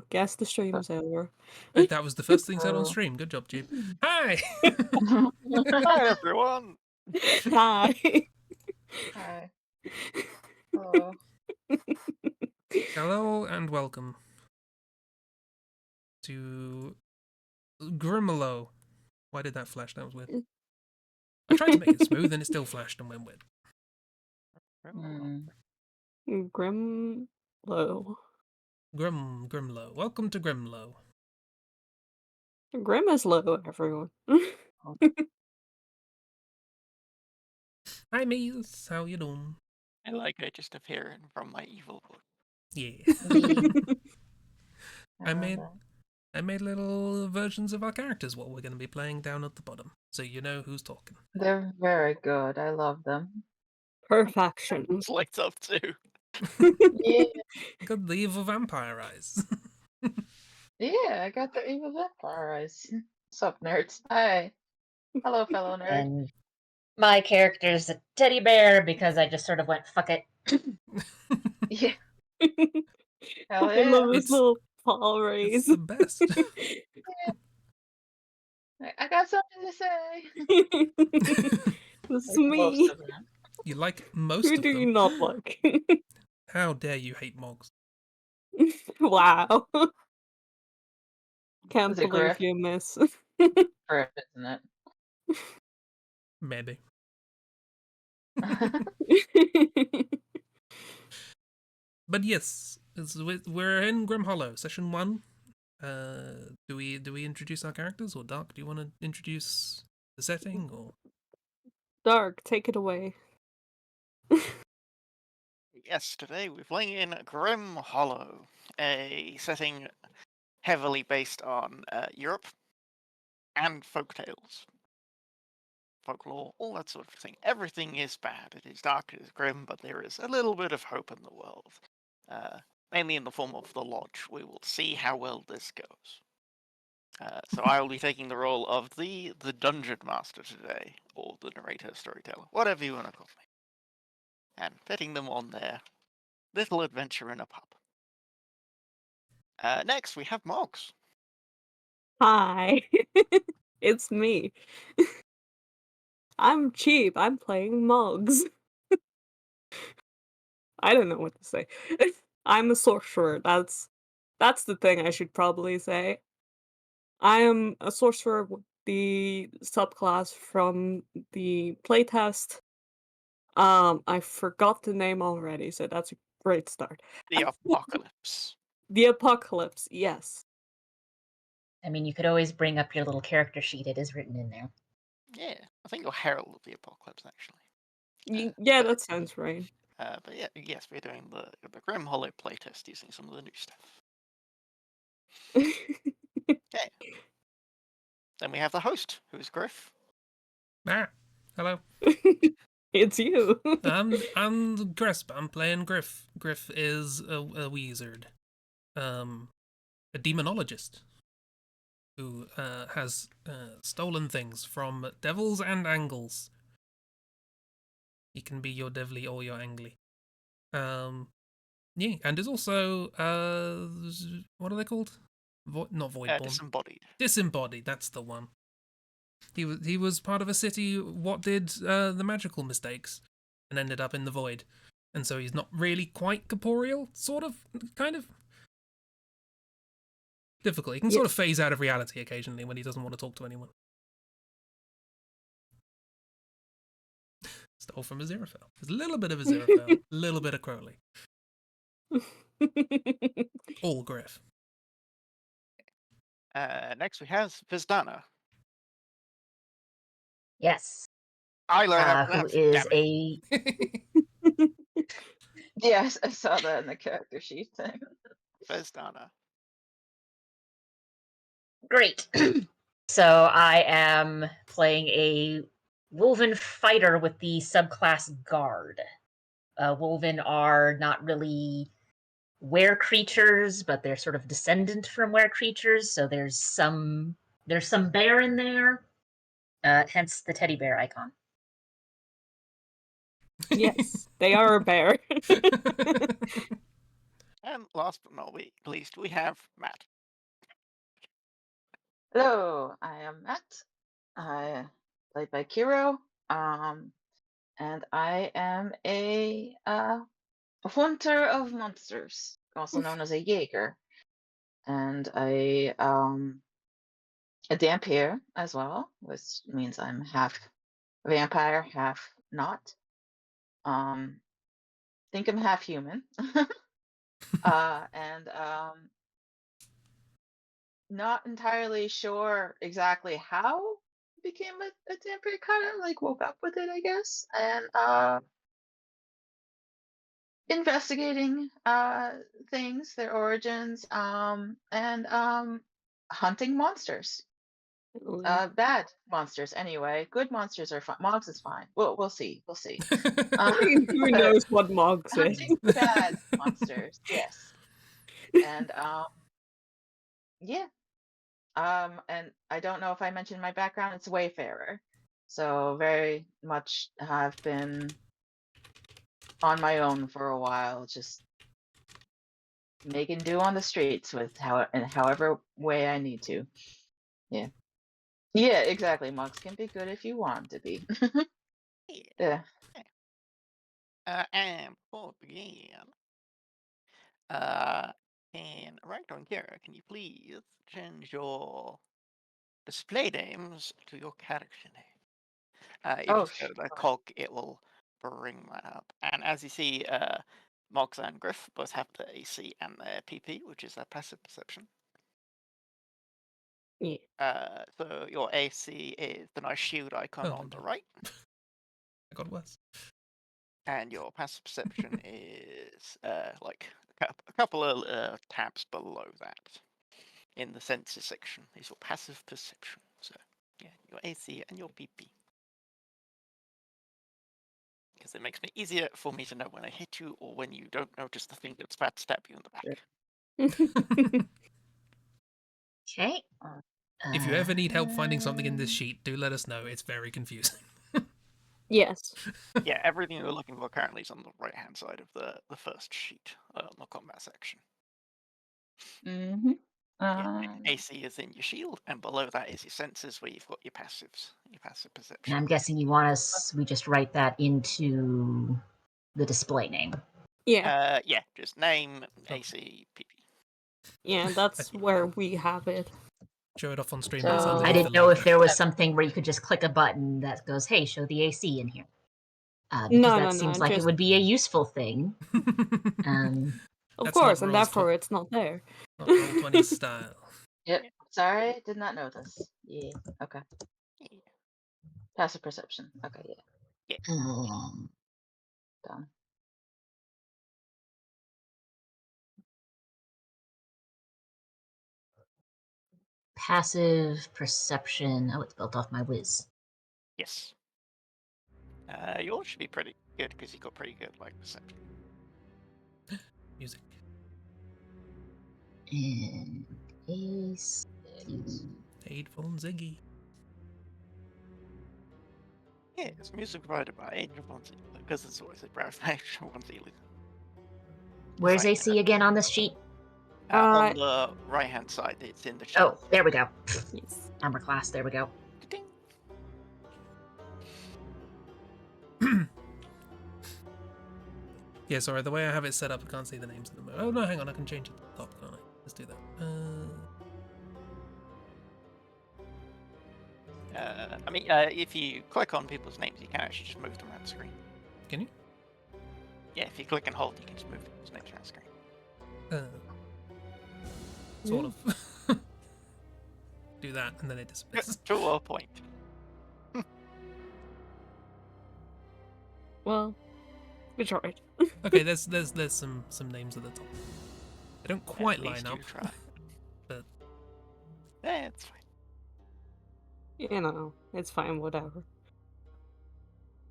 Guess the stream's over. That was the first thing said on Oh. stream. Good job, Chib. Hi! Hi, everyone. Hi. Hi. Hello. Hello and welcome to Grimlow. Why did that flash? That was weird. I tried to make it smooth and it still flashed and went weird. Grimlow. Grimlow. Welcome to Grimlow. Grim is low, everyone. Hi, Mies. How you doing? I like I just appearing from my evil wood. Yeah. I love made- that. I made little versions of our characters, what we're going to be playing down at the bottom, so you know who's talking. They're very good. I love them. Perfection. It's lights up too. Yeah, Got the evil vampire eyes. yeah. I got the evil vampire eyes. What's up, nerds? Hi. Hello, fellow nerd. And my character's a teddy bear because I just sort of went, fuck it. Yeah. Hell I love yeah. his It's- little paw It's raise. the best. I got something to say. This is Like most me. of them. You like most Who of do you them. not like? How dare you hate Mogs? Wow. Can't Is it believe Griff? you miss. Griff, isn't it? Maybe. But yes, we're in Grim Hollow, session 1. Do we introduce our characters, or Dark? Do you want to introduce the setting, or? Dark, take it away. Yes, today we're playing in Grim Hollow, a setting heavily based on Europe and folktales, folklore, all that sort of thing. Everything is bad. It is dark, it is grim, but there is a little bit of hope in the world. Mainly in the form of the Lodge. We will see how well this goes. So I will be taking the role of the Dungeon Master today, or the narrator, storyteller, whatever you want to call me. And fitting them on their little adventure in a pub. Next, we have Moggs. Hi. It's me. I'm cheap. I'm playing mugs. I don't know what to say. I'm a sorcerer. That's the thing I should probably say. I am a sorcerer with the subclass from the playtest. I forgot the name already, so that's a great start. The Apocalypse. The Apocalypse, yes. I mean, you could always bring up your little character sheet. It is written in there. Yeah, I think you're Herald of the Apocalypse, actually. Yeah, but- that sounds right. But yeah, yes, we're doing the Grim Hollow playtest using some of the new stuff. Okay. Then we have the host, who's Griff. Ah, hello. It's you. I'm Grisp. I'm playing Griff. Griff is a wizard, a demonologist who has stolen things from devils and angles. He can be your devilly or your angly. Yeah, and is also what are they called? Not voidborn. Disembodied. Disembodied. That's the one. He was part of a city what did the magical mistakes and ended up in the void. And so he's not really quite corporeal, sort of, kind of. Difficult. He can sort of phase out of reality occasionally when he doesn't want to talk to anyone. Stole from Aziraphale. There's a little bit of Aziraphale, a little bit of Crowley. All Griff. Next we have Vizdana. Yes. I learned how to Who pronounce is it, a Yes, I saw that in the character sheet. Vizdana. great. So I am playing a Wolven fighter with the subclass Guard. Wolven are not really were creatures, but they're sort of descendant from were creatures. So there's some bear in there. Hence the teddy bear icon. Yes, they are a bear. And last but not least, we have Matt. Hello, I am Matt. I played by Kiro. And I am a hunter of monsters, also known as a Jaeger, and a Dampier as well, which means I'm half vampire, half not. Think I'm half human. And not entirely sure exactly how I became a Dampier, kind of like woke up with it, I guess. And investigating things, their origins, and hunting monsters. Bad monsters anyway. Good monsters are fine. Mogs is fine. We'll see. We'll see. Who But knows what Mogs is? hunting bad monsters, yes. And yeah. And I don't know if I mentioned my background, it's Wayfarer. So very much have been on my own for a while, just making do on the streets with however way I need to. Yeah. Yeah, exactly. Mugs can be good if you want 'em to be. Yeah. And before we begin, can Ragdoll and Kira, can you please change your display names to your character name? If you Oh, just go to the sure. cog, it will bring that up. And as you see, Mox and Griff both have the AC and their PP, which is their passive perception. Yeah. So your AC is the nice shield icon Oh, on the dear. right, I got worse. and your passive perception is like a couple of tabs below that. In the senses section is your passive perception. So yeah, your AC and your PP. Because it makes it easier for me to know when I hit you or when you don't notice the thing that's about to stab you in the back. Okay. If you ever need help finding something in this sheet, do let us know. It's very confusing. Yes. Yeah, everything you're looking for currently is on the right hand side of the first sheet on the combat section. Mm-hmm. Yeah, AC is in your shield, and below that is your senses where you've got your passives, your passive And perception. I'm guessing you want we just write that into the display name. Yeah. Yeah, just name, AC, PP. Yeah, that's where we have it. Show it off on stream. So- It's I underneath didn't the know logo. if there was something where you could just click a button that goes, "Hey, show the AC in here," because No, that no, seems no, like it just- would be a useful thing. Of That's course, not and Roll's therefore it's not there. Not Roll20 style. Yep. Sorry, did not know this. Yeah. Okay. Yeah. Passive perception. Okay, yeah. Done. Passive perception. Oh, it's built off my whiz. Yes. Yours should be pretty good because you got pretty good like perception. Music. And AC. Hateful and Ziggy. Yeah, it's music provided by Angel Bonzi because it's always a browse Angel Bonzi. Where's Like, AC again on this sheet? on the right hand side, it's in the sheet. Oh, there we go. Yes. Armor class. There we go. Ding. Yeah, sorry, the way I have it set up, I can't see the names of them. Oh, no, hang on, I can change it to the top, can't I? Let's do that. I mean, if you click on people's names, you can actually just move them around the screen. Can you? Yeah, if you click and hold, you can just move people's names around the screen. Sort of. Do that, and then it disappears. To a point. Well, we tried. Okay, there's some names at the top. They don't quite At line least up. you try. But Yeah, it's fine. You know, it's fine, whatever.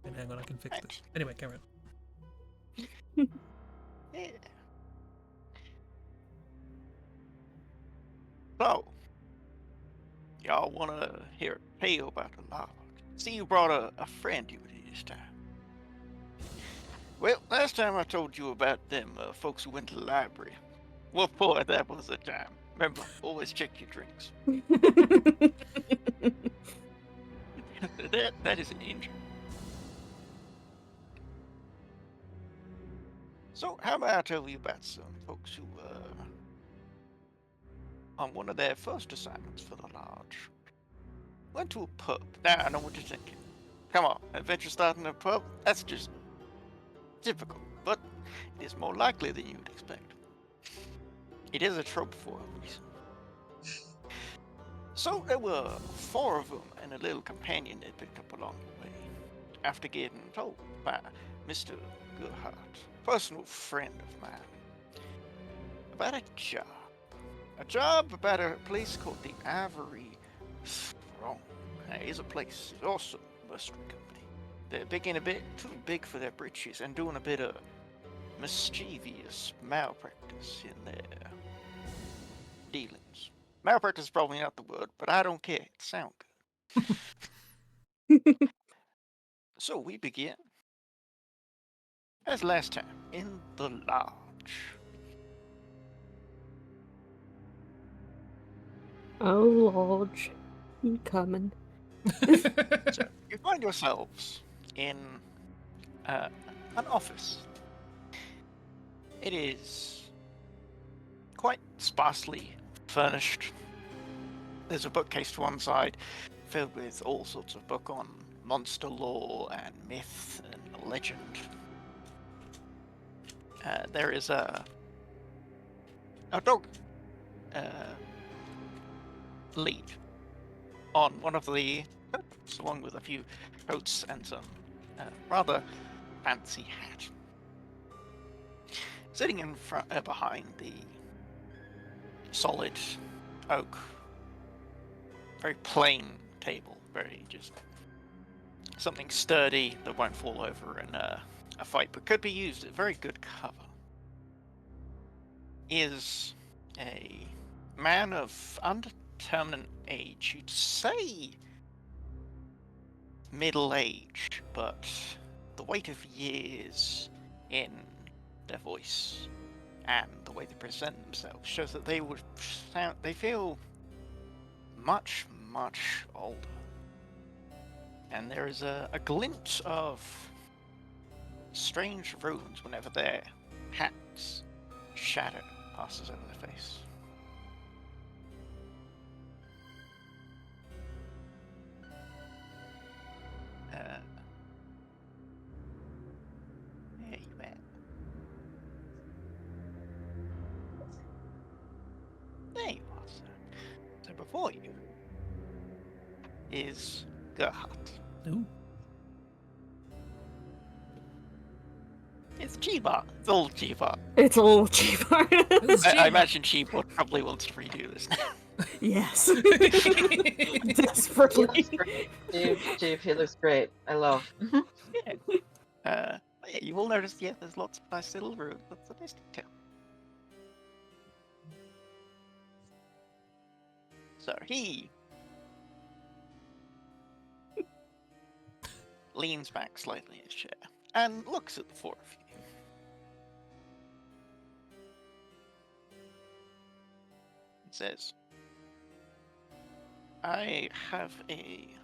hang on, I can fix this. Anyway, carry on. Yeah. So, y'all want to hear a tale about the lava? See, you brought a friend with you this time. Well, last time I told you about them folks who went to the library, What boy, that was a time. Remember, always check your drinks. That is an injury. So, how about I tell you about some folks who, on one of their first assignments for the lodge, went to a pub. Now, I know what you're thinking. Come on, adventure starting in a pub? That's just typical, but it is more likely than you would expect. It is a trope for a reason. So there were 4 of them and a little companion they picked up along the way, after getting told by Mr. Goodhart, personal friend of mine, about a job. A job about a place called the Ivory Throne. Now, here's a place. It's also a mystery company. They're being a bit too big for their britches and doing a bit of mischievous malpractice in their dealings. Malpractice is probably not the word, but I don't care. It sounds good. So we begin, as last time, in the lodge. Oh, Lodge. He coming. So you find yourselves in an office. It is quite sparsely furnished. There's a bookcase to one side filled with all sorts of book on monster lore and myth and legend. There is a dog lead on one of the coats, along with a few coats and some rather fancy hat. Sitting in front, behind the solid oak, very plain table, very just something sturdy that won't fall over in a fight, but could be used as very good cover, is a man of undetermined age. You'd say middle-aged, but the weight of years in their voice and the way they present themselves shows that they feel much, much older. And there is a glint of strange runes whenever their hat's shadow passes over their face. There you are. There you are, sir. So before you is Gerhardt. Ooh. It's Chiba. It's old Chiba. It's a little cheaper. It's I Chiba. imagine Chiba probably wants to redo this now. Yes. He Desperately. looks great. Chief, he looks great. I love. Yeah, you will notice, yeah, there's lots of nice little runes. That's a nice detail. So he leans back slightly in his chair and looks at the 4 of you. And says, I have a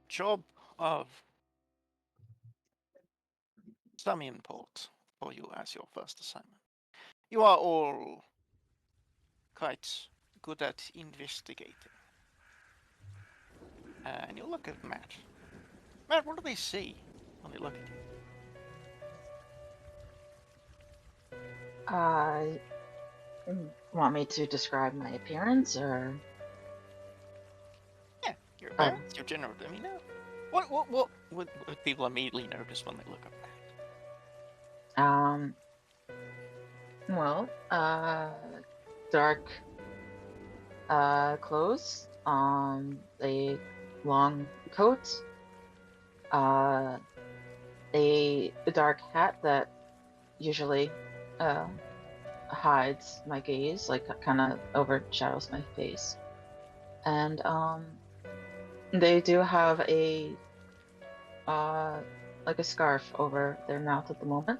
job of some import for you as your first assignment. You are all quite good at investigating. And you look at Matt. Matt, what do they see when they look at you? Want me to describe my appearance, or? Yeah, your appearance, your general demeanor. What would people immediately notice when they look at Matt? Well, dark clothes, a long coat, a dark hat that usually hides my gaze, like kind of overshadows my face. And they do have a like a scarf over their mouth at the moment.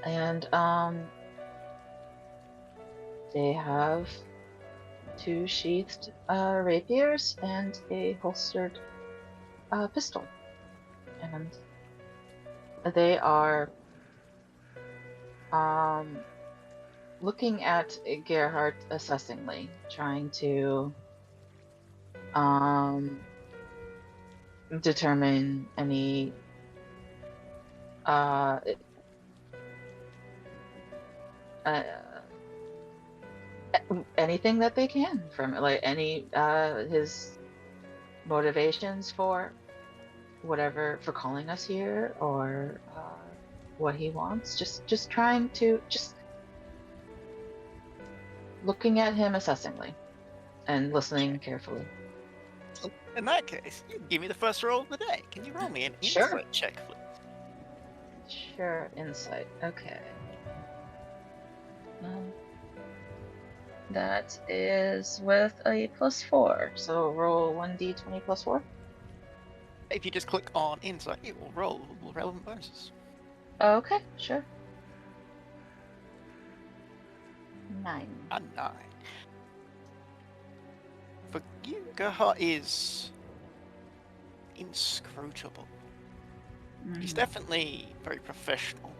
And They have 2 sheathed rapiers and a holstered pistol. And they are looking at Gerhardt assessingly, trying to determine any anything that they can from it, like any his motivations for whatever, for calling us here, or what he wants. Just trying to, just looking at him assessingly and listening carefully. In that case, you can give me the first roll of the day. Can you roll me an Sure. insight check, please? Sure, insight. Okay. That is with a +4. So roll 1d20 + 4. If you just click on insight, it will roll the relevant bonuses. Okay, sure. 9. A 9. For you, Gerhardt is inscrutable. He's definitely very professional,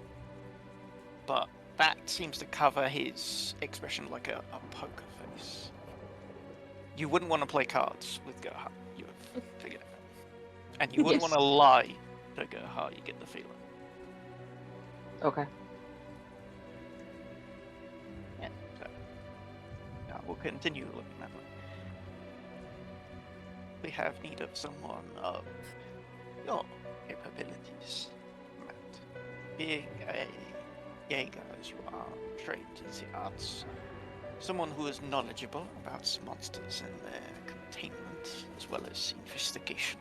but that seems to cover his expression like a poker face. You wouldn't want to play cards with Gerhardt, you have figured it out. And you wouldn't Yes. want to lie to Gerhardt, you get the feeling. Okay. Yeah, so now we'll continue looking at it. We have need of someone of your capabilities, Matt. Being a Jaeger, as you are trained in the arts, someone who is knowledgeable about monsters and their containment, as well as investigation.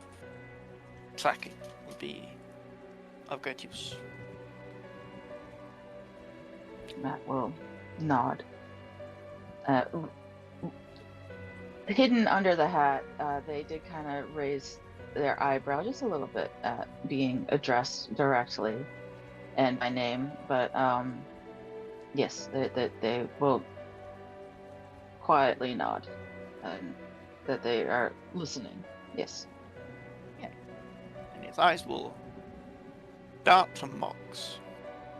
Tracking would be of great use. Matt will nod. Hidden under the hat, they did kind of raise their eyebrow just a little bit at being addressed directly and by name, but yes, they will quietly nod, and that they are listening. Yes. And his eyes will dart to Moggs.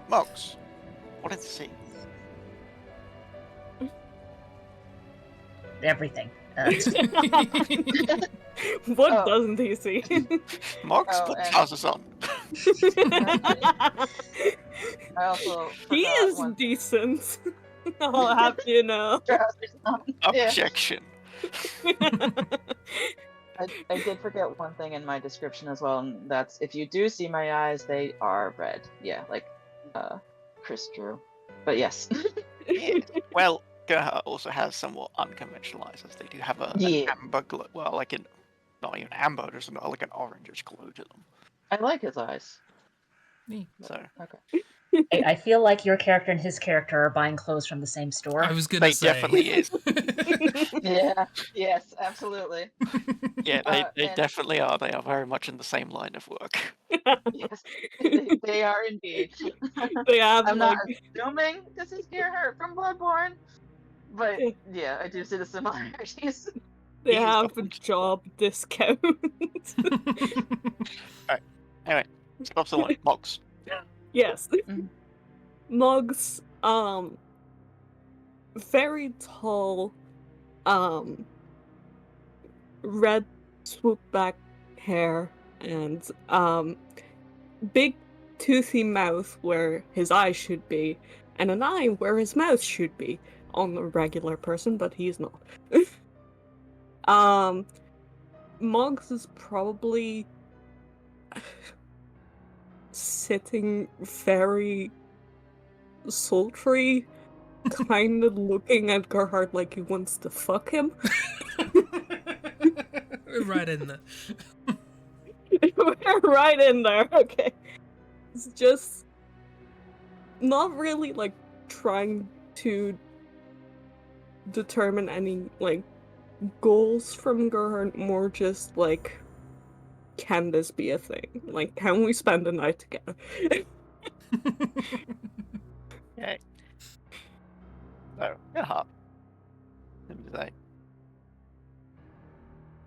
Moggs, what did you see? Everything. What Oh. doesn't he see? Moggs, Oh, put and- trousers on. I also He forgot is one decent. I'll have you know. trousers on. Yeah. Objection. I did forget one thing in my description as well, and that's if you do see my eyes, they are red. Yeah, like Chris drew. But yes. Yeah. Well, Gerhardt also has somewhat unconventional eyes, as they do have an Yeah. amber glow. Well, like not even amber, just like an orangish glow to them. I like his eyes. So Okay. I feel like your character and his character are buying clothes from the same store. I was gonna they say. definitely is. Yeah. Yes, absolutely. Yeah, they And- definitely are. They are very much in the same line of work. Yes, they are indeed. They have I'm like not assuming this is Gerhardt from Bloodborne, but yeah, I do see the similarities. they He's have a different. job discount. Anyway, stop the line. Moggs. Yes. Mhm. Mugs, very tall, red swoop back hair and big toothy mouth where his eyes should be, and an eye where his mouth should be on a regular person, but he's not. Muggs is probably sitting very sultry, kind of looking at Gerhardt like he wants to fuck him. Right in there. We're right in there, okay. It's just not really like trying to determine any like goals from Gerhardt, more just like, can this be a thing? Like, can we spend the night together? Okay. So, Gerhardt, Let me say.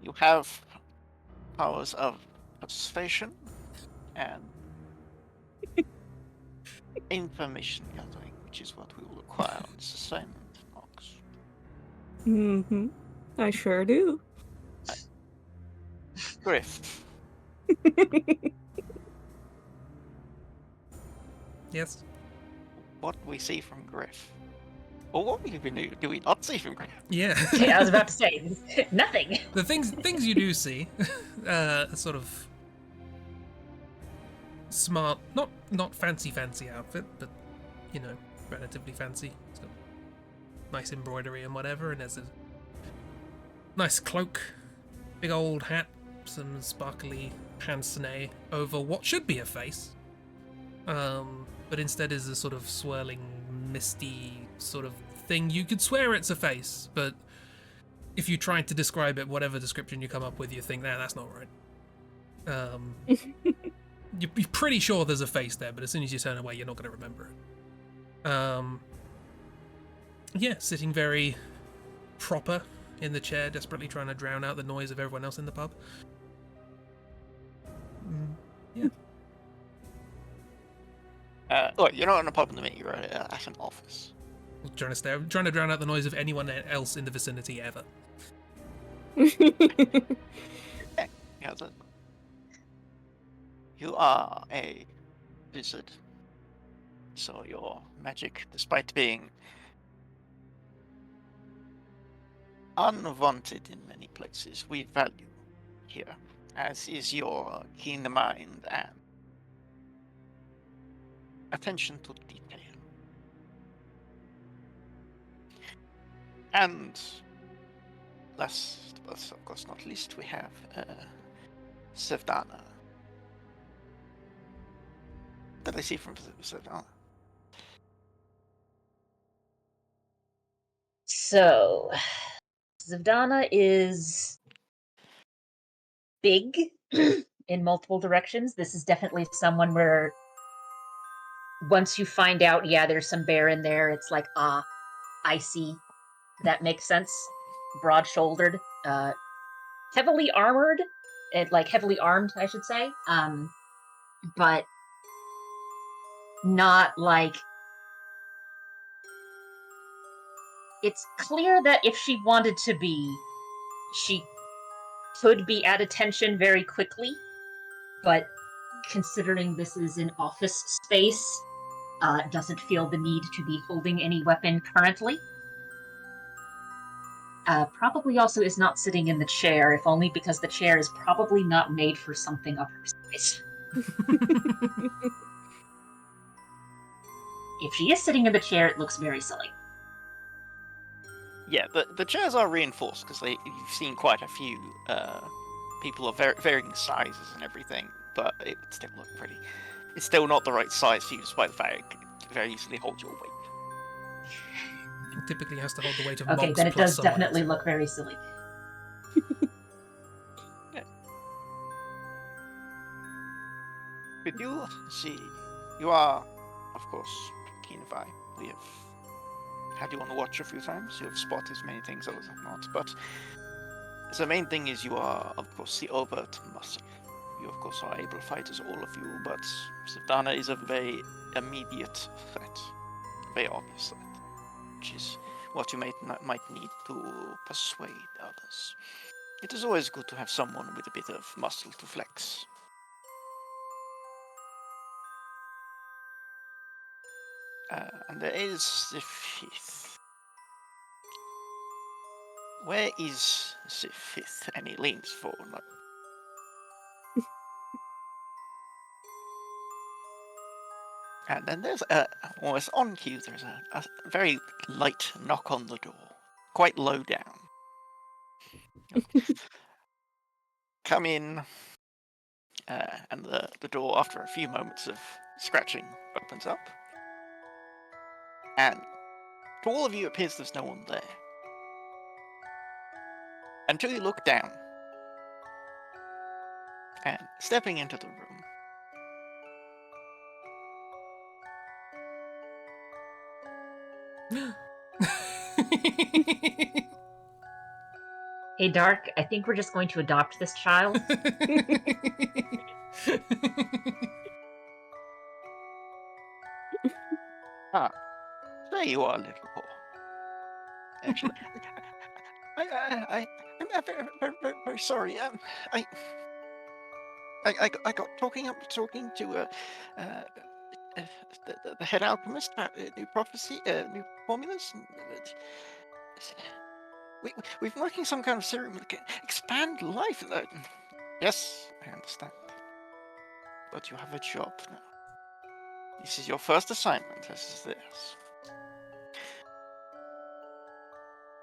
You have powers of persuasion and information gathering, which is what we will require on this assignment, Knox. Mm-hmm. I sure do. Griff, Yes. what we see from Griff, or what do we not see from Griff? Yeah. I was about to say nothing. The things you do see, sort of smart, not fancy outfit, but you know, relatively fancy. It's got nice embroidery and whatever, and there's a nice cloak, big old hat, some sparkly pince nez over what should be a face, but instead is a sort of swirling, misty sort of thing. You could swear it's a face, but if you tried to describe it, whatever description you come up with, you think, nah, that's not right. You're pretty sure there's a face there, but as soon as you turn away, you're not going to remember it. Yeah, sitting very proper in the chair, desperately trying to drown out the noise of everyone else in the pub. Yeah. Look, you're not in a pub in the minute, you're at an office. Trying to drown out the noise of anyone else in the vicinity ever. Yeah, you are a wizard, so your magic, despite being unwanted in many places, we value here, as is your keen mind and attention to detail. And last but of course not least, we have Sevdana. What did I see from Sevdana? So, Zavdana is big in multiple directions. This is definitely someone where once you find out, yeah, there's some bear in there, it's like, I see. That makes sense. Broad-shouldered, heavily armored, heavily armed, I should say. But not like... It's clear that if she wanted to be, she could be at attention very quickly, but considering this is an office space, doesn't feel the need to be holding any weapon currently. Probably also is not sitting in the chair, if only because the chair is probably not made for something of her size. If she is sitting in the chair, it looks very silly. Yeah, the chairs are reinforced because you've seen quite a few people of varying sizes and everything, but it would still look pretty. It's still not the right size for you, despite the fact it could very easily hold your weight. It typically has to hold the weight of Okay, monks then it plus does someone definitely else. look very silly. Yeah. Could you see? You are, of course, keen of eye. We have had you on the watch a few times. You have spotted many things others have not, but the main thing is you are, of course, the overt muscle. You, of course, are able fighters, all of you, but Sevdana is a very immediate threat, very obvious threat, which is what you might need to persuade others. It is always good to have someone with a bit of muscle to flex. And there is the fifth. Where is the fifth? And he leans forward. And then there's almost on cue, there's a very light knock on the door, quite low down. Come in, and the door, after a few moments of scratching, opens up. And to all of you, it appears there's no one there. Until you look down, and stepping into the room, Hey, Dark, I think we're just going to adopt this child. Ah, there you are, little boy. Actually, I'm very sorry. I got talking to the head alchemist about new prophecy, new formulas. And, we've been working some kind of serum that can expand life. Yes, I understand. But you have a job now. This is your first assignment. This is this.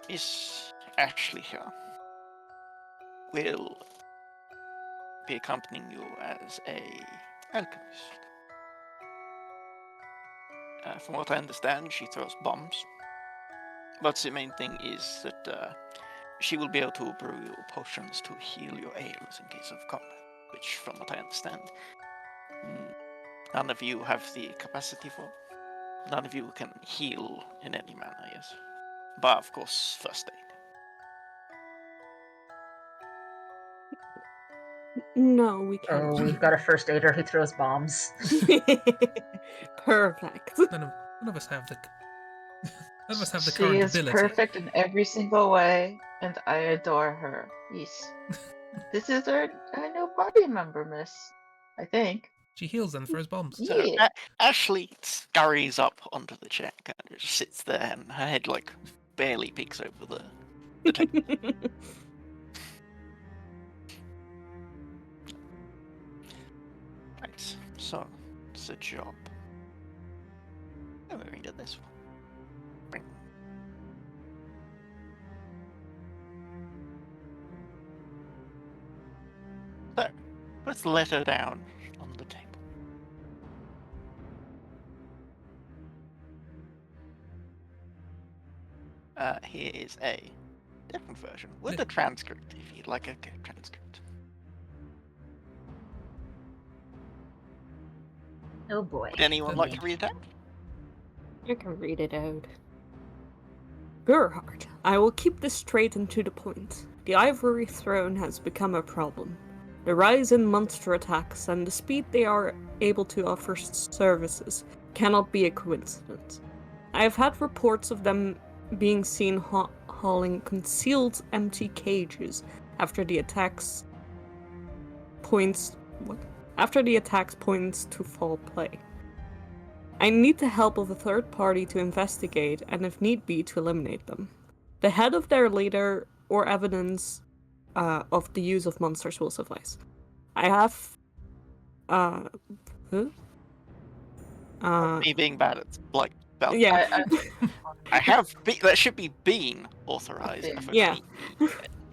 Miss Ashley here will be accompanying you as a alchemist. From what I understand, she throws bombs. But the main thing is that she will be able to brew you potions to heal your ails in case of combat, which, from what I understand, none of you have the capacity for. None of you can heal in any manner, yes. But, of course, first aid. No, we can't. Oh, we've got a first aider who throws bombs. Perfect. None of us have the none of us have the She current is ability. perfect in every single way, and I adore her. Yes. This is her new party member, miss. I think. She heals and throws bombs. So Yeah. Ashley scurries up onto the chair and just sits there, and her head barely peeks over the table. Right. So it's a job. Oh, we're into this one. Bring. So put the letter down on the table. Here is a different version with a transcript if you'd like a good transcript. Oh boy. Would anyone like to read it out? I can read it out. Gerhard, I will keep this straight and to the point. The Ivory Throne has become a problem. The rise in monster attacks and the speed they are able to offer services cannot be a coincidence. I have had reports of them being seen hauling concealed empty cages after the attacks points to foul play. I need the help of a third party to investigate and, if need be, to eliminate them. The head of their leader or evidence of the use of monsters will suffice. I have. Me being bad at spell. Yeah. I have. That should be been authorized. Been. Yeah.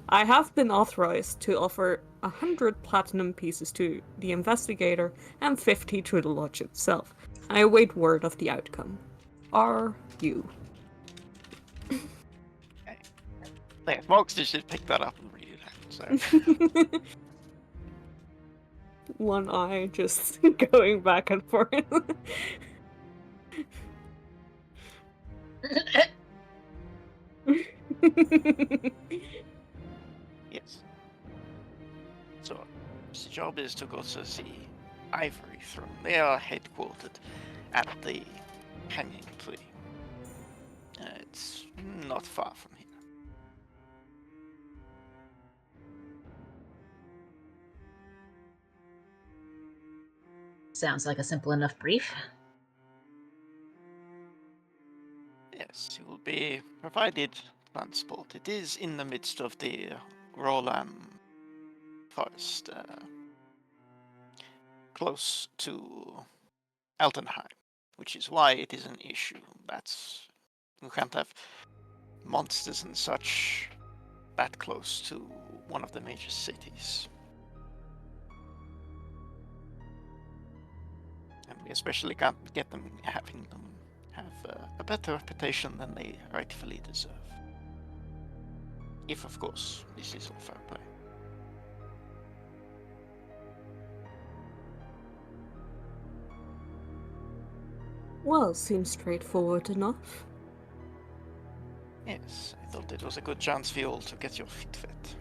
I have been authorized to offer 100 platinum pieces to the investigator and 50 to the lodge itself. I await word of the outcome. Are you? Okay. Thanks. Mox just pick that up and read it out. So. One eye just going back and forth. Yes. So, his job is to go to the Ivory Throne. They are headquartered at the Hanging Tree. It's not far from here. Sounds like a simple enough brief. Yes, you will be provided transport. It is in the midst of the Roland forest, close to Altenheim, which is why it is an issue. You can't have monsters and such that close to one of the major cities. And we especially can't get them having them have a better reputation than they rightfully deserve. If, of course, this is all fair play. Well, seems straightforward enough. Yes, I thought it was a good chance for you all to get your feet wet.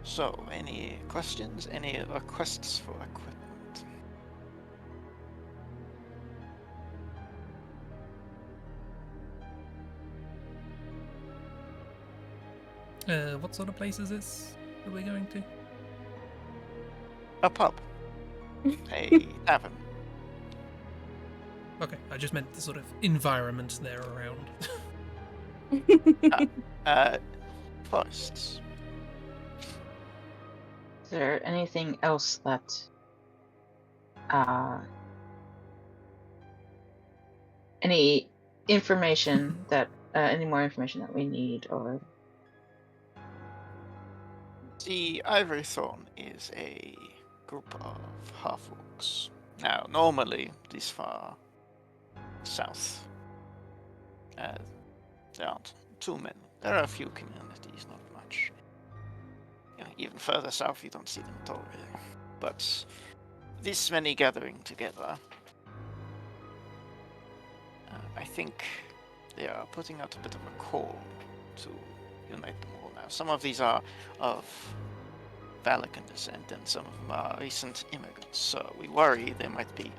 So, any questions? Any requests for equipment? What sort of place is this that we're going to? A pub. A tavern. Okay, I just meant the sort of environment there around. Forests. Is there anything else that any information that any more information that we need, or The Ivory Thorn is a group of half-orcs. Now, normally, this far south, there aren't too many. There are a few communities, not much. Even further south, you don't see them at all, really. But this many gathering together, I think they are putting out a bit of a call to unite them all now. Some of these are of Valakan descent, and some of them are recent immigrants, so we worry they might be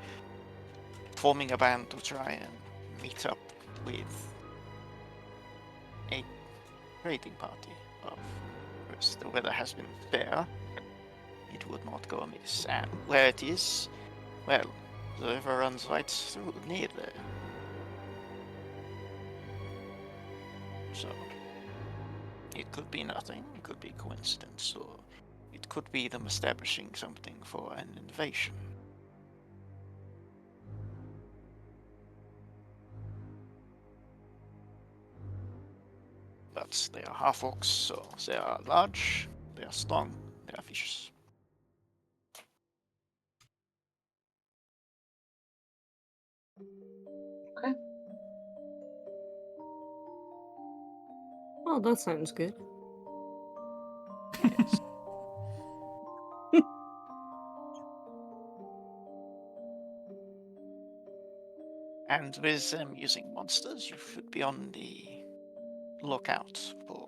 forming a band to try and meet up with a raiding party of course. The weather has been fair. It would not go amiss. And where it is, well, the river runs right through near there. So, it could be nothing, it could be coincidence, or it could be them establishing something for an invasion. But they are half-orcs, so they are large, they are strong, they are vicious. okay. Well, that sounds good. Yes. And with them using monsters, you should be on the lookout for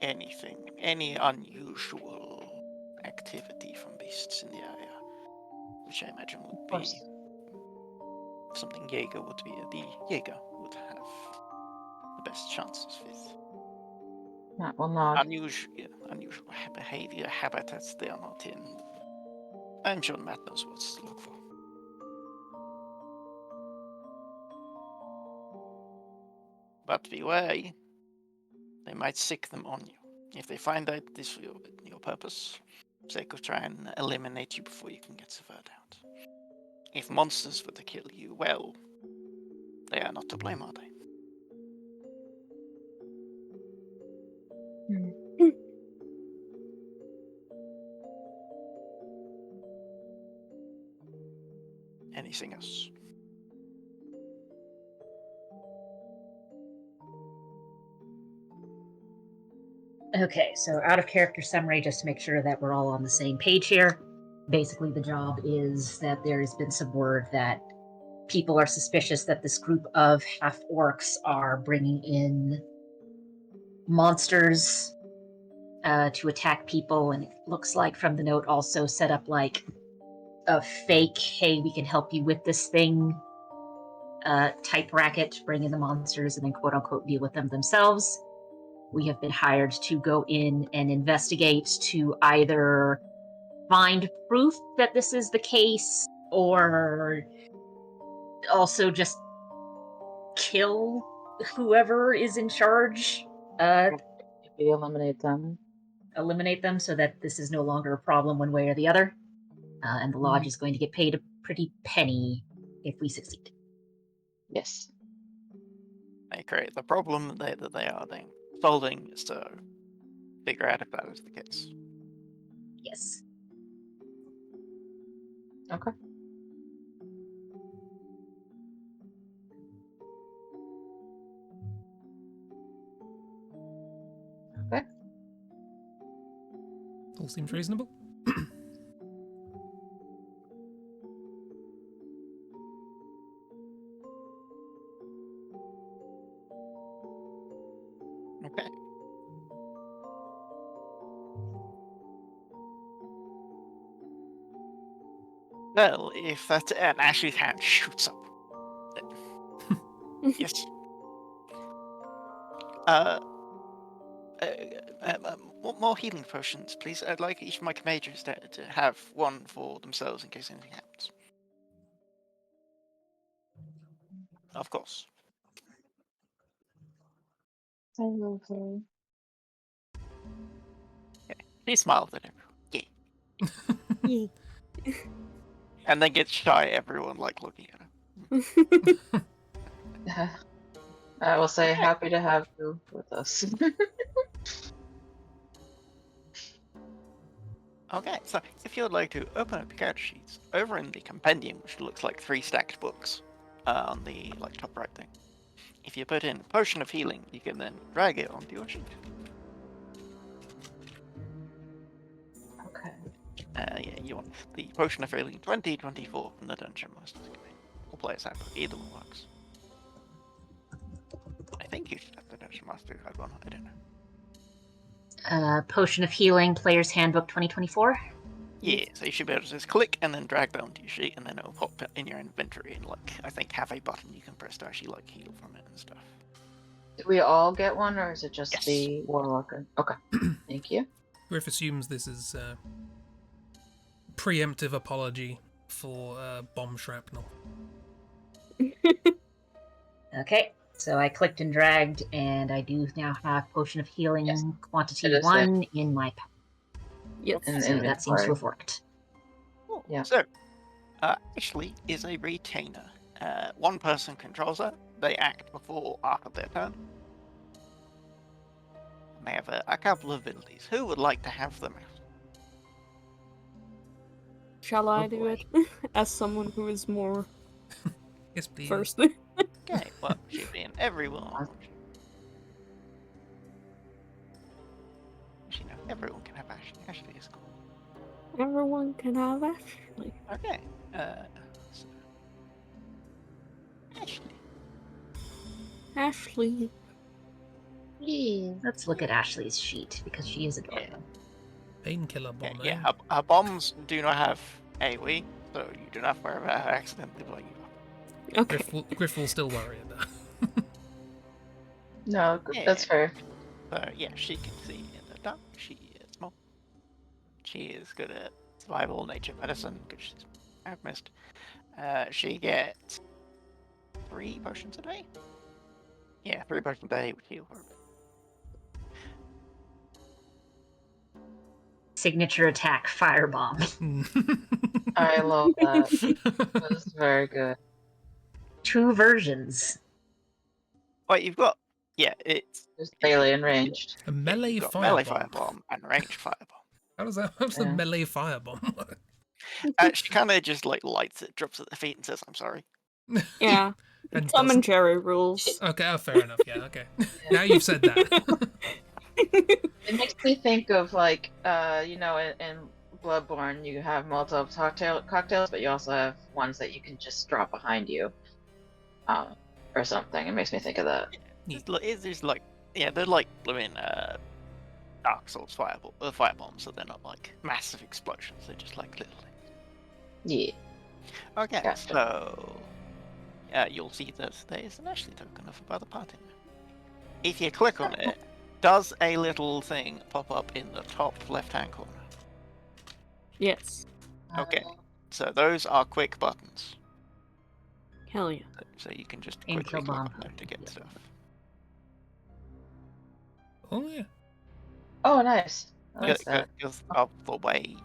anything, any unusual activity from beasts in the area, which I imagine would Of be course. something Jaeger would be. The Jaeger would have the best chances with. Matt will nod. Unusual behavior, habitats they are not in. I'm sure Matt knows what to look for. But beware, they might sick them on you. If they find out this for your purpose, they could try and eliminate you before you can get the word out. If monsters were to kill you, well, they are not to blame, are they? Hmm. Anything else? Okay, so out of character summary, just to make sure that we're all on the same page here. Basically, the job is that there has been some word that people are suspicious that this group of half orcs are bringing in monsters to attack people, and it looks like from the note also set up like a fake, hey, we can help you with this thing type racket to bring in the monsters and then quote unquote deal with them themselves. We have been hired to go in and investigate to either find proof that this is the case or also just kill whoever is in charge. If we eliminate them. Eliminate them so that this is no longer a problem one way or the other. And the lodge Mhm. is going to get paid a pretty penny if we succeed. Yes. They create the problem that they are then solving is to figure out if that is the case. Yes. Okay. Okay. All seems reasonable. Well, if that and Ashley's hand shoots up. Yes. More healing potions, please. I'd like each of my mages to have one for themselves in case anything happens. Of course. Okay. She smiles at everyone. Yeah. Yeah. And then gets shy, everyone like looking at her. I will say Okay. happy to have you with us. Okay, so if you would like to open up your character sheets, over in the compendium, which looks like 3 stacked books, on the top right thing, if you put in Potion of Healing, you can then drag it onto your sheet. Okay. Yeah, you want the Potion of Healing 2024 from the Dungeon Master's Guide. Or Player's Handbook, either one works. I think you should have the Dungeon Master's Guide one, I don't know. Potion of Healing, Player's Handbook 2024. Yeah, so you should be able to just click and then drag that onto your sheet, and then it'll pop in your inventory and I think have a button you can press to actually heal from it and stuff. Do we all get one, or is it just Yes. the Warlock? Okay. Thank you. Griff assumes this is preemptive apology for bomb shrapnel. Okay, so I clicked and dragged, and I do now have Potion of Healing Yes, quantity it is 1 in my pack. Yes. In the So that seems to inventory. have worked. Cool. Yeah. So, Ashley is a retainer. One person controls her. They act before or after their turn. And they have a couple of abilities. Who would like to have them? Shall I Oh do boy. it? As someone who is more Yes, please. first. Okay, well, she'd be in everyone. Actually, no, everyone can have Ashley. Ashley is cool. Everyone can have Ashley. Okay, so Ashley. Ashley. Yeah. Let's look at Ashley's sheet, because she is adorable. Painkiller bomb, Yeah, eh? her bombs do not have AoE, so you do not worry about her accidentally blowing you up. Okay. Griff will still worry about that. No, Yeah. that's fair. Yeah, she can see in the dark. She is small. She is good at survival, nature medicine, because she's alchemist. She gets 3 potions a day. Yeah, 3 potions a day would heal her a bit. Signature attack, Firebomb. I love that. That is very good. 2 versions. Wait, you've got it's Just melee and ranged. A melee you've got firebomb. melee firebomb and ranged firebomb. How does the Yeah. melee firebomb work? She kind of just lights it, drops at the feet, and says, "I'm sorry." Yeah. And Tom and doesn't- Jerry rules. Okay, oh, fair enough. Yeah, okay. Now you've said that. It makes me think of in Bloodborne you have Molotov cocktails, but you also have ones that you can just drop behind you, or something. It makes me think of that. There's they're like living Dark Souls firebombs, so they're not like massive explosions. They're just like little things. Yeah. Okay, Gotcha. so you'll see that there is an Ashley token of by the party. If you click on it, does a little thing pop up in the top left-hand corner? Yes. Okay. So those are quick buttons. Hell yeah. So you can just And quickly kill click bomb. on them to get Yep. stuff. Oh yeah. Oh, nice. I like Nice. that. Because of the way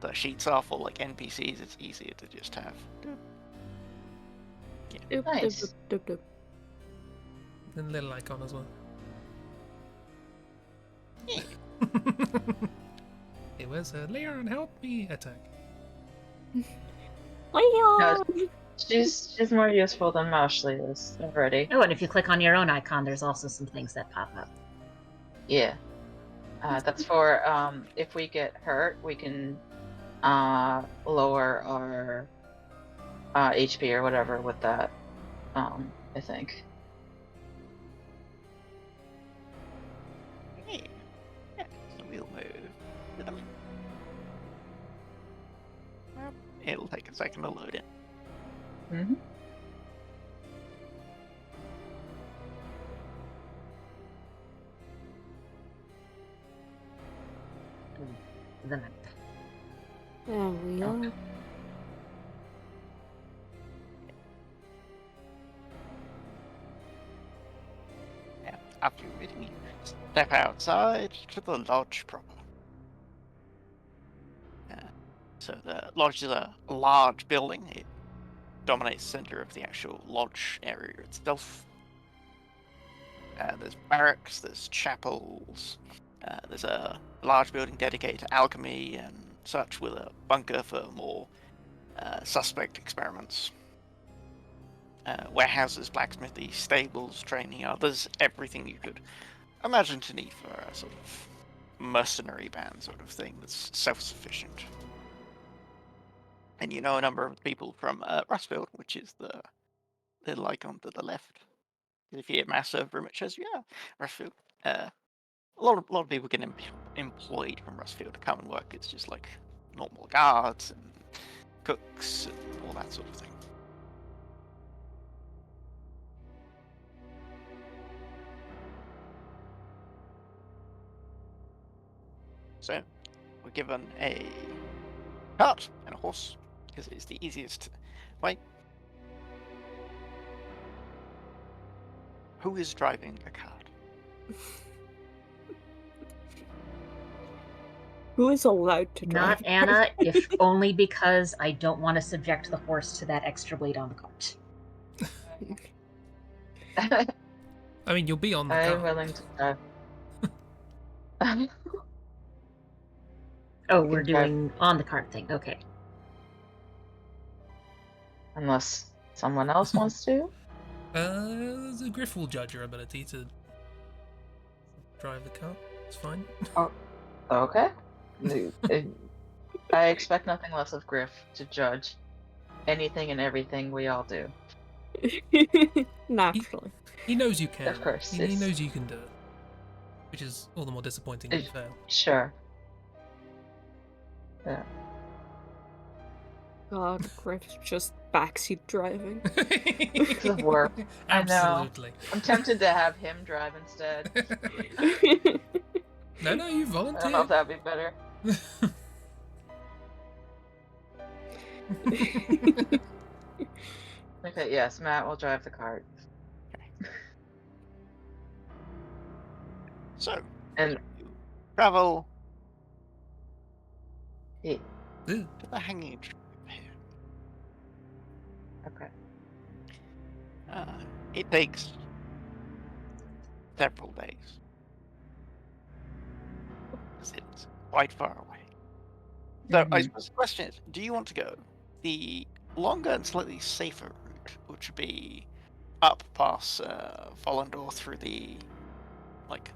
the sheets are for NPCs, it's easier to just have. Doop, Nice. doop, doop, doop, And little icon as well. Yeah. It was a Leon, help me attack. doop. Leon! She's more useful than Ashley is already. Oh, and if you click on your own icon, there's also some things that pop up. Yeah. That's for if we get hurt, we can lower our HP or whatever with that. I think. Yeah. Yeah. So we'll move to them. It'll take a second to load it. Mm-hmm. The map. There we Okay. are. Yeah, after you really step outside to the lodge proper. So the lodge is a large building. It dominates the center of the actual lodge area itself. There's barracks, there's chapels, there's a large building dedicated to alchemy and such, with a bunker for more suspect experiments. Warehouses, blacksmithy, stables, training others, everything you could imagine to need for a sort of mercenary band sort of thing that's self-sufficient. And you know a number of people from Rustfield, which is the little icon to the left. If you hit mass over, it shows you, yeah, Rustfield. A lot of people get employed from Rustfield to come and work. It's just like normal guards and cooks and all that sort of thing. So we're given a cart and a horse because it's the easiest way. Who is driving a cart? Who is allowed to drive? Not Anna, if only because I don't want to subject the horse to that extra weight on the cart. I mean, you'll be on the I'm cart. willing to drive. Oh, You we're can drive. doing on the cart thing. Okay. Unless someone else wants to. The Griff will judge your ability to drive the cart. It's fine. Okay. I expect nothing less of Griff to judge anything and everything we all do. Naturally. He knows you can. Of course, He it's- knows you can do it. Which is all the more disappointing when you fail. Sure. Yeah. God, Griff's just backseat driving. The work. I know. Absolutely. I'm tempted to have him drive instead. No, you I don't know if volunteered. that'd be better. Okay, yes, Matt will drive the cart. So, And you travel he, Ooh, to the hanging tree here. okay. It takes several days. 'Cause it's quite far away. So I Mhm. suppose the question is, do you want to go the longer and slightly safer route, which would be up past Follendor through the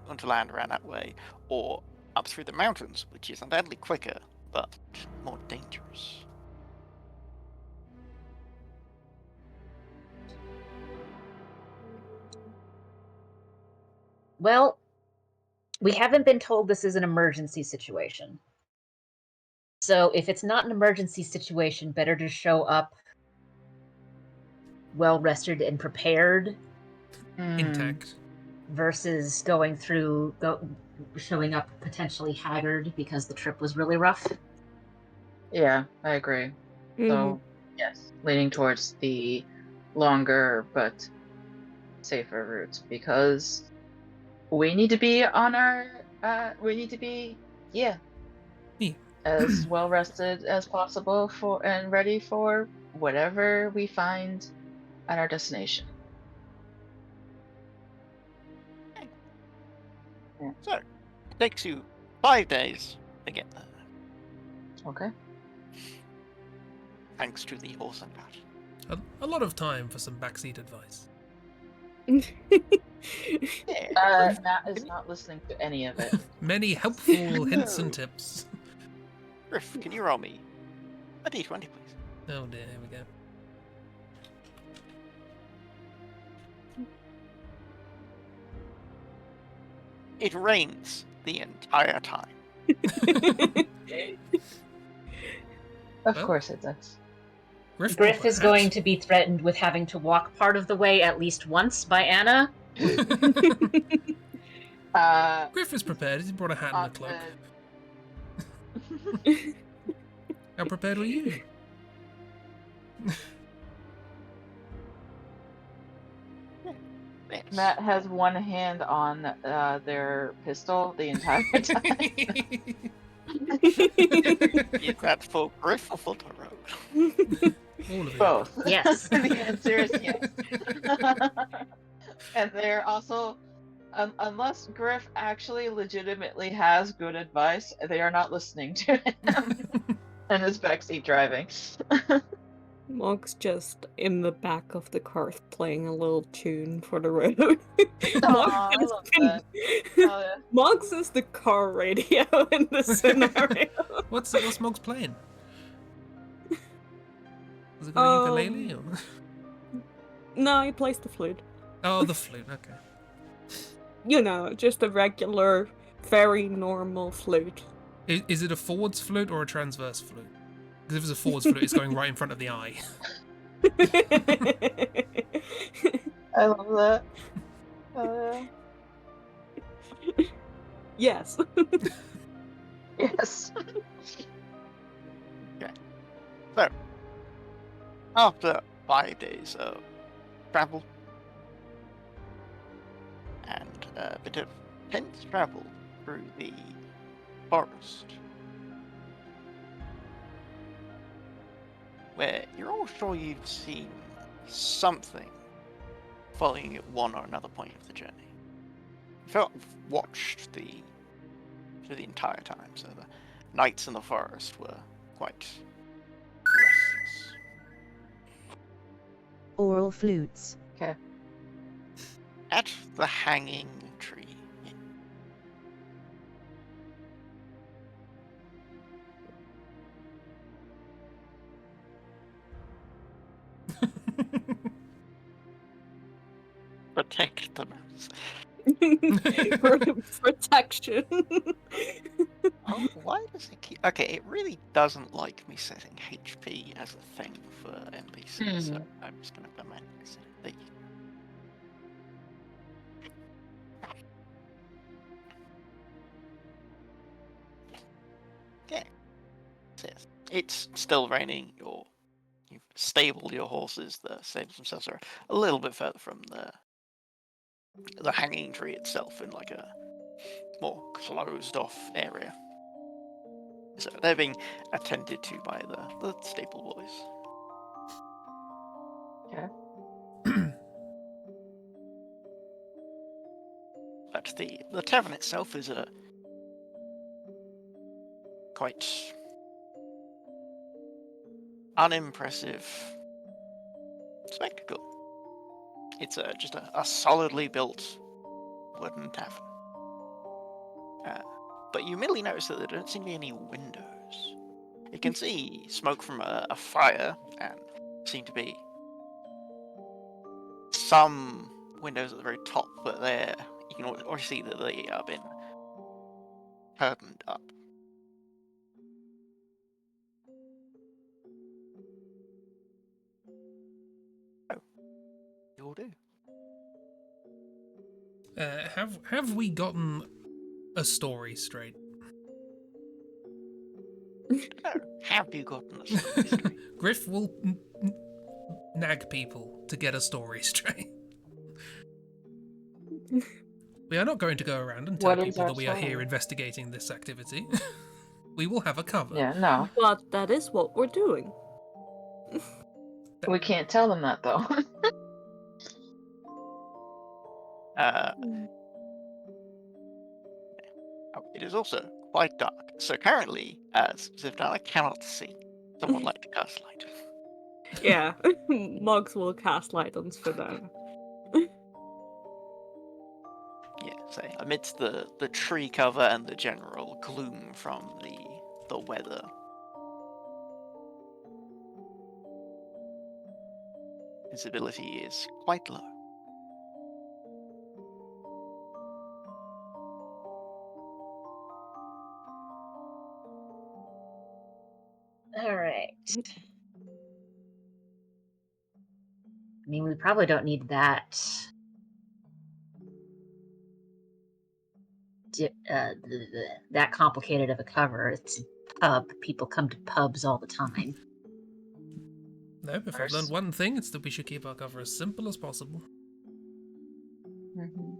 Unterland around that way, or up through the mountains, which is undoubtedly quicker but more dangerous? Well, we haven't been told this is an emergency situation. So if it's not an emergency situation, better to show up well rested and prepared intact. versus showing up potentially haggard because the trip was really rough. Yeah, I agree. So, yes, leaning towards the longer but safer route because we need to be on our we need to be Yeah. as well rested as possible for and ready for whatever we find at our destination. So it takes you 5 days to get there, Okay. thanks to the horse and cart. A lot of time for some backseat advice. Yeah, Matt is not listening to any of it. Many helpful hints No. and tips. Griff, can you roll me a d20, please? Oh dear, here we go. It rains the entire time. Of Well, course it does. Griff is going to be threatened with having to walk part of the way at least once by Anna. Griff is prepared. He's brought a hat and a cloak. How prepared were you? Matt has one hand on their pistol the entire time. Is that for Griff or for Taro? All of it. Both. Yes. The answer is yes. And they're also, unless Griff actually legitimately has good advice, they are not listening to him and his backseat driving. Mog's just in the back of the car playing a little tune for the road. Aw, I love that. Oh, yeah. Mog's is the car radio in the scenario. What's Mog's playing? Is it got a ukulele? Or? No, he plays the flute. Oh, the flute. Okay. You know, just a regular, very normal flute. Is it a forwards flute or a transverse flute? Because if it's a forwards flute, it's going right in front of the eye. I love that. Yes. Yes. Okay. So, after 5 days of travel and a bit of tense travel through the forest, where you're all sure you've seen something following at one or another point of the journey. You felt watched through the entire time, so the nights in the forest were quite restless. Oral flutes. Okay. At the hanging tree. Protect the mouse. For protection. Oh, why does it keep... Okay, it really doesn't like me setting HP as a thing for NPCs, so I'm just going to manually set it. There you go. Okay. Says, it's still raining. You've stabled your horses. The stables themselves are a little bit further from the hanging tree itself in like a more closed off area. So they're being attended to by the stable boys. Okay. But the tavern itself is a quite unimpressive spectacle. It's just a solidly built wooden tavern. But you immediately notice that there don't seem to be any windows. You can see smoke from a fire, and seem to be some windows at the very top, but you can already see that they have been curtained up. Oh, you all do. Have we gotten a story straight? No, have you gotten a story straight? Griff will nag people to get a story straight. We are not going to go around and tell What is people our that we are here story? investigating this activity. We will have a cover. Yeah, no. But that is what we're doing. We can't tell them that, though. It is also quite dark, so currently, as Zivdana cannot see. Someone like to cast light. Yeah. Mugs will cast light on Svedana. Yeah, so amidst the tree cover and the general gloom from the weather, visibility is quite low. All right. right. I mean, we probably don't need that. That complicated of a cover. It's a pub. People come to pubs all the time. No, if I've learned one thing, it's that we should keep our cover as simple as possible, Mhm.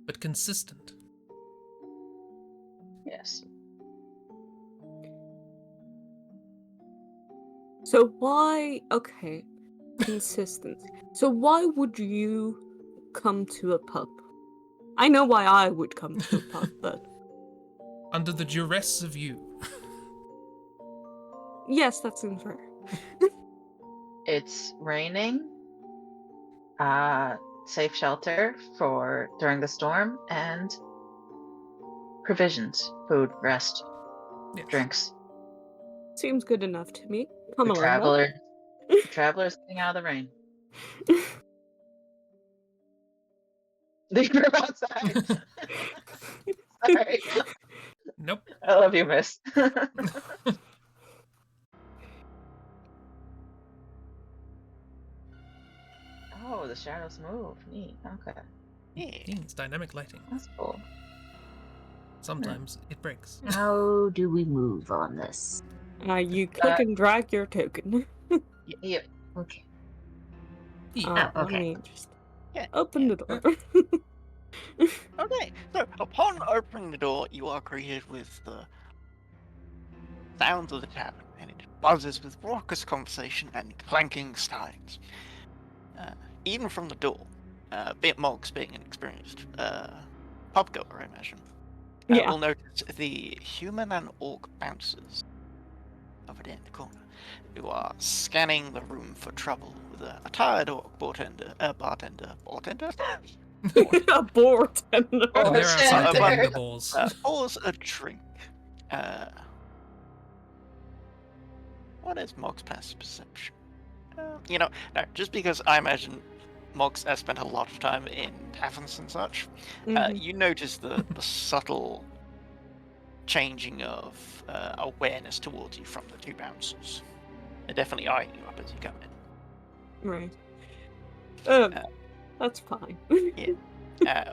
but consistent. Yes. So why? Okay, consistency. So why would you come to a pub? I know why I would come to a pub, but Under the duress of you. yes, that seems fair. It's raining. Safe shelter for during the storm, and provisions, food, rest, Yes. drinks. Seems good enough to me. Come The along, though. travelers getting out of the rain. Leave her outside. Sorry. Nope. I love you, miss. Oh, the shadows move. Neat. Okay. Yeah. It's dynamic lighting. That's cool. Sometimes it breaks. How do we move on this? You click and drag your token. Yep. Okay. Yeah. Oh, Let okay. me just Yeah. open the door. Okay, so upon opening the door, you are greeted with the sounds of the tavern, and it buzzes with raucous conversation and clanking steins. Even from the door, Moggs being an experienced pubgoer, I imagine, Yeah. will notice the human and orc bouncers over there in the corner, who are scanning the room for trouble with a tired orc bartender. A bartender. And they're outside Bartender. taking the balls. Pours a drink. What is Mog's passive perception? No, just because I imagine Mog's has spent a lot of time in taverns and such, you notice the subtle changing of awareness towards you from the two bouncers. They're definitely eyeing you up as you come in. Right. That's fine.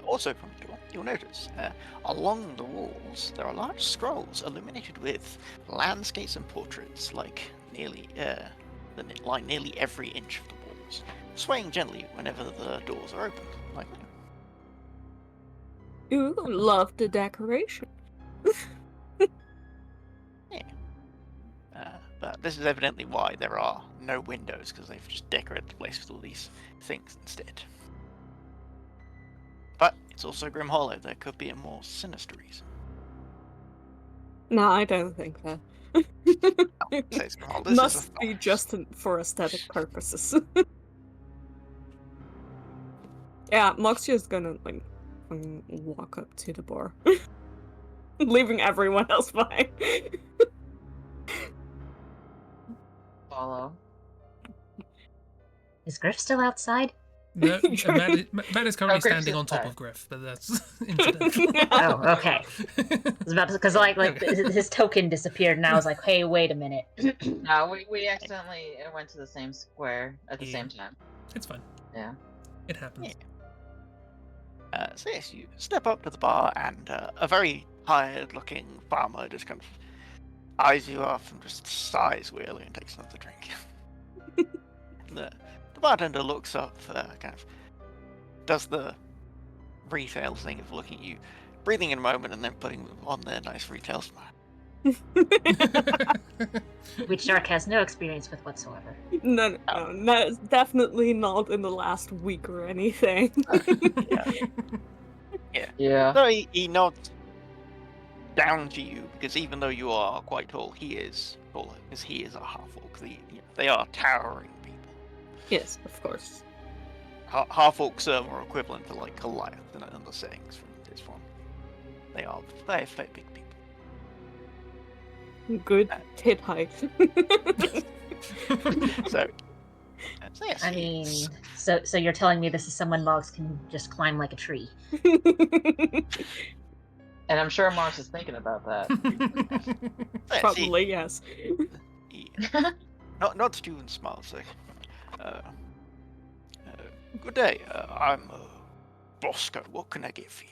Also from the door, you'll notice along the walls there are large scrolls illuminated with landscapes and portraits, like nearly every inch of the walls, swaying gently whenever the doors are opened, like that. You love the decoration. But this is evidently why there are no windows, because they've just decorated the place with all these things instead. But it's also Grim Hollow. There could be a more sinister reason. No, I don't think that. Says Grim Hollow. This is Must a be thought. just for aesthetic purposes. Yeah, Moxia's gonna walk up to the bar, leaving everyone else behind. Follow. Is Griff still outside? No, Matt is currently Griff's standing on top inside. of Griff, but that's incidental. Oh, okay. I was about to, because his token disappeared, and I was like, "Hey, wait a minute." No, we accidentally went to the same square at the same time. It's fine. Yeah. It happens. So yes, you step up to the bar, and a very tired-looking farmer just kind of eyes you off and just sighs wearily and takes another drink. the bartender looks up, kind of does the retail thing of looking at you, breathing in a moment, and then putting on their nice retail smile. Which Dark has no experience with whatsoever. No, definitely not in the last week or anything. Yeah. So he nods down to you, because even though you are quite tall, he is taller, because he is a half-orc. They are towering people. Yes, of course. Half-orcs are more equivalent to like Goliath in the settings from this one. They're very big people. Good tit height. So yes, I mean, so you're telling me this is someone Moggs can just climb like a tree? And I'm sure Mars is thinking about that. Probably, yes. Not too small, say. Good day. I'm Bosco. What can I get for you?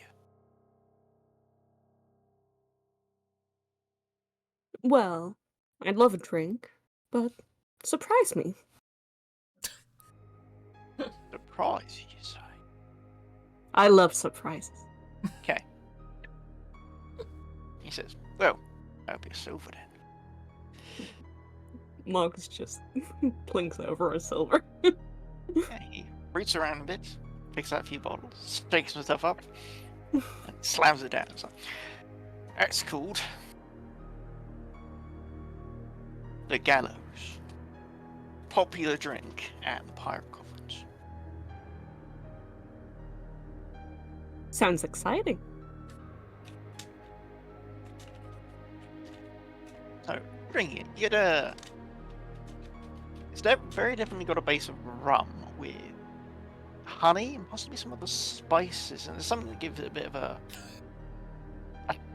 Well, I'd love a drink, but surprise me. Surprise, you say? I love surprises. Okay. He says, well, that'll be a silver then. Mog's just plinks over a silver. Yeah, he roots around a bit, picks out a few bottles, shakes some stuff up, and slams it down. It's like, that's called the gallows. Popular drink at the pirate conference. Sounds exciting. So, drink it. You get it's very definitely got a base of rum with honey and possibly some other spices, and there's something that gives it a bit of a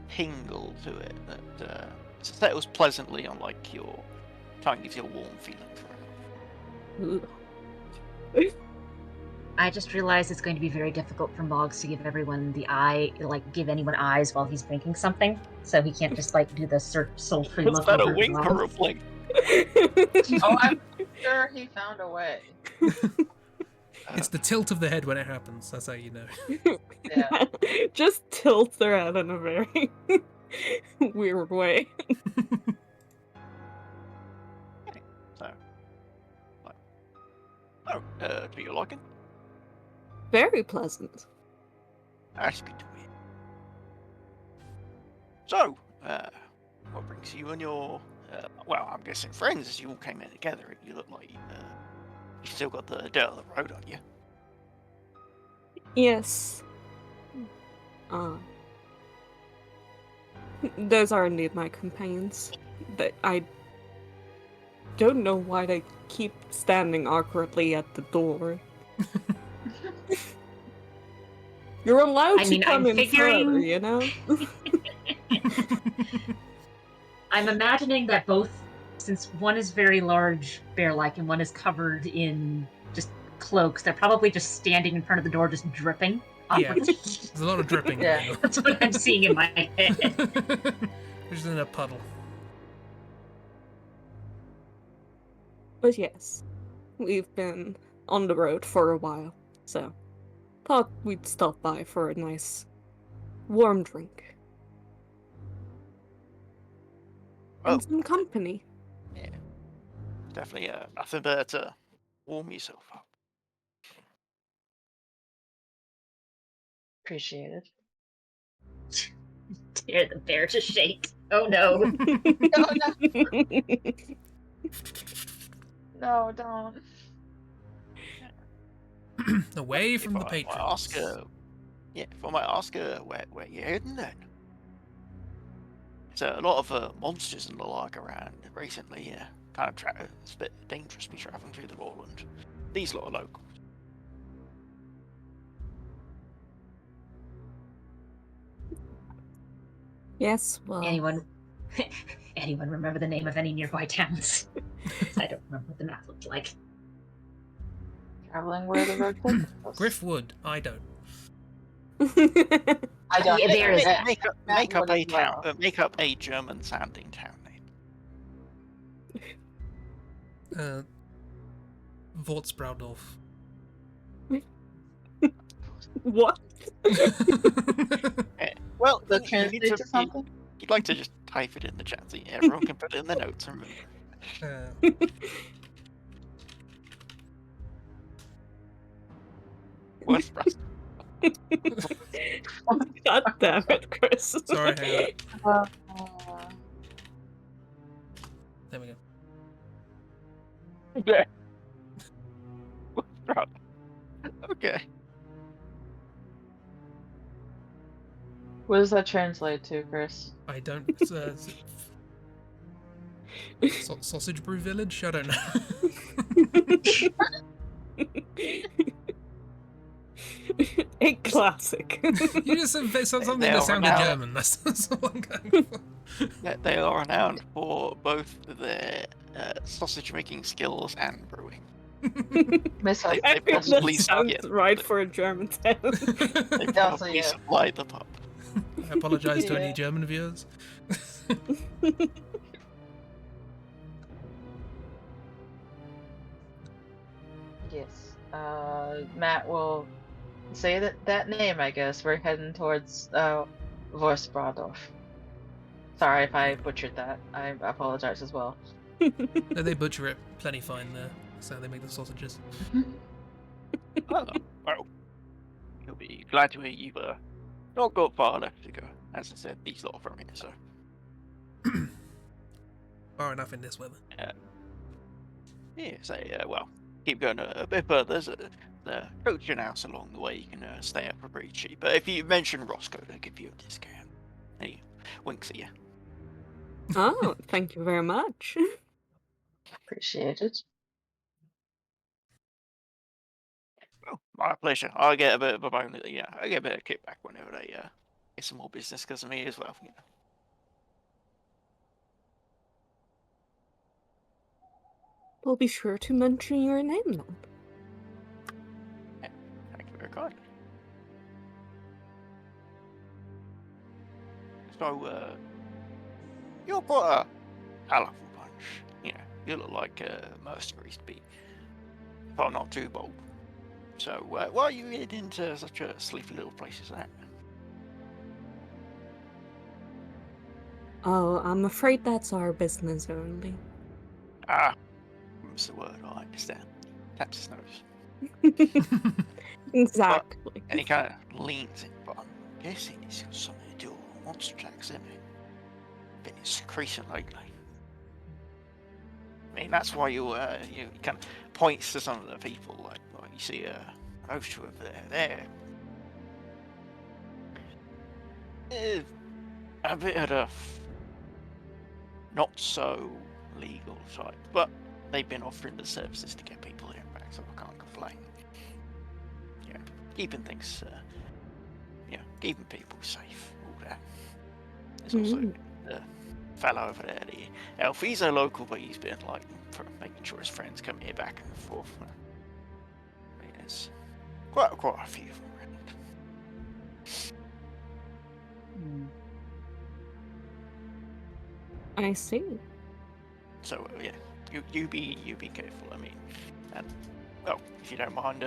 tingle to it that settles pleasantly on like your tongue, gives you a warm feeling for it. Ooh. I just realized it's going to be very difficult for Moggs to give everyone the eye, like give anyone eyes while he's drinking something. So he can't just like do the sultry Is look that a over his wink or a mouth. blink? Oh, I'm sure he found a way. It's the tilt of the head when it happens. That's how you know. Yeah. Just tilts their head in a very weird way. So, do you like it? Very pleasant. That's good to hear. So, what brings you and your, well, I'm guessing friends, as you all came in together, you look like you still got the dirt of the road on you. Yes. Those are indeed my companions. But I don't know why they keep standing awkwardly at the door. You're allowed to come I'm in figuring... further, you know? I'm imagining that both, since one is very large, bear-like, and one is covered in just cloaks, they're probably just standing in front of the door, just dripping. Yeah, there's a lot of dripping Yeah. going on. That's what I'm seeing in my head. Just in a puddle. But yes, we've been on the road for a while, so thought we'd stop by for a nice warm drink. Oh. And some company. Yeah. Definitely nothing better to warm yourself up. Appreciate it. Tear the bear to shake. Oh no. Oh, no. No, don't. Away from the If I might patrons. ask, if I might ask where you're heading then? There's a lot of monsters and the like around recently. Kind of it's a bit dangerous to be travelling through the Lowland. These lot are local. Yes, well... Anyone remember the name of any nearby towns? I don't remember what the map looked like. Traveling where the road takes us. Griffwood, I don't. I don't. Yeah, there is that. Make up would a as well. town. Make up a German-sounding town name. Wortsbraudorf. What? Well, Does that you translate need to something? You'd like to just type it in the chat so everyone can put it in the notes and remember. What's God damn it, Chris. Sorry, hang on. There we go. Okay. Okay. What does that translate to, Chris? I don't. Sausage Brew Village? I don't know. A classic. You just said something They that are sounded now. German. That's all I'm going for. They are renowned for both their sausage making skills and brewing. Miss They, I they think that probably sounds yeah, right for a German town. they Also, probably yeah. supplied the pub. I apologize to any Yeah. German viewers. Yes. Matt will say that name, I guess. We're heading towards Vorsbradorf. Sorry if I butchered that. I apologize as well. No, they butcher it plenty fine there. That's how they make the sausages. Oh, well, you'll be glad to hear you've not got far left to go. As I said, these lot are from here, so. Far enough in this weather. Yeah, so, well, keep going a bit further. There's the coaching house along the way. You can stay up for pretty cheap. But if you mention Roscoe, they'll give you a discount. And he winks at you. Oh, thank you very much. Appreciate it. Oh, my pleasure. I get a bit of a bonus. Yeah, I get a bit of kickback whenever they get some more business because of me as well. You know. We'll be sure to mention your name then. Thank you very kindly. So, you're quite a colourful bunch. You know, you look like mercenaries to be, if I'm not too bold. So, why are you heading into such a sleepy little place as that? Oh, I'm afraid that's our business only. Ah, that's the word. I understand. Taps his nose. Exactly. And he kind of leans in, but I'm guessing it's got something to do with monster tracks, isn't it? Been increasing lately. I mean, that's why you kind of points to some of the people, like you see those two over there. They're a bit of a not so legal type, but they've been offering the services to get people here and back, so I can't complain. Yeah, keeping things, keeping people safe, all that. There's also the fellow over there, the elf. He's a local, but he's been like for making sure his friends come here back and forth. I mean, there's quite a few of them around. I see. So yeah, you be careful. I mean, and if you don't mind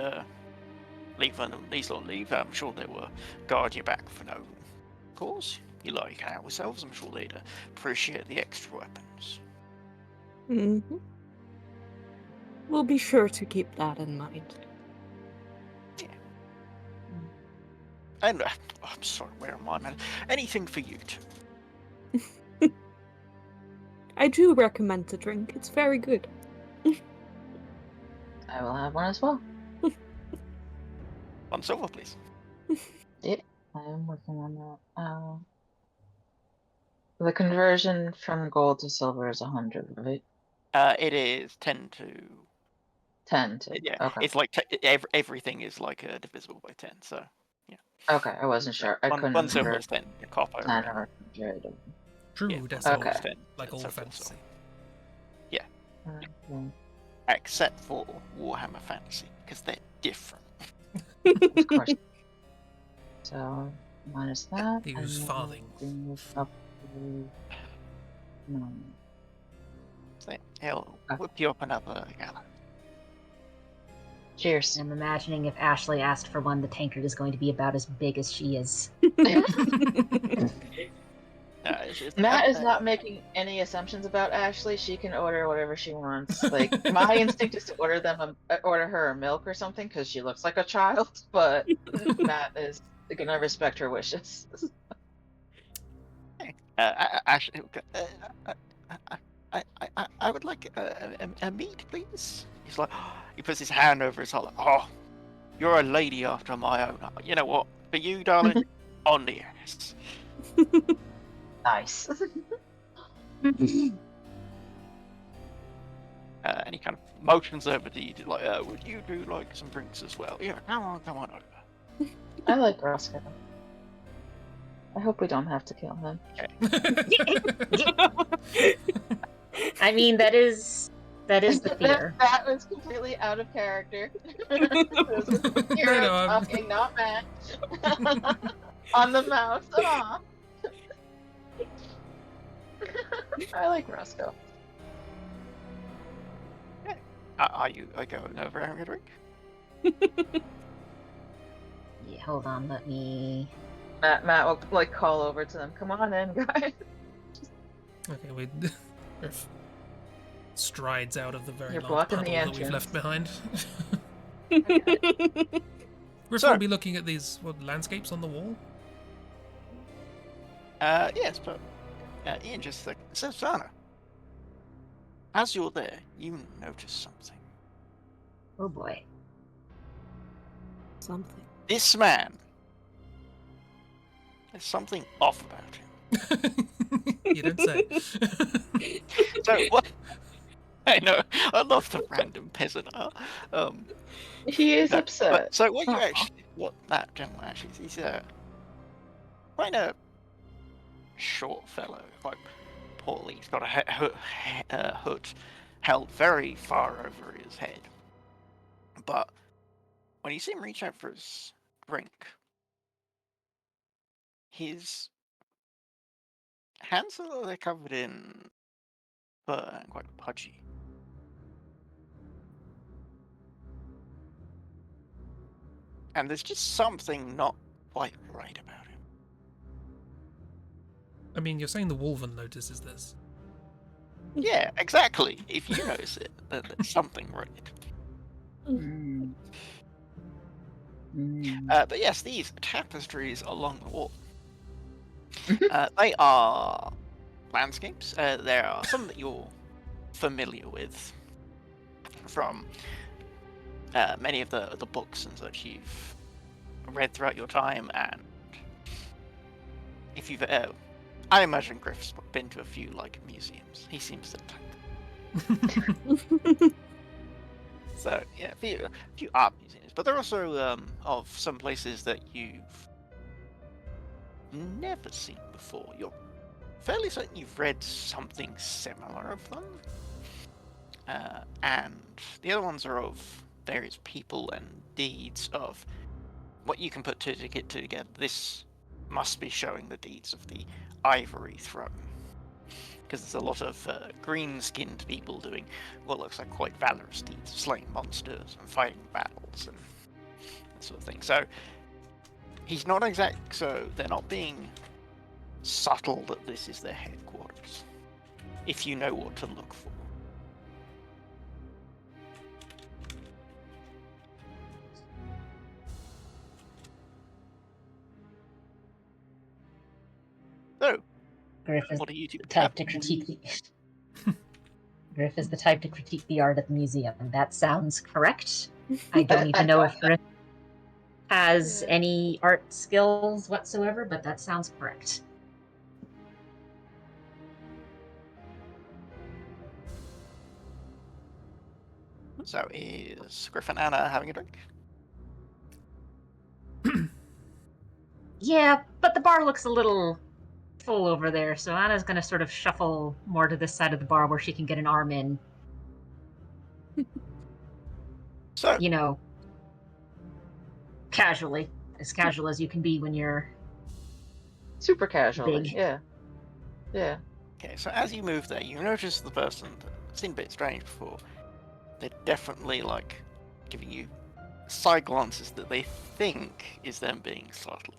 leaving them, these lot leave. I'm sure they will guard you back for no cause. You like hang out with yourselves. I'm sure they'd appreciate the extra weapons. Mm-hmm. We'll be sure to keep that in mind. Yeah. And I'm sorry, where am I, man? Anything for you two. I do recommend the drink. It's very good. I will have one as well. 1 silver, please. Yep, I am working on that. The conversion from gold to silver is 100, right? It is 10 to 10 to. yeah. Okay. It's like everything is like divisible by 10. So yeah. Okay, I wasn't sure. I couldn't 1 silver remember is 10. Copper. 10 or 100. True, Yeah, 1 that's silver all. is 10. Like and all so forth, so- fantasy. Okay. Except for Warhammer Fantasy, because they're different. Of course. So minus that. They and use then farthings. bring this up to 9. So he'll Okay. whip you up another gallon. Cheers. I'm imagining if Ashley asked for one, the tankard is going to be about as big as she is. Matt is not making any assumptions about Ashley. She can order whatever she wants. Like my instinct is to order her a milk or something because she looks like a child. But Matt is gonna respect her wishes. Ashley, I would like a meat, please. He's like, he puts his hand over his heart. Like, oh, you're a lady after my own heart. You know what? For you, darling, on the ass. Nice. And he kind of motions over to you, like, would you do like some drinks as well? Yeah, come on over. I like Roscoe. I hope we don't have to kill him. I mean, that is the fear. That was completely out of character. This was No, Kiro I'm- talking, not Matt. On the mouse. Aw. I like Roscoe. Are you going over having a drink? Yeah, hold on, let me. Matt will like call over to them. Come on in, guys. Okay, we Griff strides out of the very You're large blocking puddle the that we've left entrance. behind. Griff So- will be looking at these landscapes on the wall. Yes, but Ian just like says, Sana, as you're there, you notice something. Oh boy. Something. This man. There's something off about him. You don't say. So what? I know. I love the random peasant. He is No, upset. But, so what you Aw. actually, what that gentleman actually is, he's quite a short fellow, quite portly. He's got a hood held very far over his head. But when you see him reach out for his drink, his hands are covered in fur and quite pudgy. And there's just something not quite right about him. I mean, you're saying the Wolven notices this. Yeah, exactly. If you notice it, then there's something right. Mm. But yes, these tapestries along the wall. They are landscapes. There are some that you're familiar with from many of the books and such you've read throughout your time, and if you've I imagine Griff's been to a few like museums. He seems to type. So yeah, a few art museums, but they're also of some places that you've never seen before. You're fairly certain you've read something similar of them, and the other ones are of various people and deeds of what you can put together. This must be showing the deeds of the Ivory Throne, because there's a lot of green-skinned people doing what looks like quite valorous deeds of slaying monsters and fighting battles and that sort of thing. So he's not exact. So they're not being subtle that this is their headquarters, if you know what to look for. So, Griff is what do you do? the type to critique the Griff is the type to critique the art at the museum. That sounds correct. I don't even know if Griff has any art skills whatsoever, but that sounds correct. So is Griff and Anna having a drink? Yeah, but the bar looks a little full over there, so Anna's gonna sort of shuffle more to this side of the bar where she can get an arm in. So You know, casually. As casual as you can be when you're Super casually. Big. Yeah. Yeah. okay, so as you move there, you notice the person that seemed a bit strange before. They're definitely like giving you side glances that they think is them being subtle.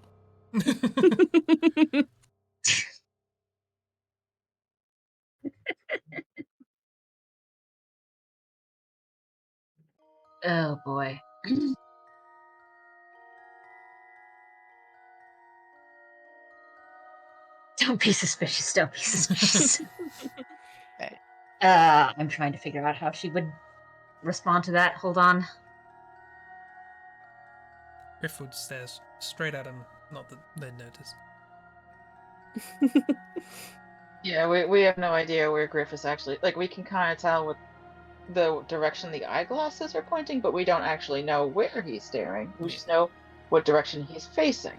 Oh boy. Don't be suspicious, don't be suspicious. Hey. I'm trying to figure out how she would respond to that. Hold on. Griffwood stares straight at him, not that they'd notice. Yeah, we have no idea where Griff is actually. Like, we can kind of tell with the direction the eyeglasses are pointing, but we don't actually know where he's staring. We just know what direction he's facing.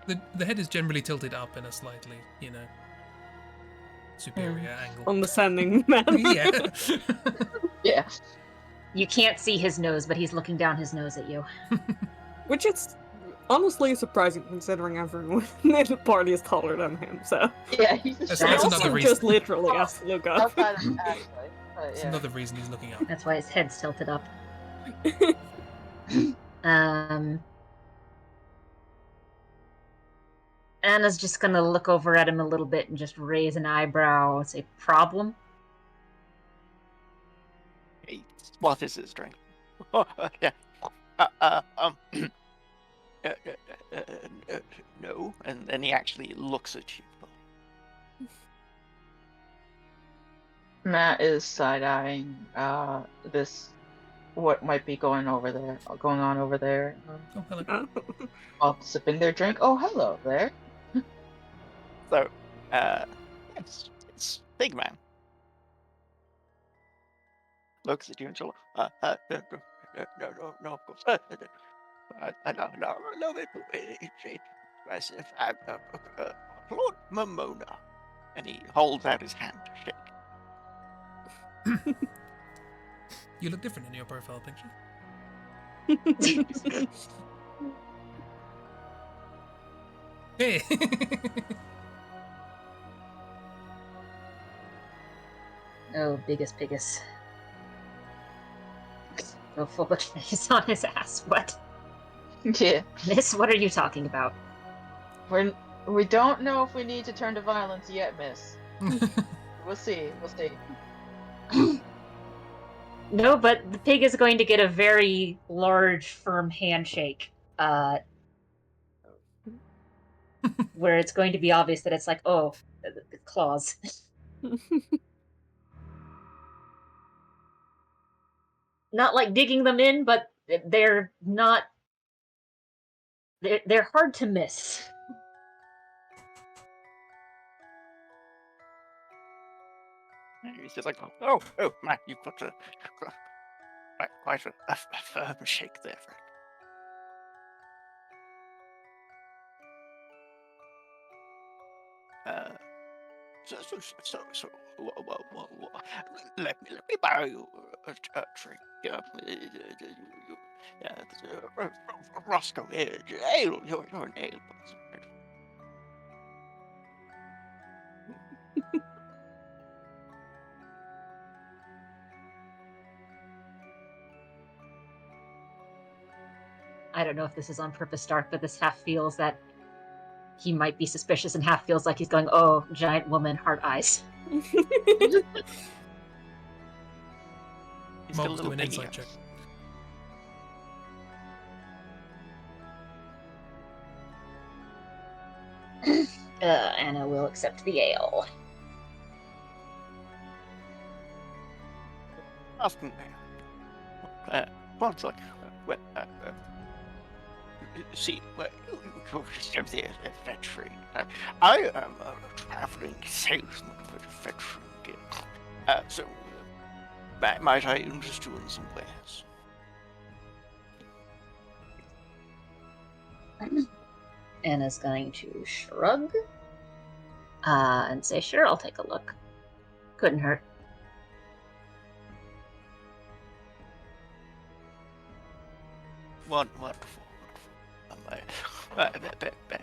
The head is generally tilted up in a slightly, superior angle. Condescending manner. Yeah. Yeah. You can't see his nose, but he's looking down his nose at you. Which is honestly surprising considering everyone in the party is taller than him, so. Yeah, he's a That's He That's another also reason. just literally has to look up. outside of Ashley. But That's yeah. another reason he's looking up. That's why his head's tilted up. Anna's just gonna look over at him a little bit and just raise an eyebrow and say, "Problem?" What is his drink? Yeah. No. And then he actually looks at you. Matt is side-eyeing this what might be going on over there Oh, hello. while sipping their drink. Oh, hello there. So, it's big man. Looks at you and so, no, of course. I love it. It's impressive. Lord Momona. And he holds out his hand to shake. You look different in your profile picture. Hey. Oh, biggest piggus. Go full face on his ass. What? Yeah. Miss, what are you talking about? We don't know if we need to turn to violence yet, miss. We'll see. No, but the pig is going to get a very large, firm handshake. Where it's going to be obvious that it's like, oh, the claws. Not like digging them in, but they're not. They're hard to miss. He's just like, oh, man, you put quite a firm shake there, friend. So, let me buy you a drink. Roscoe, ale, you're an ale. I don't know if this is on purpose, Dark, but this half feels that he might be suspicious and half feels like he's going, oh, giant woman, heart eyes. He's still a Mobs do little an piggy. insight check. Anna will accept the ale. Asking one sec. See, you're just the veteran. I am a traveling salesman for the veteran guild. So, might I interest you in some wares? Anna's going to shrug and say, sure, I'll take a look. Couldn't hurt. Wonderful. Bear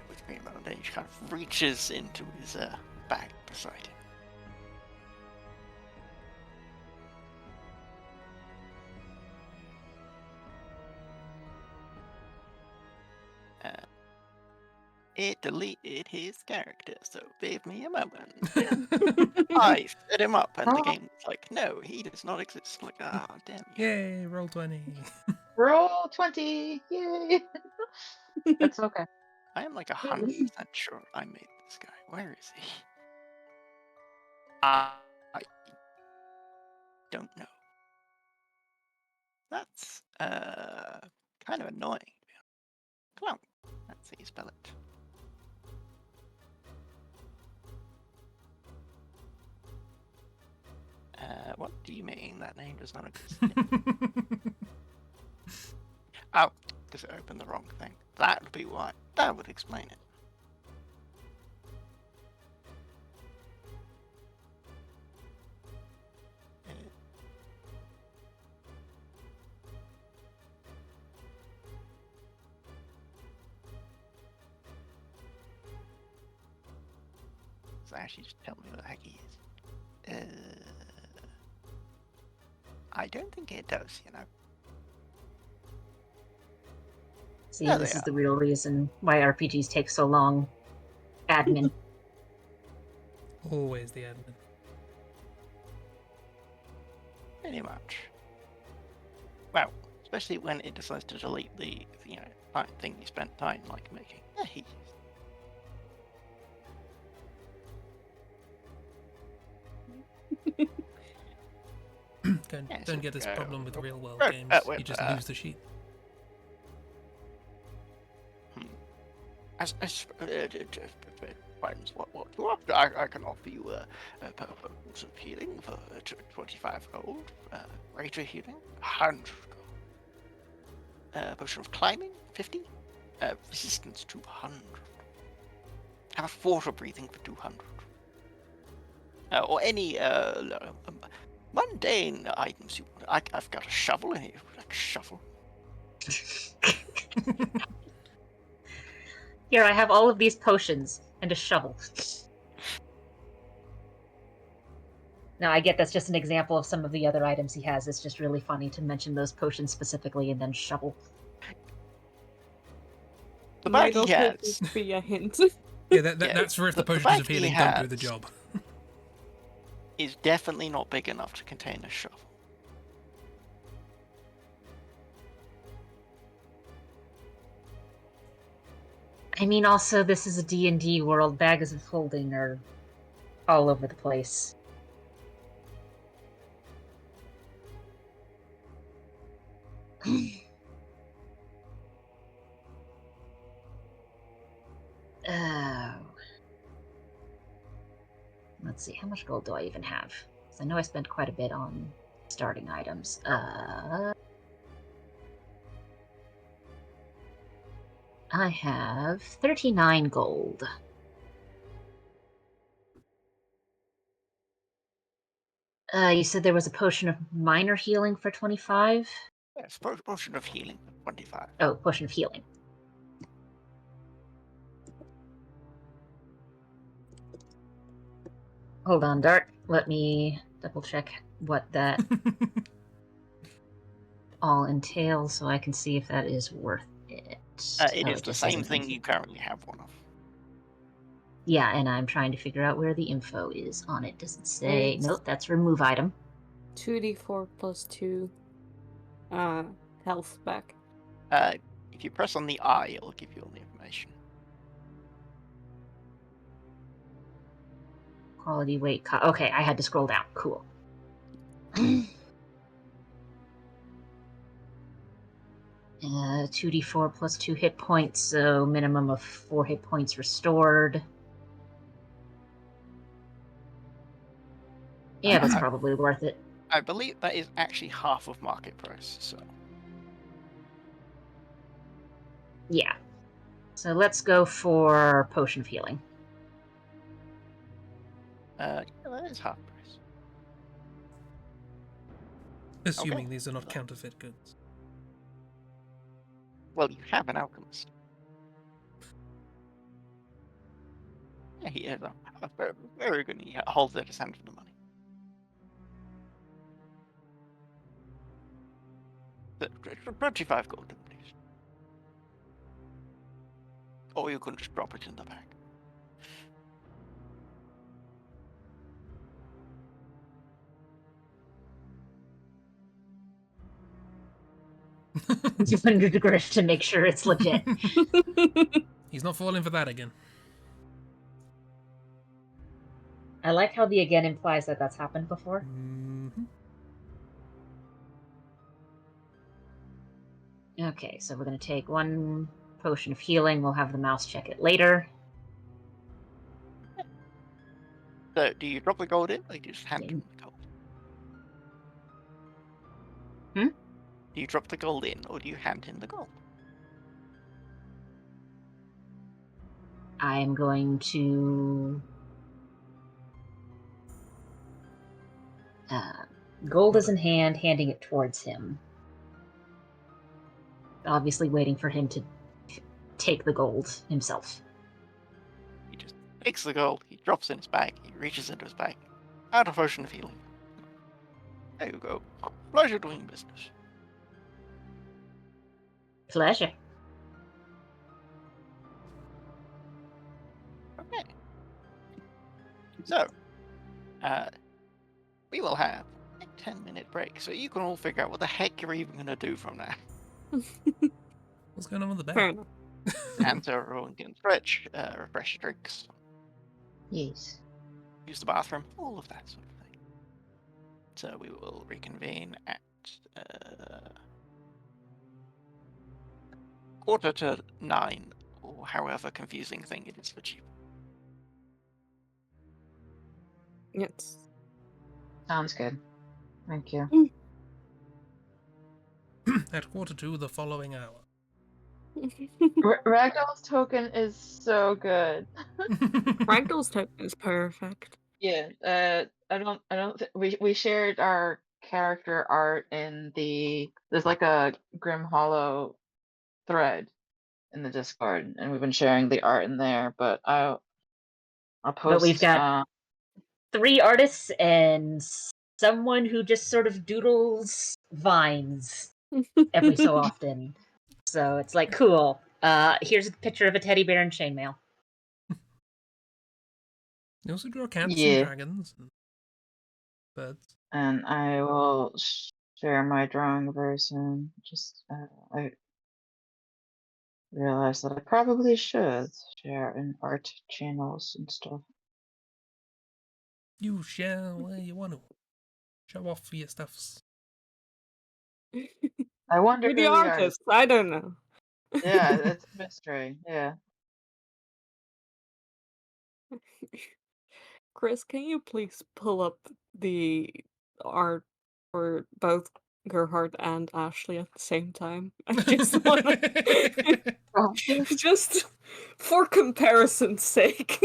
with me a moment. Then he kind of reaches into his bag beside him. It deleted his character, so give me a moment. I set him up, and the game was like, no, he does not exist. Like, damn you. Yay, roll 20. Roll 20! Yay! That's okay. I am like 100% sure I made this guy. Where is he? I don't know. That's kind of annoying. Clown. That's how you spell it. What do you mean that name does not exist? Oh, because it opened the wrong thing. That would be why. That would explain it. So actually, just tell me what the heck he is. I don't think it does, you know. See, There this they is the are. real reason why RPGs take so long. Admin. Always the admin. Pretty much. Well, especially when it decides to delete the thing you spent time like making. There he is. Don't, Yeah, don't get this problem with real world right, games. You just lose the sheet. What you want? I can offer you potions of healing for 25 gold, greater healing 100 gold, potion of climbing 50, resistance 200. How about water breathing for 200? Or any mundane items you want. I've got a shovel in here. Like a shovel. Here, I have all of these potions and a shovel. Now, I get that's just an example of some of the other items he has. It's just really funny to mention those potions specifically and then shovel. The Might bag he also has. just be a hint. Yeah, Yeah, that's for if the the potions bag of he healing don't do has- the job. Is definitely not big enough to contain a shovel. I mean, also, this is a D&D world. Bags of holding are all over the place. Oh. Let's see, how much gold do I even have? Because I know I spent quite a bit on starting items. I have 39 gold. You said there was a potion of minor healing for 25? Yes, potion of healing for 25. Oh, potion of healing. Hold on, Dart. Let me double check what that all entails so I can see if that is worth it. It Oh, is the just says same thing info. you currently have one of. Yeah, and I'm trying to figure out where the info is on it. Does it say... It's- Nope, that's remove item. 2d4 plus 2 health back. If you press on the I, it'll give you all the information. Quality weight... Okay, I had to scroll down. Cool. 2d4 plus 2 hit points, so minimum of 4 hit points restored. Yeah, that's probably worth it. I believe that is actually half of market price, so. Yeah. So let's go for Potion of Healing. Yeah, that is half price. Assuming Okay. these are not counterfeit goods. Well, you have an alchemist. Yeah, he is a very, very good. He holds out his hand for the money. 25 gold, please. Or you can just drop it in the bag. Just under the grift to make sure it's legit. He's not falling for that again. I like how the again implies that that's happened before. Mm-hmm. Okay, so we're going to take 1 Potion of Healing. We'll have the mouse check it later. So, do you drop the gold in, or do you just hand him the gold? Hmm? Do you drop the gold in, or do you hand him the gold? I'm going to... gold is in hand, handing it towards him. Obviously waiting for him to take the gold himself. He just takes the gold, he drops in his bag, he reaches into his bag. Out of potion of healing. There you go. Pleasure doing business. Pleasure. Okay. So, we will have a 10-minute break, so you can all figure out what the heck you're even going to do from now. What's going on with the Fair bed? enough. And so everyone can stretch, refresh your drinks, Yes. use the bathroom, all of that sort of thing. So we will reconvene at 8:45, or however confusing thing it is for you. Yes. Sounds good. Thank you. At 2:45 the following hour. Ragdoll's token is so good. Ragdoll's token is perfect. Yeah. I don't. We shared our character art in there's like a Grim Hollow thread in the Discord, and we've been sharing the art in there. But I'll But we've post. got 3 artists and someone who just sort of doodles vines every so often. So it's like, cool. Here's a picture of a teddy bear in chainmail. You also draw cats and Yeah, dragons and birds. and I will share my drawing very soon. Just I realized that I probably should share in art channels and stuff. You share where you want to. Show off your stuffs. I wonder You're the who the artist. artist. I don't know. Yeah, it's a mystery. Yeah. Chris, can you please pull up the art for both Gerhard and Ashley at the same time? I just want to, Oh, yes. just for comparison's sake.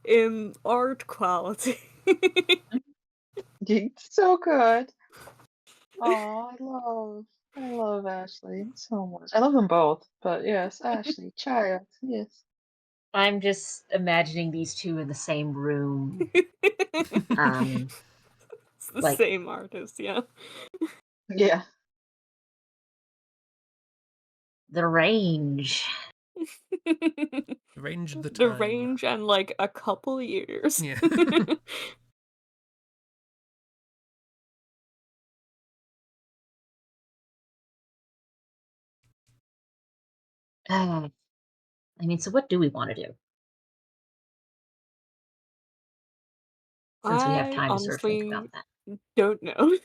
In art quality. So good. Oh, I love Ashley so much. I love them both, but yes, Ashley, child, yes. I'm just imagining these two in the same room. It's the Like- same artist, yeah. Yeah. The range. Range the The time. range and like a couple years. Yeah. I mean, so what do we want to do? Since we have I time to sort of think honestly about that. don't know.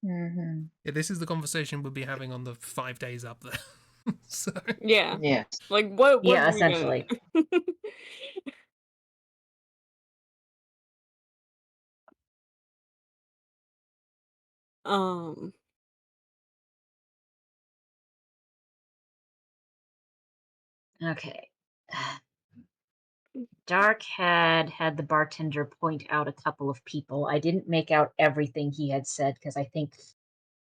Mm-hmm. Yeah, this is the conversation we'll be having on the 5 days up there. So Yeah. Yes. Like what Yeah, are we gonna essentially. do? Um Okay. Dark had the bartender point out a couple of people. I didn't make out everything he had said because I think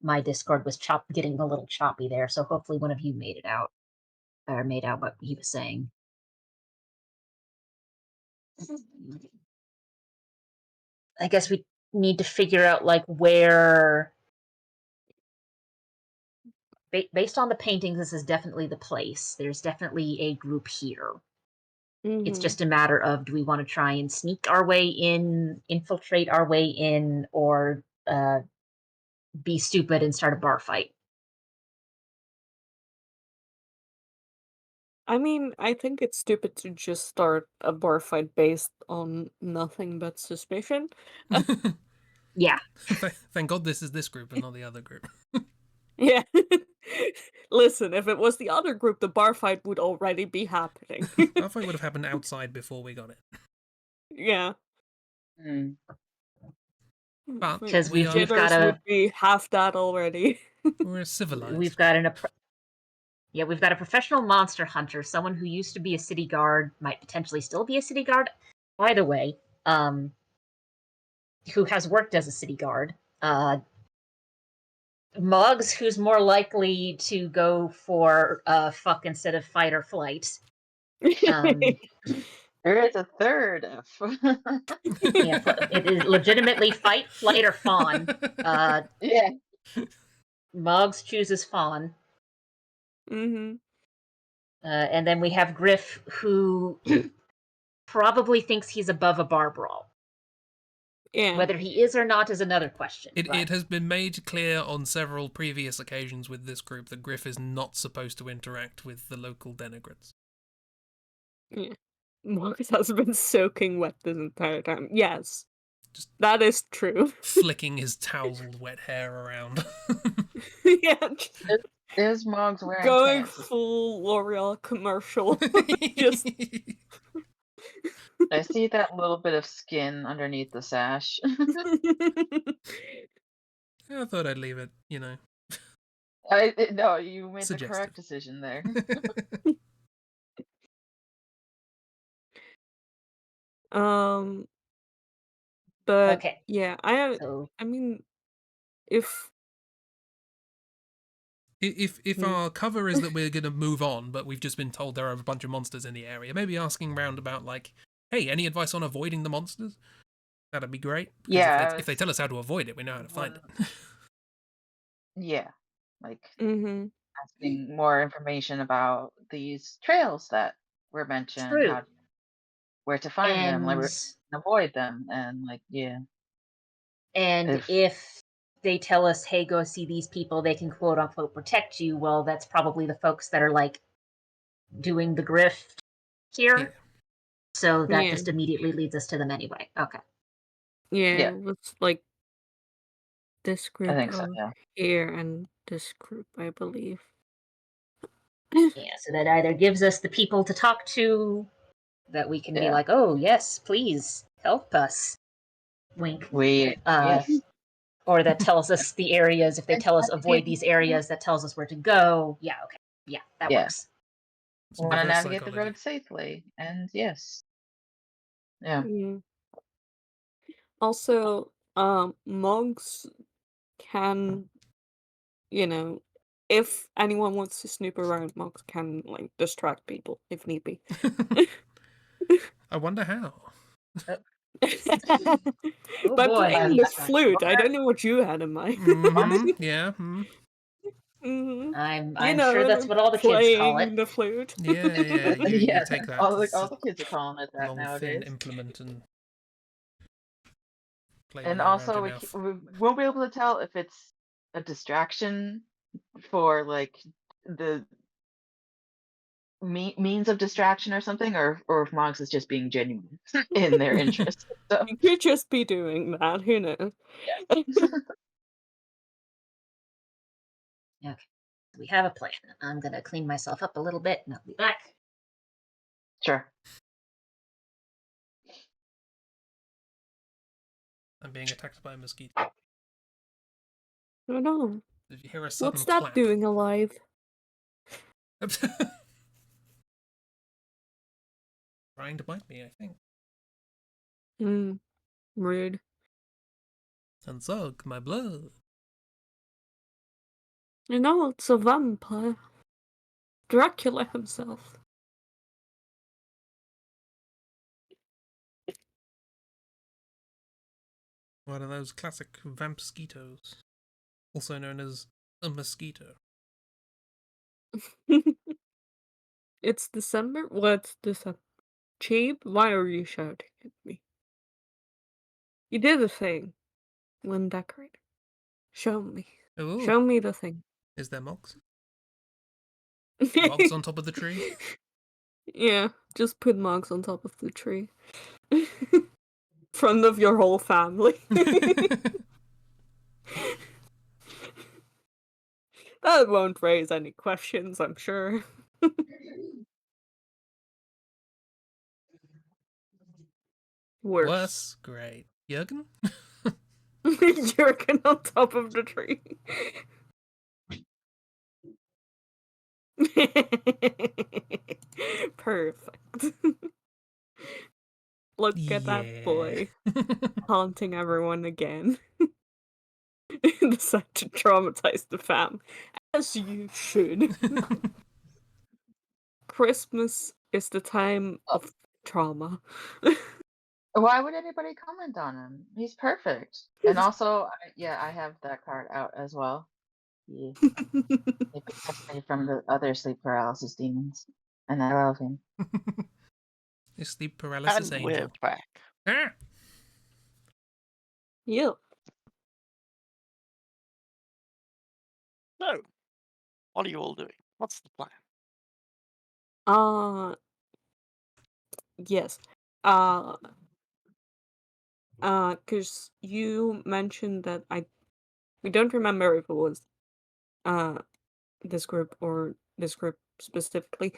my Discord was getting a little choppy there. So hopefully one of you made it out or made out what he was saying. I guess we need to figure out like where, based on the paintings, this is definitely the place. There's definitely a group here. It's mhm. just a matter of, do we want to try and sneak our way in, infiltrate our way in, or be stupid and start a bar fight? I mean, I think it's stupid to just start a bar fight based on nothing but suspicion. Yeah. thank God this is this group and not the other group. Yeah. Listen, if it was the other group, the bar fight would already be happening. Our fight would have happened outside before we got it. Yeah. Mm. But Because we we've are got would a be half that already. we're civilized. we've got we've got a professional monster hunter, someone who used to be a city guard, might potentially still be a city guard. By the way, who has worked as a city guard. Muggs, who's more likely to go for fuck instead of fight or flight. There is a third. Yeah, it is legitimately fight, flight, or fawn. Yeah. Muggs chooses fawn. Mm-hmm. And then we have Griff, who probably thinks he's above a bar brawl. Yeah. Whether he is or not is another question. It has been made clear on several previous occasions with this group that Griff is not supposed to interact with the local denigrates. Yeah. Marcus has been soaking wet this entire time. Yes. Just that is true. flicking his tousled wet hair around. Yeah. There's Moggs wearing Going pants. full L'Oreal commercial. Just I see that little bit of skin underneath the sash. I thought I'd leave it, you know. No, you made the Suggestive. correct decision there. But Okay. yeah, So I mean, if If our cover is that we're going to move on, but we've just been told there are a bunch of monsters in the area, maybe asking round about, like, hey, any advice on avoiding the monsters? That'd be great. Because Yeah, if they tell us how to avoid it, we know how to find it. yeah, like mm-hmm. asking more information about these trails that were mentioned, true. where to find them, like And where to avoid them, and like yeah. and if they tell us, hey, go see these people, they can quote unquote protect you, well, that's probably the folks that are like doing the grift here. Yeah. So that Yeah. just immediately leads us to them anyway. Okay. Yeah, it's like this I group think so. over Yeah. here and this group, I believe. Yeah, so that either gives us the people to talk to that we can be Yeah. like, oh, yes, please help us. Wink. Yes. Or that tells us the areas. If they tell us avoid these areas, that tells us where to go. Yeah, okay. Yeah, that Yeah. works. Some Want to reverse navigate the psychology. road safely, and yes. Yeah. Yeah. Also, monks can, if anyone wants to snoop around, monks can like distract people if need be. I wonder how. Oh By boy. playing the flute, I don't know what you had in mind. Yeah. Mhm. I'm sure that's what all the kids call it. Playing the flute. Yeah. You Yeah, take that. all It's the kids are calling it a that long, thin nowadays. implement and play And with it around also, your we mouth. won't be able to tell if it's a distraction for like the means of distraction or something, or if Monks is just being genuine in their interest. So You could just be doing that, who knows? Okay. We have a plan. I'm going to clean myself up a little bit and I'll be back. sure. I'm being attacked by a mosquito. Oh no. If you hear a sudden What's that clap. doing alive? Trying to bite me, I think. Rude. And suck my blood. It's a vampire. Dracula himself. One of those classic vampsquitos, also known as a mosquito. It's December? What's December? Cheap? Why are you shouting at me? You did a thing when decorating. Show me. Oh, Show me the thing. is there mogs? Mogs on top of the tree? Yeah, just put mugs on top of the tree. Front of your whole family. That won't raise any questions, I'm sure. Worse. Great. Jürgen? Jurgen on top of the tree. Perfect. Look at that boy haunting everyone again. decide to traumatize the fam. As you should. Christmas is the time Oh. of trauma. Why would anybody comment on him? He's perfect. And also, I have that card out as well. He protects me from the other sleep paralysis demons, and I love him. Your sleep paralysis And angel. we're back. Ah! Yep. So, what are you all doing? What's the plan? Yes. Cause you mentioned that we don't remember if it was this group or this group specifically.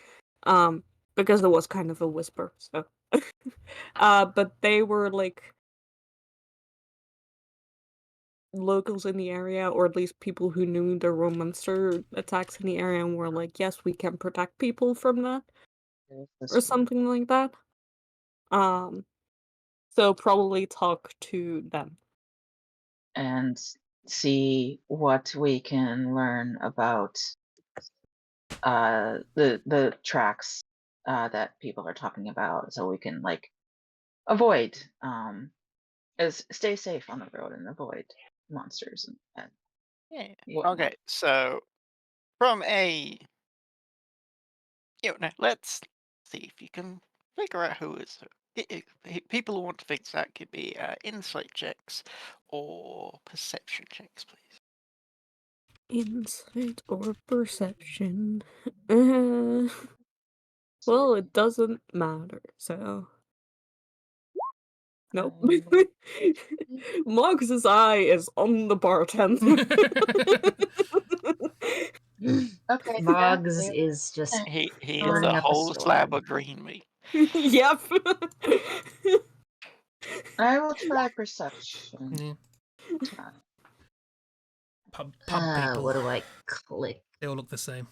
Because there was kind of a whisper, so but they were like locals in the area, or at least people who knew there were monster attacks in the area and were like, yes, we can protect people from that, or something like that. So probably talk to them. And see what we can learn about the tracks that people are talking about, so we can like avoid stay safe on the road and avoid monsters and Yeah. whatnot. Okay, so from a no, let's see if you can figure out who is who. People who want to fix that could be insight checks or perception checks, please. Insight or perception? Well, it doesn't matter, so. Nope. Mog's eye is on the bartender. Okay. Moggs Yeah. is just He is Throwing a up a whole slab storm. of green meat. Yep. I will try perception. Yeah. Time. Pub people. What do I click? They all look the same.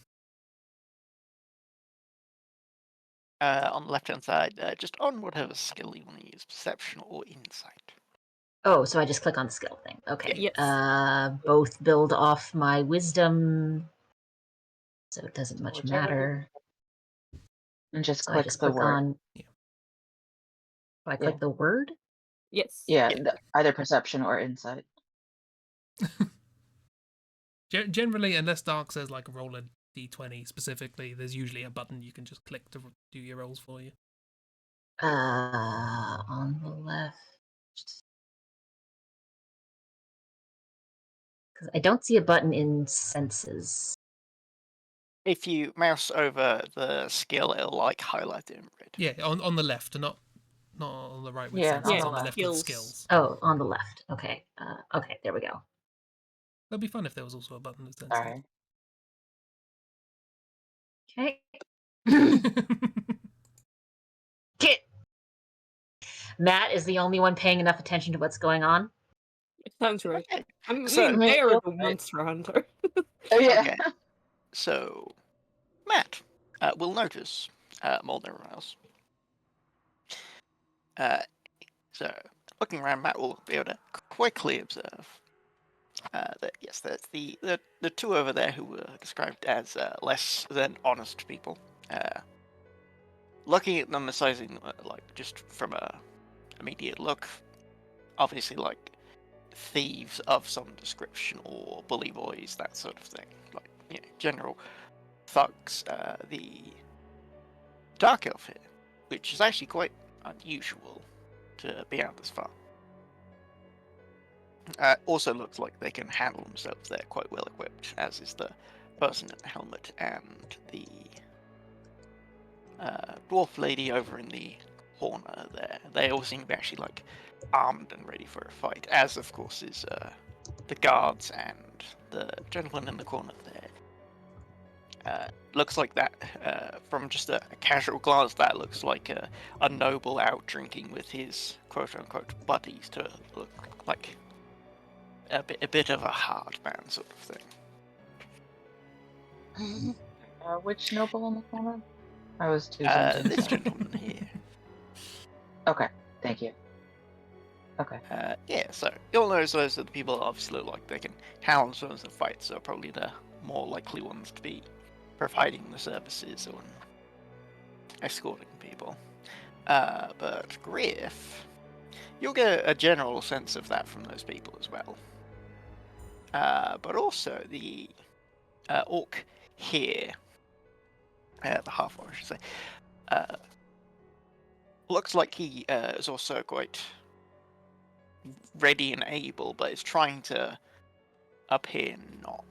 On the left-hand side, just on whatever skill you want to use, perception or insight. Oh, so I just click on the skill thing. Okay. Yes. Both build off my wisdom, so it doesn't much Whichever matter. And just So I click just the click word. on. Yeah. Do I click the word? Yes. Yeah, Yeah. either perception or insight. Generally, unless Dark says like roll a d20 specifically, there's usually a button you can just click to do your rolls for you. On the left. Because I don't see a button in senses. If you mouse over the skill, it'll like highlight it in red. Yeah, on the left, not on the right with Yeah, senses. on Yeah, the On the left. left with skills. skills. Oh, on the left. Okay. Okay, there we go. That'd be fun if there was also a button that said Sorry. Okay. Get. Matt is the only one paying enough attention to what's going on. It sounds right. Okay. I mean, So- they are the Right. monster hunter. Oh yeah. Okay. So, Matt will notice more than everyone else. So, looking around, Matt will be able to quickly observe that yes, there's the two over there who were described as less than honest people. Looking at them, assessing like just from a immediate look, obviously like thieves of some description or bully boys, that sort of thing. Like general thugs. The dark elf here, which is actually quite unusual to be out this far. Also looks like they can handle themselves. They're quite well equipped, as is the person in the helmet and the dwarf lady over in the corner there. They all seem to be actually like armed and ready for a fight, as of course is the guards and the gentleman in the corner there. Looks like that, from just a casual glance, that looks like a noble out drinking with his quote-unquote buddies to look like a bit of a hard man sort of thing. Which noble in the corner? I was too This gentleman here. Okay, thank you. Okay. Yeah, so you'll notice those are the people that obviously look like they can handle themselves in fights, so probably the more likely ones to be providing the services or escorting people. But Griff, you'll get a general sense of that from those people as well. But also the orc here, the half-orc, I should say, looks like he is also quite ready and able, but is trying to appear not.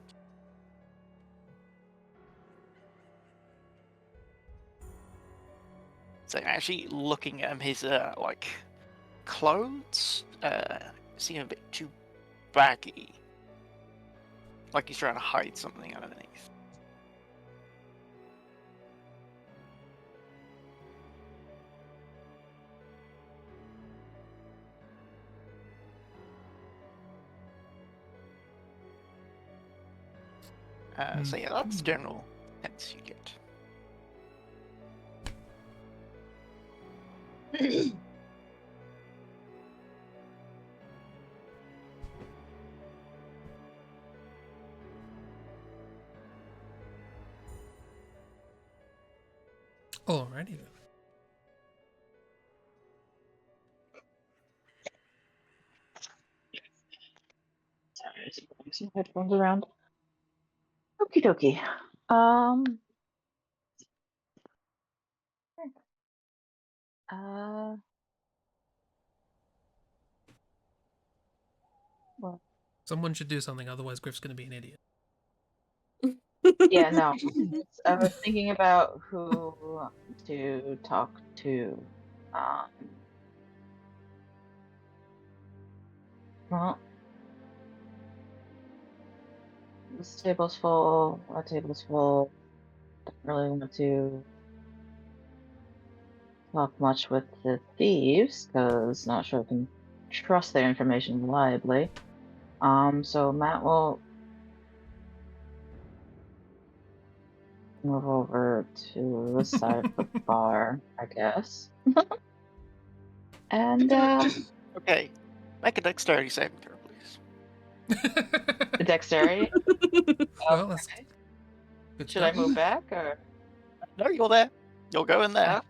So actually looking at him, his like clothes seem a bit too baggy, like he's trying to hide something underneath. So yeah, that's the general sense you get. Alrighty then. Sorry, just putting some headphones around. Okie dokie. Well, Someone should do something, otherwise Griff's going to be an idiot. yeah, no. I was thinking about who to talk to. Well, this table's full. That table's full. Don't really want to talk much with the thieves because not sure I can trust their information reliably. So Matt will move over to this side of the bar, I guess. And Okay, make a dexterity saving throw, please. dexterity. Well, that's Okay. good Should I stuff. move back or? No, you're there. You'll go in there.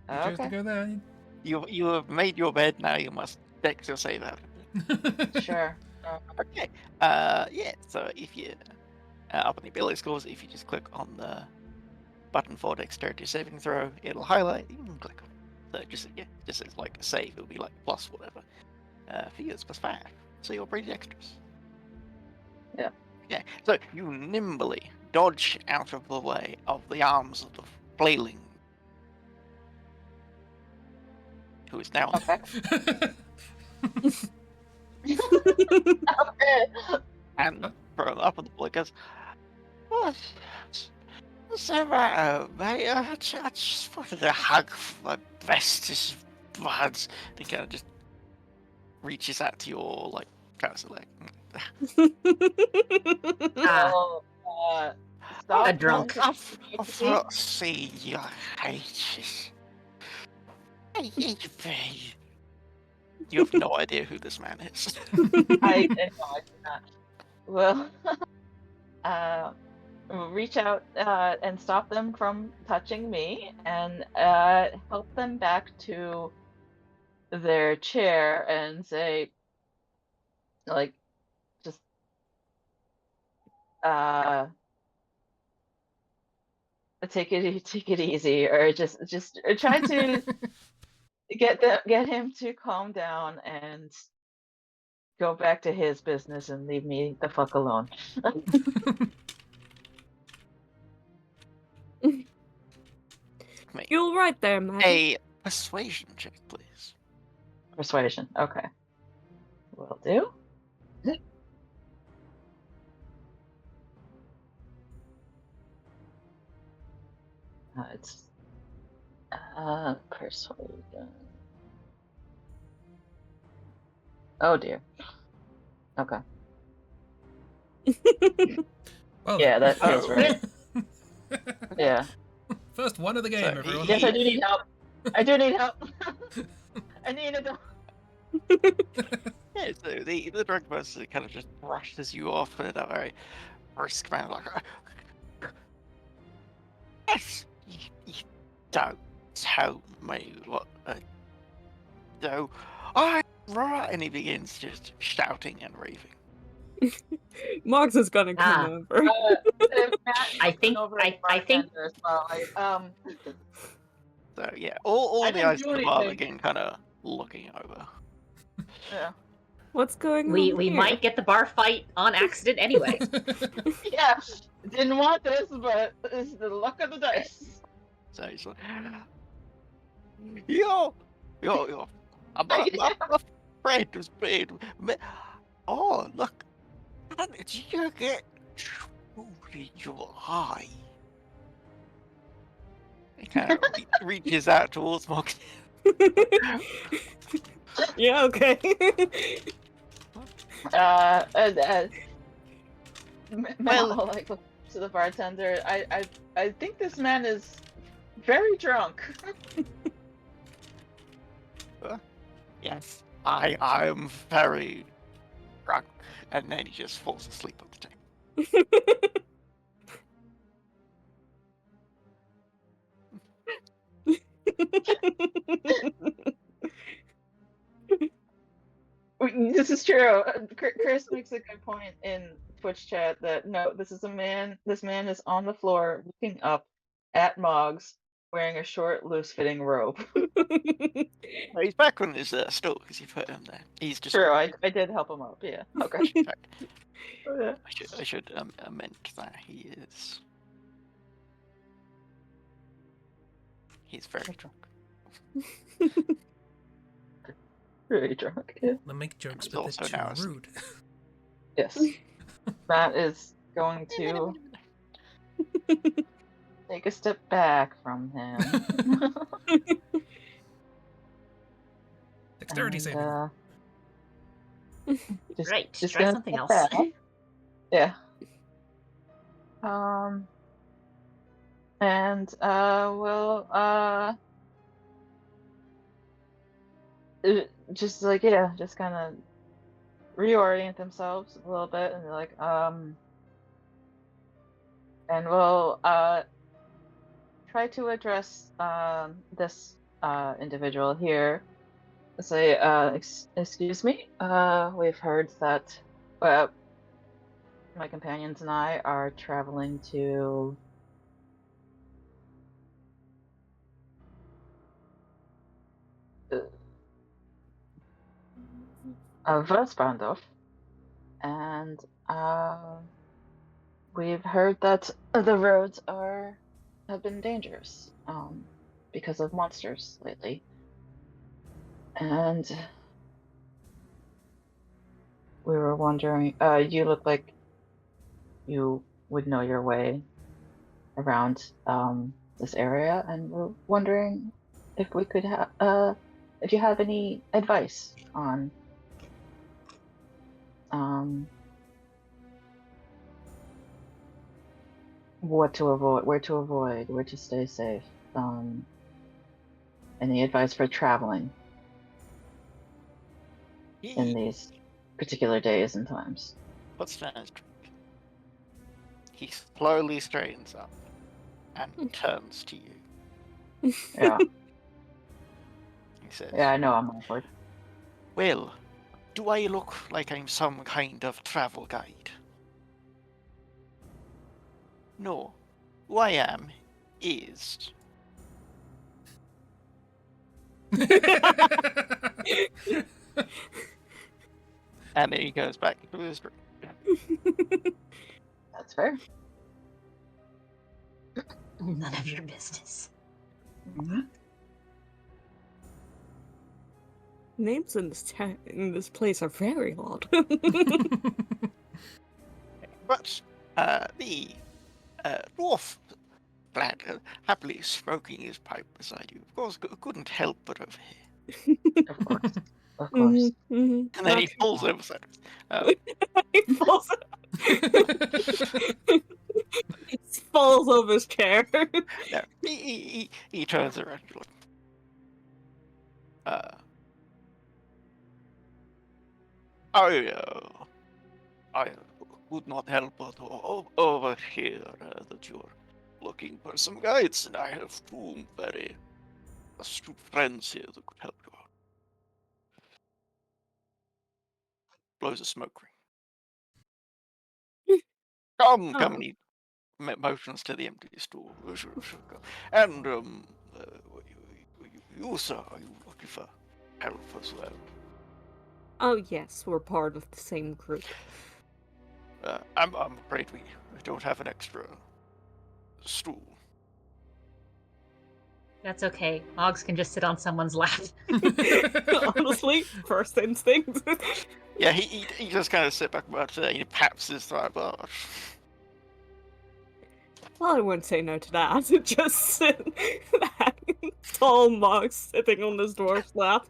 Oh, You chose to okay. go there. You have made your bed. Now you must dex your save out. Sure. Okay. Yeah. So if you up on the ability scores, if you just click on the button for dexterity saving throw, it'll highlight. You can click on it. So just as like a save, it'll be like plus whatever. For you, it's +5. So you're pretty dexterous. Yeah. Yeah. So you nimbly dodge out of the way of the arms of the flailing, who is now Okay. and from up on the floor goes, what's the matter, mate? I just wanted a hug for my bestest buds. He kind of just reaches out to your like kind of like. So, stop. A drunk. talking I to me. thought, see, you hate it. I hate you. You have no idea who this man is. I no, I do not. Well, reach out and stop them from touching me, and help them back to their chair, and say, like, just take it easy, or just try to get him to calm down and go back to his business and leave me the fuck alone. Make You're right there, man. a persuasion check, please. Persuasion. Okay. Will do. It's persuasion. Oh dear. Okay. Well, Yeah, then. that feels right. Yeah. First one of the game, So everyone. Yes, I do need help. I do need help. I need it. Yeah, so the drug buster kind of just brushes you off in a very brisk manner, like, yes, you don't tell me what to do. I'm right, and he begins just shouting and raving. Marx is gonna come Ah. over. If Matt I went think over I the think bartender as well. So yeah, all I the didn't eyes do at the bar anything. begin kind of looking over. Yeah. What's going we on we here? might get the bar fight on accident anyway. Yeah. Didn't want this, but it's the luck of the dice. So he's like, yo, I'm Yeah. a friend was being. Oh, look, did you get truly your eye? He kind of reaches out towards Mox. Yeah, okay. Matt Well, will like look to the bartender. I think this man is very drunk. yes, I am very drunk, and then he just falls asleep on the table. This is true. Chris makes a good point in Twitch chat that no, this is a man. This man is on the floor looking up at Moggs, wearing a short, loose-fitting robe. Well, he's back on his stool because you put him there. He's just True, I did help him up. Yeah. Okay. in fact, Yeah. I should amend that he is. He's very drunk. Really drunk. Yeah. I make jokes, He's but also they're now too rude. Yes. Matt is going to take a step back from him. Dexterity and, saving. Right, Just try gonna something step else. back. Yeah. And we'll just like just kind of reorient themselves a little bit and be like and we'll try to address this individual here. Say excuse me, we've heard that my companions and I are traveling to Versbandorf, and we've heard that the roads have been dangerous because of monsters lately, and we were wondering. You look like you would know your way around this area, and we're wondering if we could if you have any advice on what to avoid, where to stay safe, any advice for traveling in He these particular days and times. puts down his drink. He slowly straightens up and turns to you. Yeah, He says, yeah, I know I'm awkward. well, do I look like I'm some kind of travel guide? No. Who I am is. And then he goes back to his drink. That's fair. None of your business. Mhm. Names in this place are very odd. But the dwarf lad happily smoking his pipe beside you, of course, couldn't help but overhear. Of course, of course. Mhm. And then he That's falls fine. over sideways. He falls. He falls over his chair. No, he turns around. Like, I could not help but overhear that you're looking for some guides, and I have two very astute friends here that could help you out. Blows a smoke ring. Come, Oh. and he motions to the empty stool. Sure, go. And you, sir, are you looking for help as well? Oh yes, we're part of the same group. I'm afraid we don't have an extra stool. That's okay. Moggs can just sit on someone's lap. Honestly, first instinct. Yeah, he just kind of sit back about it. He pats his thigh. But Well, I wouldn't say no to that. Just that tall Mog sitting on this dwarf's lap.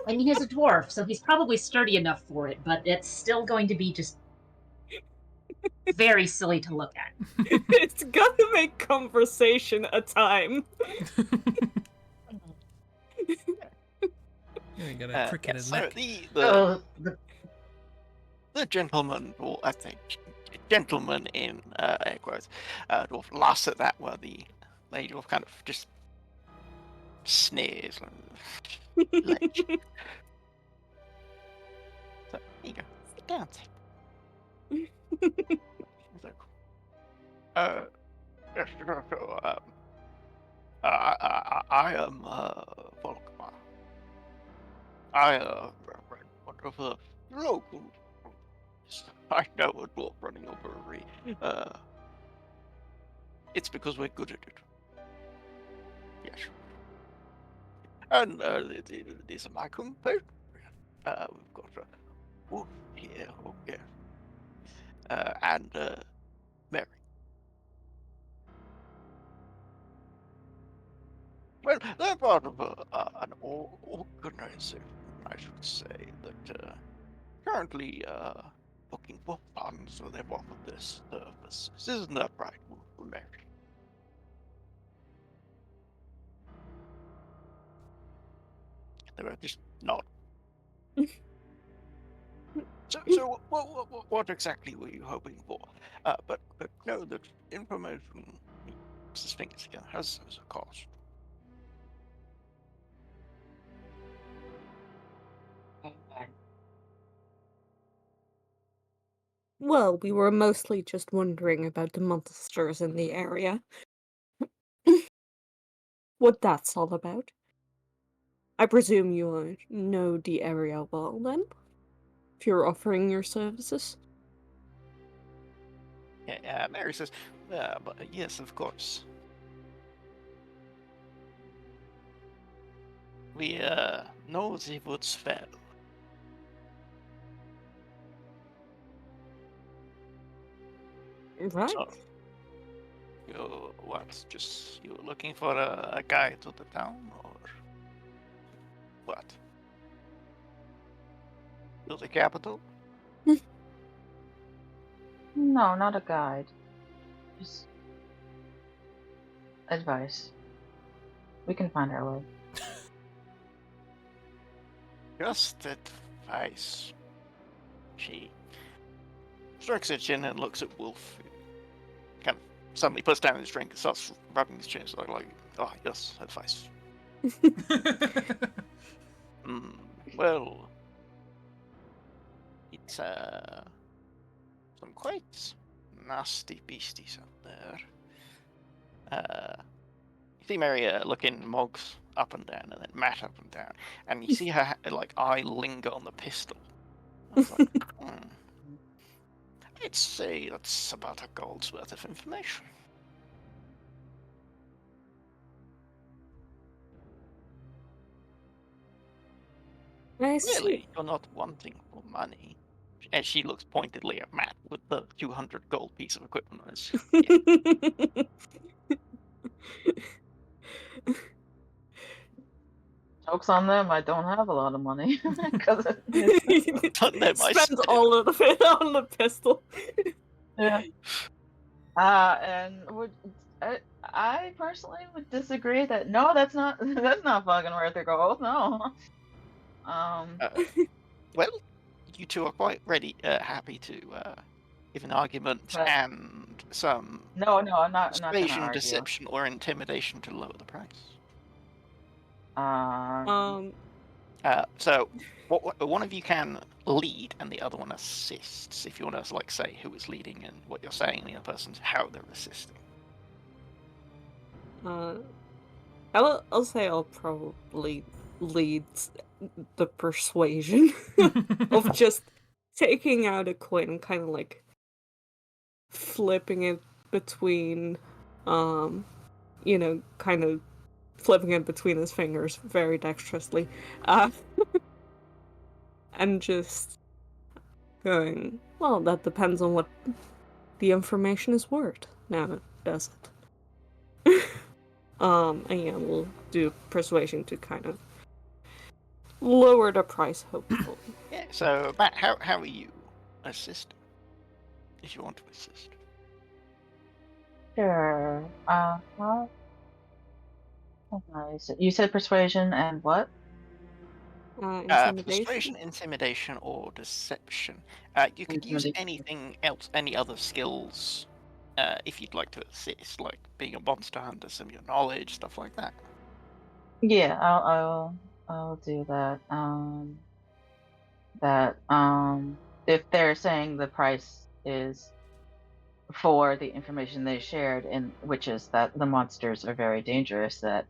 I mean, he's a dwarf, so he's probably sturdy enough for it, but it's still going to be just very silly to look at. It's gotta make conversation a time. Yeah, you got a crick in his so neck. The gentleman, or I think gentleman in air quotes, dwarf laughs at that, where the lady dwarf kind of just sneers. Ledge. So, here you go. Sit down, yes, so, I am Volkmar. I read one of the local. I know a dwarf running a brewery. It's because we're good at it. Yes. And these are my compatriots. We've got Wolf here, okay, and Mary. Well, they're part of an organization, I should say, that currently looking for funds, so they've offered this service. Isn't that right, Mary? They were just nod. So what exactly were you hoping for? But know that information, his fingers again, has a cost. Well, we were mostly just wondering about the monsters in the area. What that's all about. I presume you know the area well, then? If you're offering your services? Yeah, Mary says, but yes, of course. We know the woods well. Right. So, you looking for a guide to the town, or what? To the capital? No, not a guide. Just advice. We can find our way. Just advice. She strikes her chin and looks at Wolf. Kind of suddenly puts down his drink and starts rubbing his chin. Like, oh, yes, advice. Well, it's some quite nasty beasties out there. You see Mary looking Moggs up and down, and then Matt up and down, and you see her like eye linger on the pistol. I was like, I'd say that's about a gold's worth of information. I see. Really, you're not wanting for money. And she looks pointedly at Matt with the 200 gold piece of equipment on his. Joke's on them, I don't have a lot of money. Because Spends all of it on the pistol. yeah. And I personally would disagree that no, that's not that's not fucking worth the gold. No. Um, Uh, well, you two are quite happy to give an argument but and some no, I'm not gonna persuasion, argue. deception, or intimidation to lower the price. Um, So, one of you can lead, and the other one assists. If you want to, like, say who is leading and what you're saying, the other person's how they're assisting. I'll say I'll probably lead the persuasion of just taking out a coin and kind of like flipping it between, kind of flipping it between his fingers very dexterously, uh, and just going, well, that depends on what the information is worth. Now, does it? And yeah, we'll do persuasion to kind of lower the price, hopefully. Yeah. So, Matt, how are you assisting? If you want to assist. sure. You said persuasion and what? Intimidation? Persuasion, intimidation, or deception. You could use Intimidation. anything else, any other skills, if you'd like to assist, like being a monster hunter, some of your knowledge, stuff like that. Yeah, I'll do that. If they're saying the price is for the information they shared, and which is that the monsters are very dangerous, that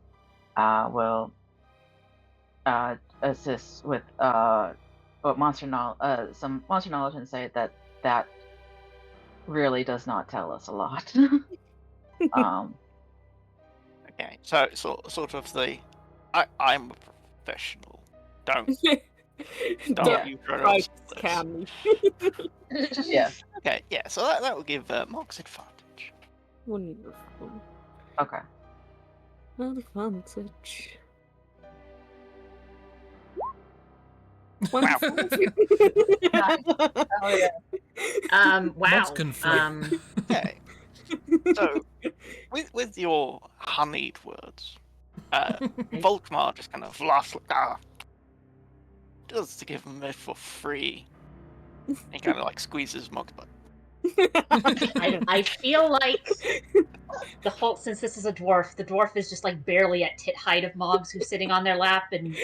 will assist with what some monster knowledge, and say that really does not tell us a lot. um, Okay, so sort of I'm a professional. Don't Don't Yeah. you try to try to steal scam me. yeah. Okay, yeah, so that will give Mox advantage. Wonderful. Okay. Advantage. Wow. Oh yeah. Wow. Mods can flip. Okay, so with your honeyed words, Volkmar just kind of laughs like, just to give him it for free. He kind of like squeezes Mog's butt. I feel like the whole, since this is a dwarf, the dwarf is just like barely at tit height of Moggs, who's sitting on their lap, and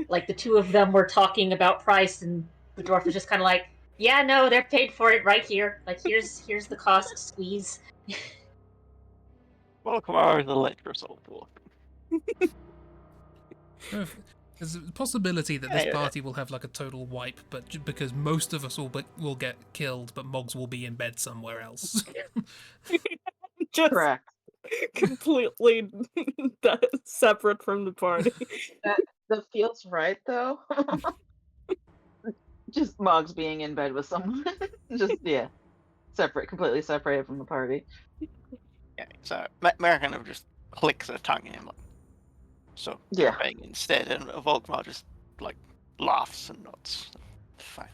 like the two of them were talking about price, and the dwarf was just kind of like, yeah, no, they're paid for it right here. Like here's the cost, squeeze. Volkmar is a lecherous old dwarf. There's a possibility that this Yeah. party will have like a total wipe, but because most of us will get killed, but Moggs will be in bed somewhere else. Just Correct. completely separate from the party. That feels right though. Just Moggs being in bed with someone. Just yeah. Completely separated from the party. Yeah, so Mara kind of just clicks her tongue in him, like, so you're Yeah. paying instead, and Volkmar just like laughs and nods. Fine.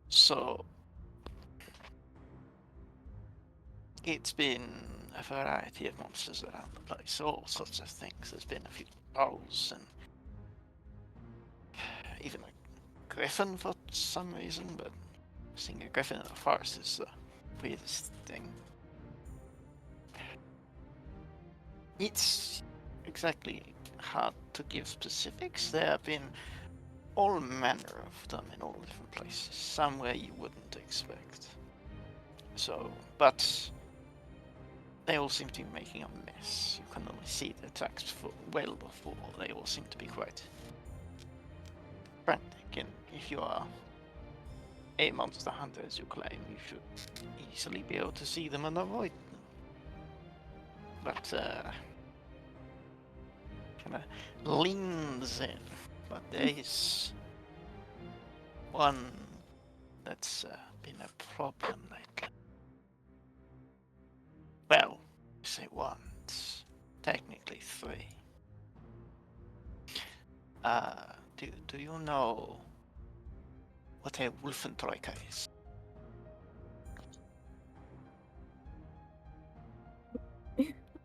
So it's been a variety of monsters around the place, all sorts of things. There's been a few trolls and even a griffin for some reason, but seeing a griffin in a forest is the weirdest thing. It's exactly hard to give specifics. There have been all manner of them in all different places, somewhere you wouldn't expect. So, but they all seem to be making a mess. You can only see the attacks well before. They all seem to be quite frantic, and if you are a monster hunter, as you claim, you should easily be able to see them and avoid them. But, kind of leans in. But there is one that's been a problem lately. Well, you say one, it's technically three. Do you know what a Wolfentroika is?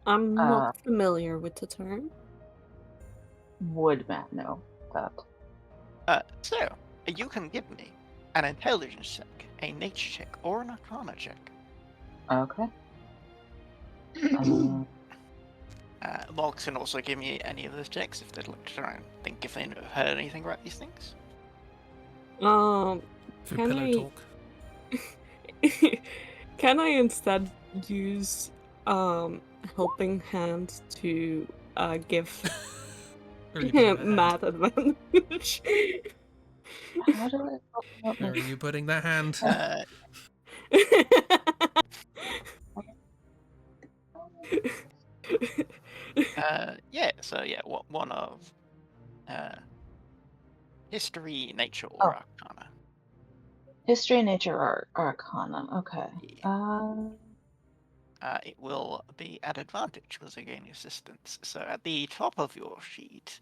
I'm not familiar with the term. Would Matt know that? So, you can give me an intelligence check, a nature check, or an arcana check. Okay. Logs can also give me any of those checks if they'd like to try and think if they've heard anything about these things. Through Can pillow I talk. can I instead use helping hand to give Or are you putting that hand? Matt advantage? How do I help Where are you putting that hand? One of history, nature, Oh. or arcana. History, nature, or arcana. Okay. Yeah. It will be at advantage because I gain assistance. So at the top of your sheet,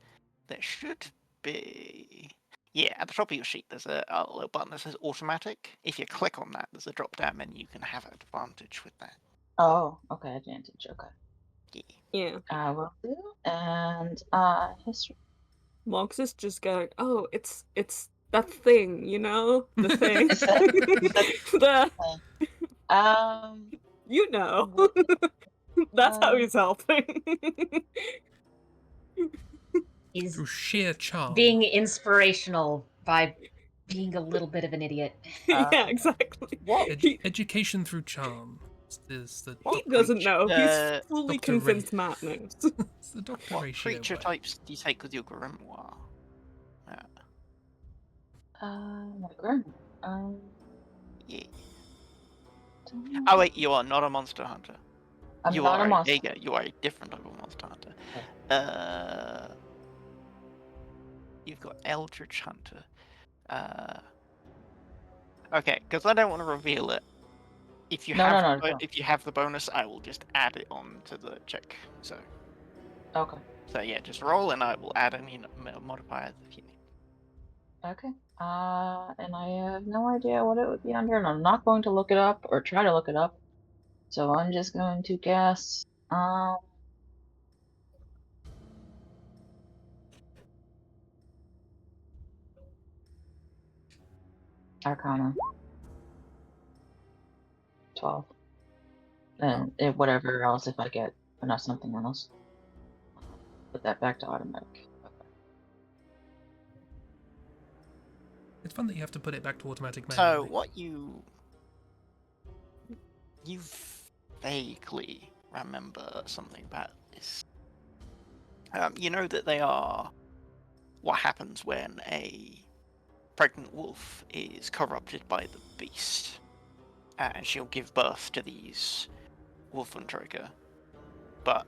there should be... Yeah, at the top of your sheet, there's a little button that says automatic. If you click on that, there's a drop-down menu. You can have advantage with that. Oh, okay, advantage. Okay. Yeah. I will do. And history. Mox is just going, oh, it's that thing, you know? The thing. It's that the um you know. what, That's how he's helping. He's Through sheer charm. being inspirational by being a little bit of an idiot. Yeah, exactly. what Education through charm is the He doctor. doesn't know. He's fully Dr. Ray. convinced Matt knows. It's the doctor What ratio. creature way. types do you take with your grimoire? my grandma. Yeah. Don't know. Oh wait, you are not a monster hunter. I'm not a monster. There you go. You are a different type of monster hunter. Okay. You've got Eldritch Hunter. Okay, because I don't want to reveal it. If you if you have the bonus, I will just add it on to the check. So. Okay. So yeah, just roll, and I will add any modifiers if you need. Okay. And I have no idea what it would be under, and I'm not going to look it up or try to look it up. So I'm just going to guess. Arcana. 12. And whatever else if I get enough something else. Put that back to automatic. Okay. It's fun that you have to put it back to automatic So manually. what you vaguely remember something about this. You know that they are what happens when a pregnant wolf is corrupted by the beast, and she'll give birth to these Wolfentroker. But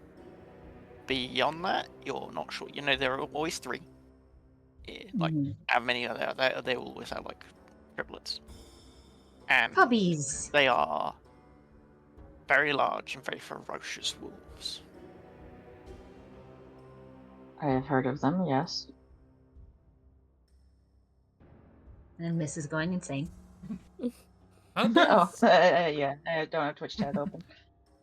beyond that, you're not sure. You know, there are always three. Like, how many are there? They always have, like, triplets. And Puppies. they are very large and very ferocious wolves. I have heard of them, yes. And Miss is going insane. Oh, yeah, I don't have Twitch chat open.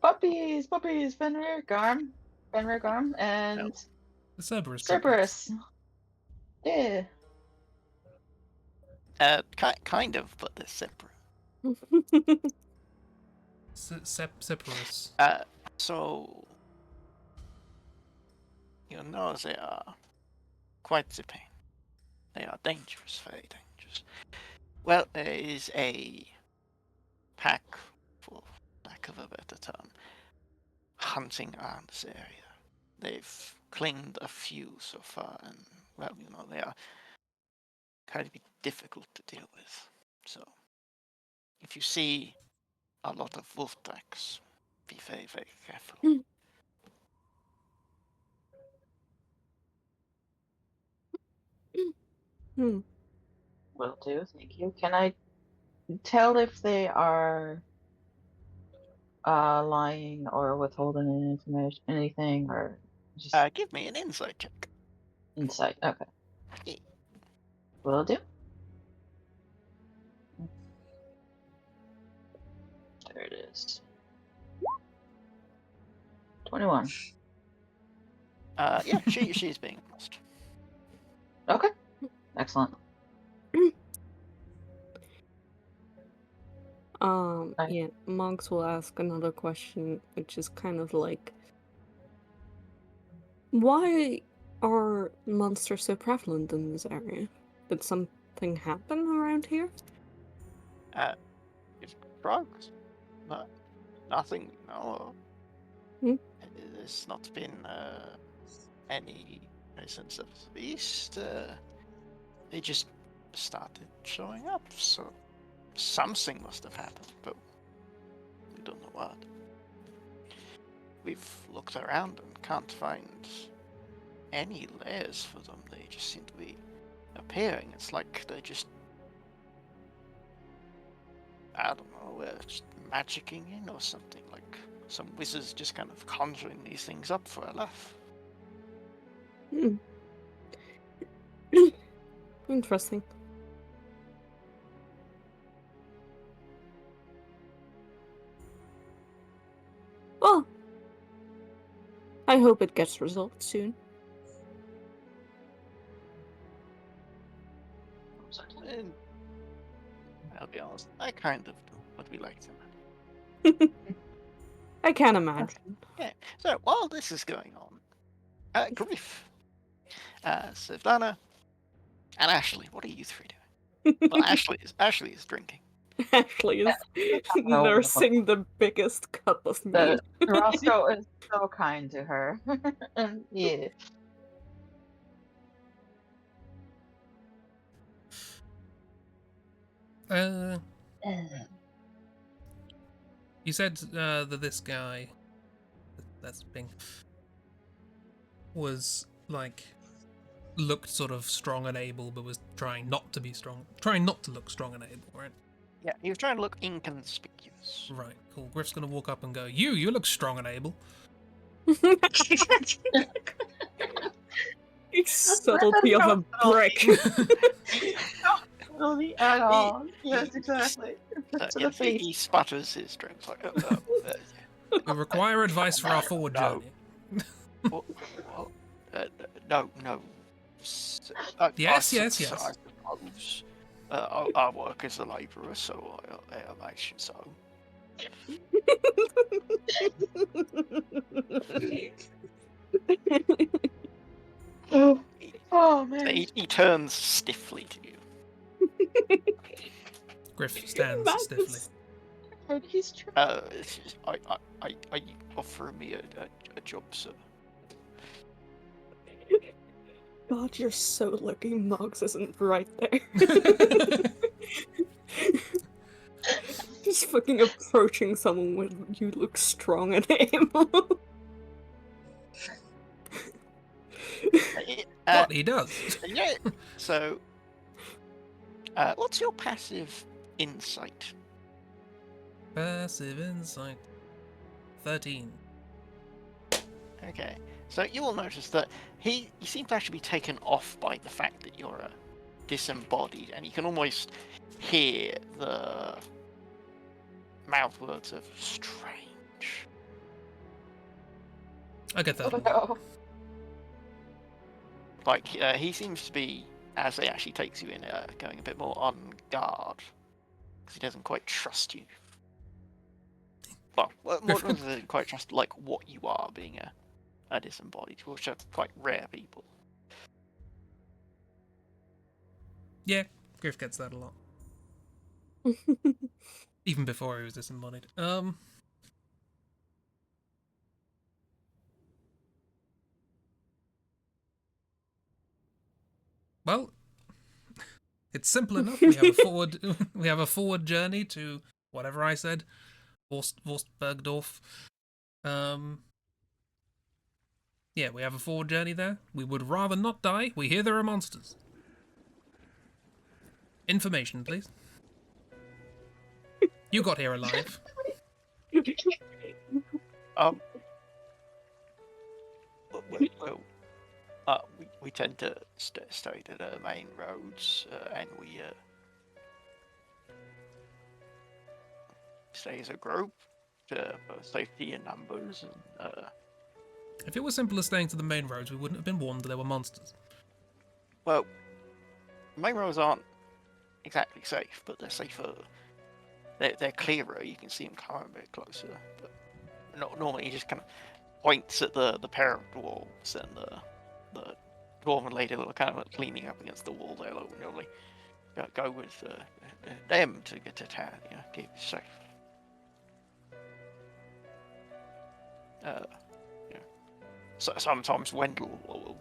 Puppies, Fenrir, Garm, and The Cerberus. Cerberus. Yeah. Kind of, but they're separate. Cerberus. So you know they are quite the pain. They are dangerous, very dangerous. Well, there is a pack, for lack of a better term, hunting around this area. They've claimed a few so far, and well, you know, they are kind of difficult to deal with. So, if you see a lot of wolf tracks, be very, very careful. Will do, thank you. Can I tell if they are lying or withholding any information, anything, or just Give me an insight check. insight? Okay. Yeah. Will do. There it is. 21. Yeah, she's being lost. Okay. Excellent. Yeah, Monks will ask another question, which is kind of like, why are monsters so prevalent in this area? Did something happen around here? It's drugs. No, nothing we know of. Hmm? There's not been any presence of the beast. They just started showing up, so something must have happened, but we don't know what. We've looked around and can't find any layers for them. They just seem to be appearing. It's like they're just, I don't know, just magicking in or something. Like some wizards just kind of conjuring these things up for a laugh. Hmm. Interesting. Well, I hope it gets resolved soon. And I'll be honest, I kind of do what we like to. I can't imagine. Yeah. So while this is going on, Griff, Savannah, and Ashley, what are you three doing? Well, Ashley is drinking. Ashley is Oh, nursing the biggest cup of mead. Roscoe is so kind to her. Yeah. Uh, you said that this guy, that's Ping, was like looked sort of strong and able, but was trying not to be strong, trying not to look strong and able, right? Yeah, he was trying to look inconspicuous. Right. Cool. Griff's gonna walk up and go, "You look strong and able." Subtlety of a brick. Really at all. Yes, exactly. To the face. He sputters his drinks like, We require advice for our forward No. journey. what, no. Yes. I suppose. I work as a labourer, so I imagine so. Oh man. He turns stiffly to you. Griff stands stiffly. He's true. Are you offering me a job, sir? God, you're so lucky Moggs isn't right there. Just fucking approaching someone when you look strong and able. What he does. Yeah. So, what's your passive insight? Passive insight. 13. Okay. So you will notice that he seems to actually be taken off by the fact that you're disembodied, and you can almost hear the mouth words of strange. I get that. Oh, no. Like he seems to be, as he actually takes you in, going a bit more on guard because he doesn't quite trust you. Well, more doesn't quite trust like what you are, being a disembodied, which are quite rare people. Yeah, Griff gets that a lot. Even before he was disembodied. Well, it's simple enough. We have a forward journey to whatever I said, Forstbergdorf. Yeah, we have a forward journey there. We would rather not die. We hear there are monsters. Information, please. You got here alive. We tend to stay to the main roads, and we stay as a group for safety in numbers, and If it was simple as staying to the main roads, we wouldn't have been warned that there were monsters. Well, main roads aren't exactly safe, but they're safer. They're clearer. You can see them coming a bit closer. But not normally, you just kind of points at the pair of dwarves and the dwarven lady that are kind of like leaning up against the wall there. Like, normally, go with them to get to town. You know, keep it safe. You know, so sometimes Wendell will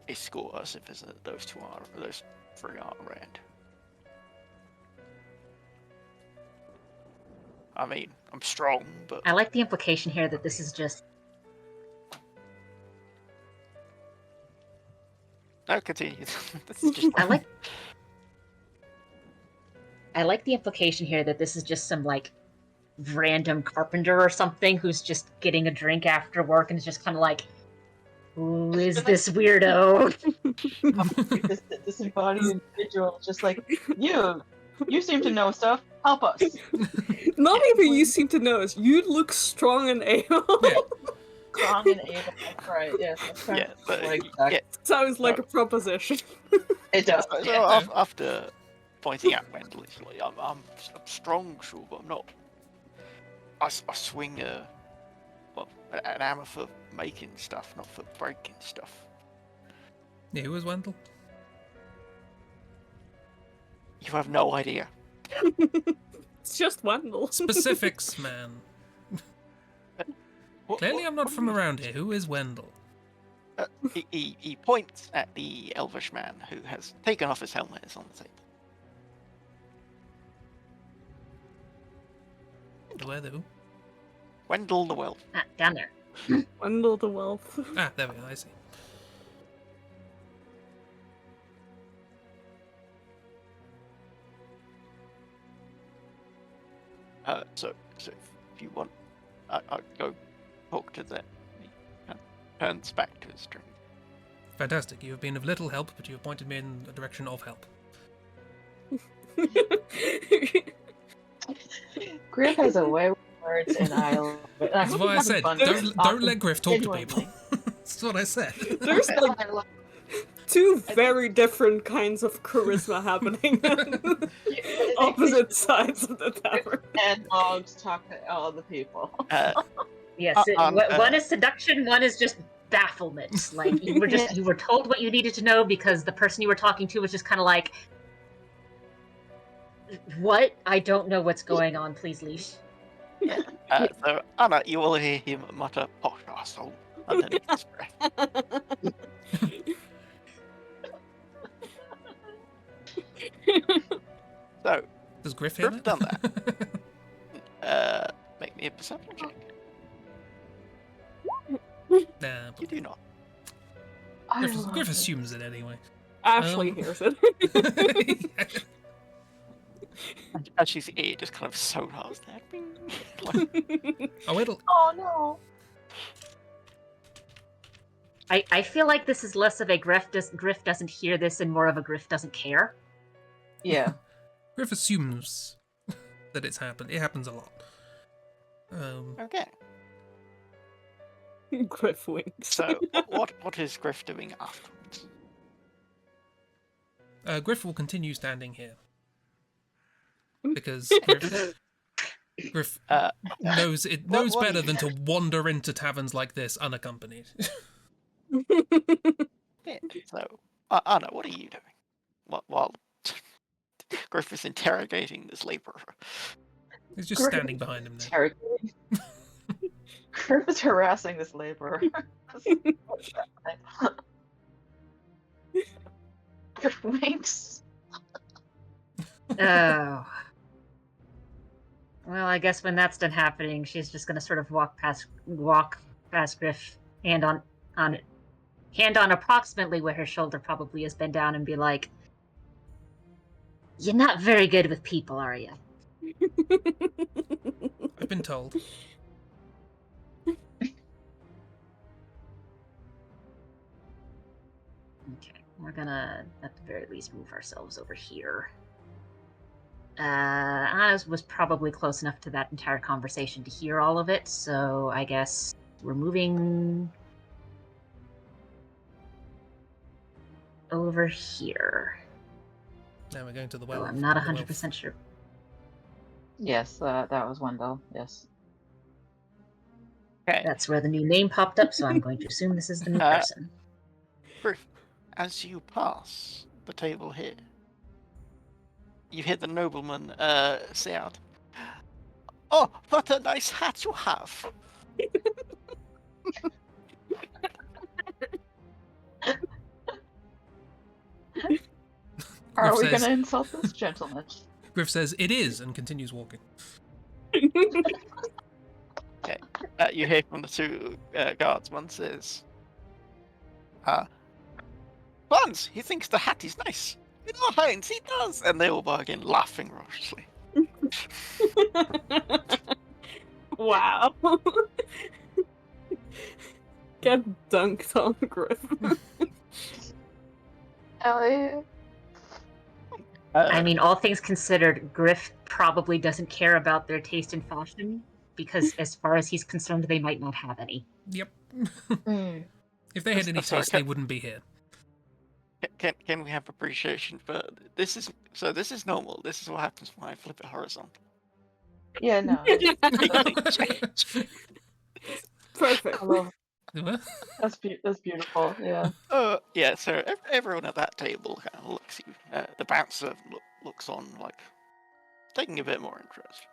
escort us if those three aren't around. I mean, I'm strong, but I like the implication here that this is just. no, continue. This is just. I like the implication here that this is just some like random carpenter or something who's just getting a drink after work and is just kind of like, who is this weirdo? this disembodied individual, just like you seem to know stuff. Help us. Not even you seem to notice. You look strong and able. Yeah. Strong and able. That's right. Yes. That's kind Yeah, of but like that. yeah, Sounds like No. a proposition. It does. so Yeah. after pointing at Wendell, it's like I'm strong, sure, but I'm not. I swing an hammer for making stuff, not for breaking stuff. Yeah, who was Wendell? You have no idea. It's just Wendell. Specifics, man. Clearly, I'm not what from do you- around here. Who is Wendell? He points at the elvish man who has taken off his helmet. It's on the table. The who? Wendell the Welf. Ah, down there. Wendell the Wealth. Ah, there we go. I see. So if you want, I'll go talk to them. He turns back to his drink. Fantastic. You have been of little help, but you have pointed me in the direction of help. Griff has a way with words, and That's why I said, don't let Griff talk to people. That's what I said. There's like two very different kinds of charisma happening on opposite sides of the tavern. And dogs talk to all the people. Yes, one is seduction, one is just bafflement. Like you were just you were told what you needed to know because the person you were talking to was just kind of like, "What? I don't know what's going on. Please leash." So Anna, you will hear him mutter, "Posh arsehole," underneath his breath. So, Does Griff hear Griff that? done that. Make me a perception check. Nah, You do not. Griff assumes it anyway. Ashley hears it. And she's ear just kind of sonars there. Bing. Like, Oh, it'll. Oh no. I feel like this is less of a Griff doesn't hear this and more of a Griff doesn't care. Yeah. Griff assumes that it's happened. It happens a lot. okay. Griff winks. So, what is Griff doing afterwards? Griff will continue standing here because Griff knows what better do you than to wander into taverns like this unaccompanied. Yeah, so, Anna, what are you doing? While Griff is interrogating this labourer. He's just standing behind him there. Interrogating. Griff is harassing this laborer. Griff winks. Oh. Well, I guess when that's done happening, she's just gonna sort of walk past Griff, hand on approximately where her shoulder probably has been down, and be like, "You're not very good with people, are you?" I've been told. Okay, we're gonna, at the very least, move ourselves over here. I was probably close enough to that entire conversation to hear all of it, so I guess we're moving over here. Now we're going to the Well, well. I'm not the well 100% sure. Yes, that was Wendell. Yes. Okay. That's where the new name popped up, so I'm going to assume this is the new person. Griff, as you pass the table here, you hear the nobleman say out, "Oh, what a nice hat you have!" Are we says- gonna insult this gentleman? Griff says, "It is," and continues walking. Okay. You hear from the two guards. One says, "Hans, he thinks the hat is nice. You know, Heinz, he does." And they all bargain, laughing raucously. Wow. Get dunked on, Griff. Ellie. I mean, all things considered, Griff probably doesn't care about their taste in fashion, because as far as he's concerned, they might not have any. Yep. Mm. If they had any Sorry, taste, they wouldn't be here. Can we have appreciation for this? This is normal. This is what happens when I flip it horizontal. Yeah, no. Perfect. I love What? that's beautiful. Yeah. Yeah. So everyone at that table kind of looks at you. The bouncer looks on, like taking a bit more interest.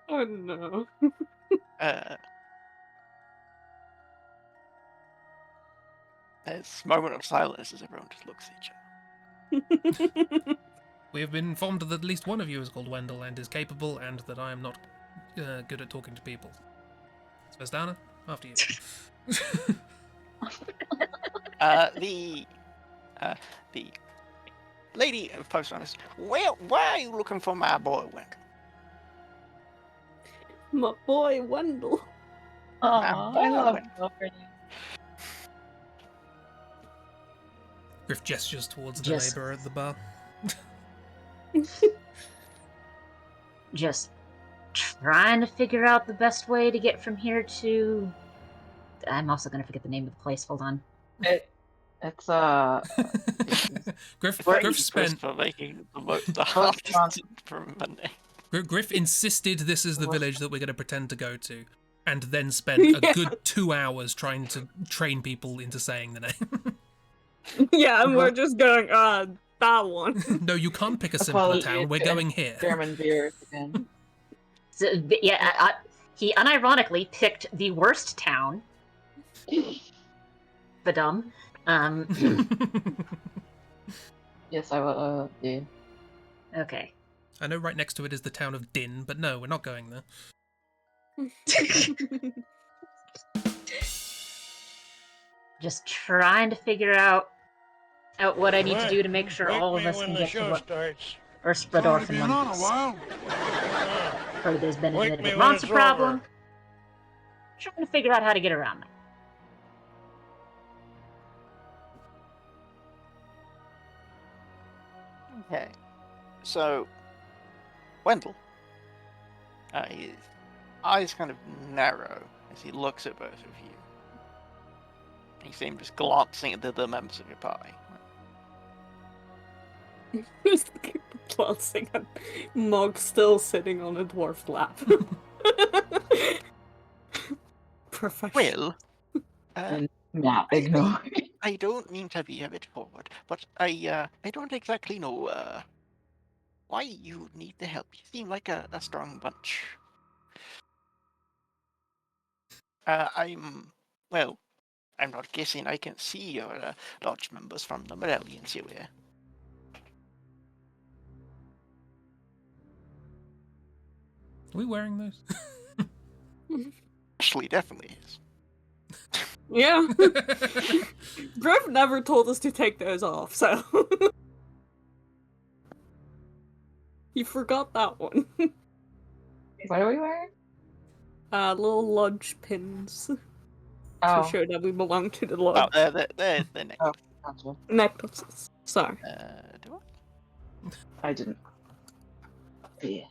Oh no. There's a moment of silence as everyone just looks at each other. We have been informed that at least one of you is called Wendell and is capable, and that I am not good at talking to people. Svetlana, after you. The lady post office. Well, why are you looking for my boy Wendell? My boy Wendell. Aw, I love Wendell. children. Griff gestures towards the Just- neighbour at the bar. Just trying to figure out the best way to get from here to... I'm also going to forget the name of the place. Hold on. It's Griff, Thank Griff you, spent. Chris, for making the hardest from Monday. Griff insisted this is the village that we're going to pretend to go to, and then spent a good 2 hours trying to train people into saying the name. Yeah, and we're just going, that one. No, you can't pick a simpler Apology town. We're to going here. German beer again. So, yeah, he unironically picked the worst town. Badum. Yes, I will. Yeah. Okay. I know right next to it is the town of Din, but no, we're not going there. Just trying to figure out what I need to do to make sure all of us can get to what... Or Spradorf in one piece. Heard there's been a bit of a monster problem. Trying to figure out how to get around that. Okay. So, Wendell, his eyes kind of narrow as he looks at both of you. He seems just glancing at the other members of your party. Just glancing at Mog still sitting on a dwarf lap. Professional. Well, And not ignore. I don't mean to be a bit forward, but I don't exactly know why you need the help. You seem like a strong bunch. I'm not guessing. I can see your lodge members from the medallions you wear. Are we wearing those? Ashley definitely is. Yeah. Griff never told us to take those off, so. You forgot that one. What are we wearing? Little lodge pins. Oh, To show that we belong to the Oh, lodge. they're next. oh, gotcha. Necklaces. Sorry. Do I? I didn't. Yeah.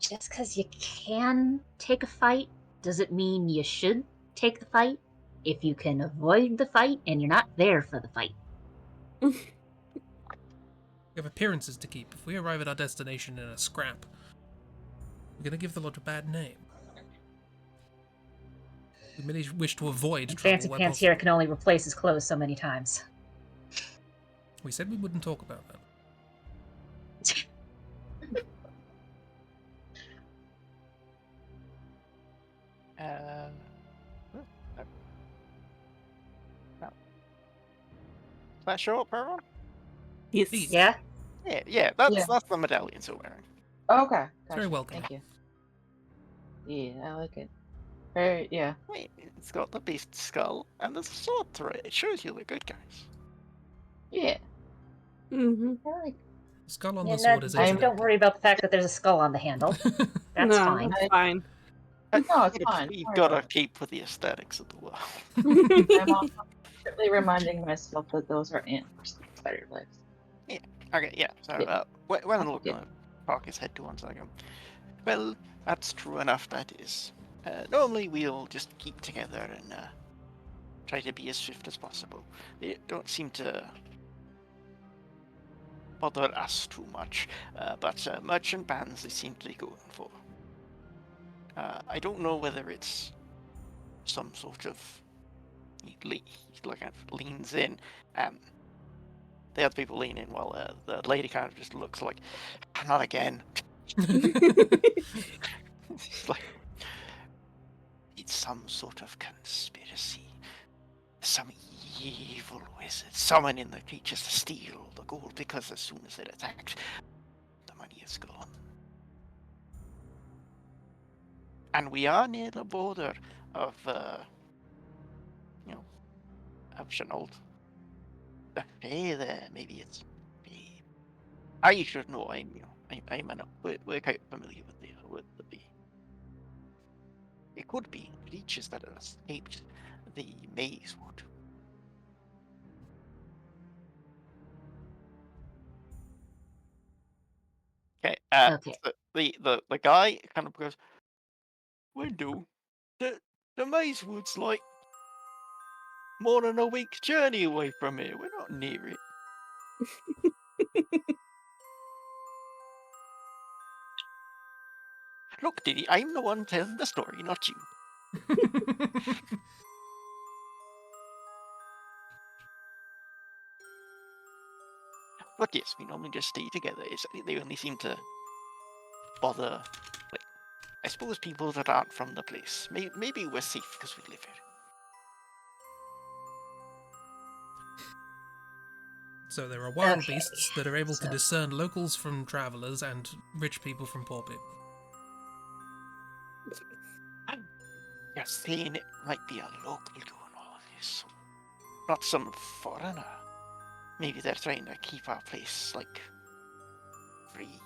just because you can take a fight doesn't mean you should take the fight if you can avoid the fight and you're not there for the fight. We have appearances to keep. If we arrive at our destination in a scrap, we're going to give the lot a bad name. We merely wish to avoid And trouble Fancy where Pants possible. here can only replace his clothes so many times. We said we wouldn't talk about that. No. No. Is that show up for everyone? Yes. Please. Yeah? Yeah, that's Yeah. that's the medallions we're wearing. Okay. It's Gotcha. very welcome. Thank you. Yeah, I like it. Very, yeah. Wait, it's got the beast skull and there's a sword through it. It shows you the good guys. Yeah. Mm-hmm. I like Skull on Yeah, the sword no, is I'm- incidental. don't worry about the fact that there's a skull on the handle. That's No, fine. that's fine. No, it's fine. You've Don't worry got to about it. keep with the aesthetics of the world. I'm also constantly reminding myself that those are antlers, spider legs. Okay, yeah. So, Yeah. when I'll I'm looking get- at park his head to one side, I go, well, that's true enough, that is. Normally we'll just keep together and try to be as swift as possible. They don't seem to bother us too much, but merchant bands they seem to be going for. I don't know whether it's some sort of he leans in, and the other people lean in while the lady kind of just looks like, not again. It's like it's some sort of conspiracy. Some evil wizard summoning the creatures to steal the gold because as soon as it attacks, the money is gone. And we are near the border of, of Chenault. Hey there, maybe it's me. I should know. We're quite familiar with the. It could be creatures that have escaped the maze wood. Okay. Okay. So the guy kind of goes, window. The maze wood's like more than a week's journey away from here. We're not near it. Look, Diddy, I'm the one telling the story, not you. But yes, we normally just stay together. They only seem to bother, like, I suppose people that aren't from the place. Maybe we're safe because we live here. So there are wild Okay, beasts that are able to so- discern locals from travellers and rich people from poor people. You're saying it might be a local doing all this, not some foreigner. Maybe they're trying to keep our place, like, free.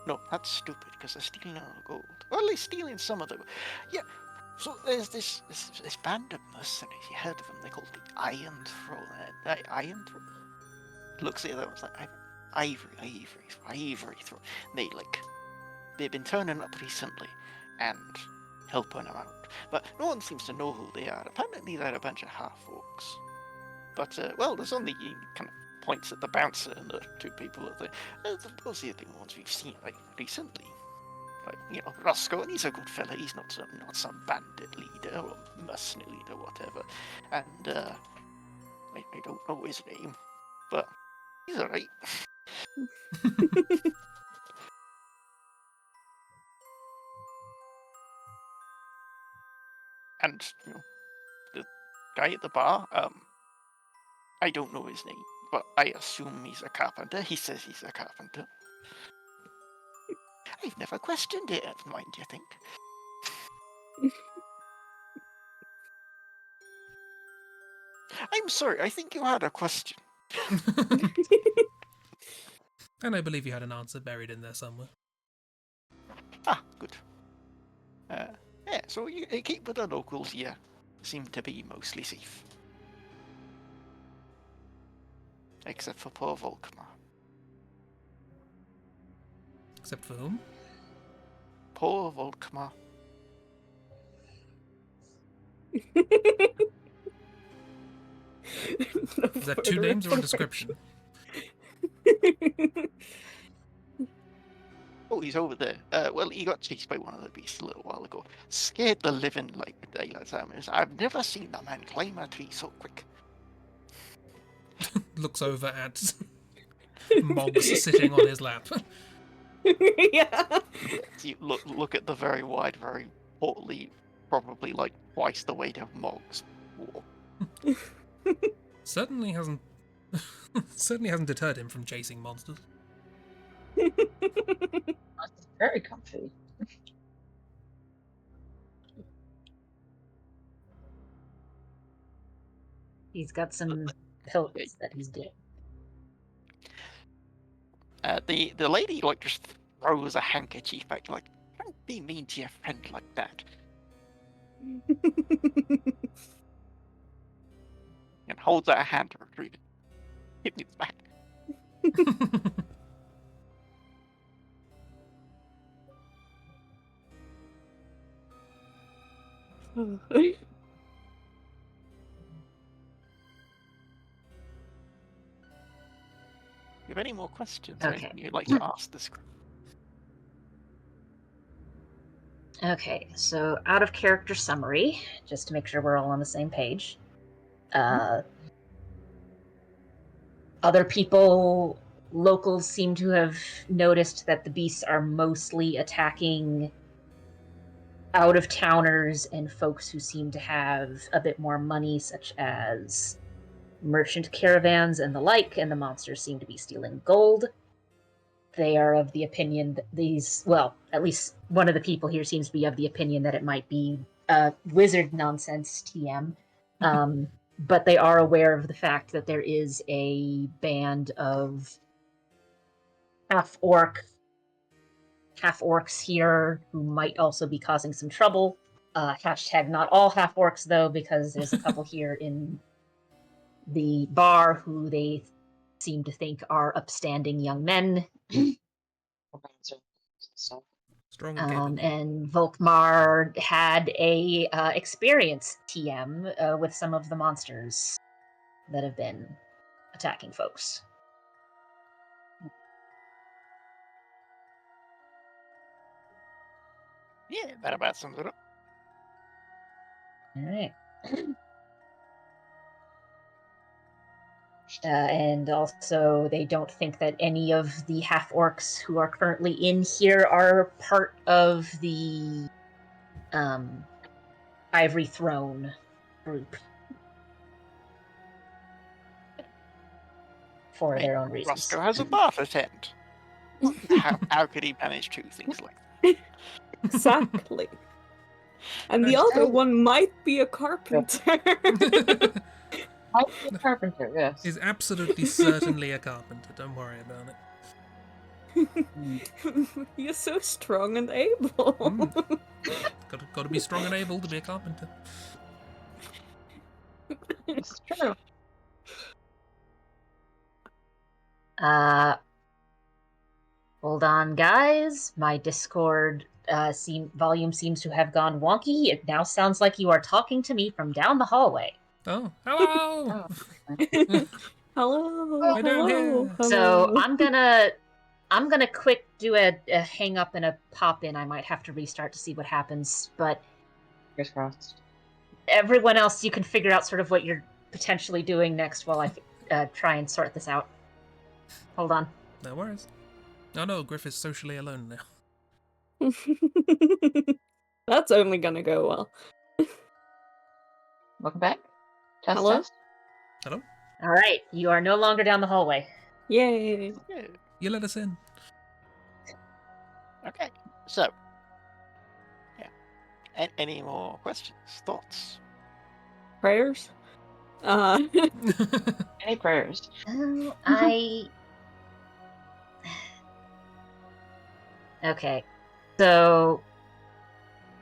No, that's stupid, because they're stealing all the gold. Well, they're stealing some of the gold. Yeah, so there's this band of mercenaries, you heard of them, they're called the Iron Throne. Iron Throne? Looks like that was like Ivory Throne. They've been turning up recently, and helping them out. But no one seems to know who they are. Apparently they're a bunch of half-orcs. But, well, there's only kind of points at the bouncer and the two people that those are the only ones we've seen, like, recently. Like, Roscoe, and he's a good fella. He's not some bandit leader or mercenary leader or whatever. And, I don't know his name, but he's alright. And, the guy at the bar, I don't know his name, but I assume he's a carpenter. He says he's a carpenter. I've never questioned it, mind you think. I'm sorry, I think you had a question. And I believe you had an answer buried in there somewhere. Ah, good. Yeah, so you keep with the locals here. Seem to be mostly safe. Except for poor Volkmar. Except for whom? Poor Volkmar. Is that two names or a description? Oh, he's over there. Well, he got chased by one of the beasts a little while ago. Scared the living like daylights out of him. I've never seen a man climb a tree so quick. Looks over at Moggs sitting on his lap. Yeah. You look at the very wide, very portly, probably like twice the weight of Moggs. Certainly hasn't deterred him from chasing monsters. It's very comfy. He's got some pills that he's doing. The lady like just throws a handkerchief back, like, don't be mean to your friend like that. And holds out a hand to retrieve it. Hit me back. You have any more questions? Or Okay. anything you'd like to ask this group? Okay, so out of character summary, just to make sure we're all on the same page. Other people, locals, seem to have noticed that the beasts are mostly attacking out-of-towners and folks who seem to have a bit more money, such as merchant caravans and the like, and the monsters seem to be stealing gold. They are of the opinion that these, well, at least one of the people here seems to be of the opinion that it might be wizard nonsense TM. But they are aware of the fact that there is a band of half-orcs here who might also be causing some trouble. Hashtag not all half-orcs, though, because there's a couple here in the bar who they seem to think are upstanding young men. Strong and capable. And Volkmar had a experience TM with some of the monsters that have been attacking folks. Yeah, that about sums it up. All right. And also, they don't think that any of the half-orcs who are currently in here are part of the Ivory Throne group for their own reasons. Roscoe has a bar to attend. How could he manage two things like that? Exactly. And the other one might be a carpenter. Might be a carpenter, yes. Is absolutely certainly a carpenter. Don't worry about it. You're so strong and able. Got to be strong and able to be a carpenter. It's true. Hold on, guys. My Discord volume seems to have gone wonky. It now sounds like you are talking to me from down the hallway. Oh, hello! Hello. Way down here. So I'm gonna quick do a hang up and a pop in. I might have to restart to see what happens, but Fingers crossed. everyone else, you can figure out sort of what you're potentially doing next while I try and sort this out. Hold on. No worries. Oh no, Griff is socially alone now. That's only gonna go well. Welcome back. Test, Hello? test. Hello? All right, you are no longer down the hallway. Yay. Yeah. You let us in. Okay. So, yeah. Any more questions, thoughts? Prayers? Any prayers? Okay. So,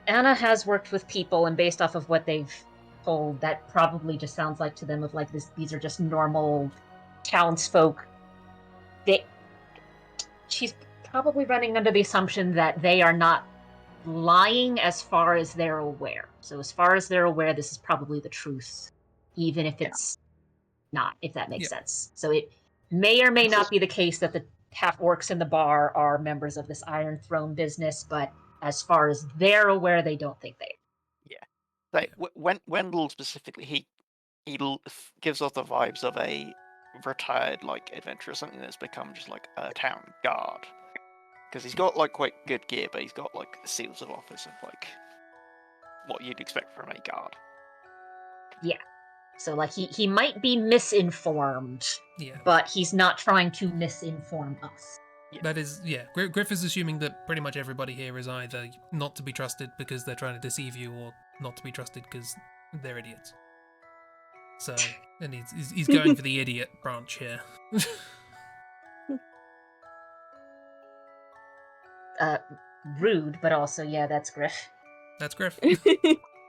Anna has worked with people, and based off of what they've told, that probably just sounds like to them of like these are just normal townsfolk. She's probably running under the assumption that they are not lying as far as they're aware. So as far as they're aware, this is probably the truth, even if it's not, if that makes sense. So it may or may not be the case that the half-orcs in the bar are members of this Iron Throne business, but as far as they're aware, they don't think they are. Yeah. Like Wendell specifically, he gives off the vibes of a retired like adventurer, something that's become just like a town guard. Because he's got like quite good gear, but he's got like seals of office of like what you'd expect from a guard. Yeah. So like he might be misinformed, Yeah. but he's not trying to misinform us. That is, Griff is assuming that pretty much everybody here is either not to be trusted because they're trying to deceive you, or not to be trusted because they're idiots. So, and he's going for the idiot branch here. Rude, but also, that's Griff. That's Griff.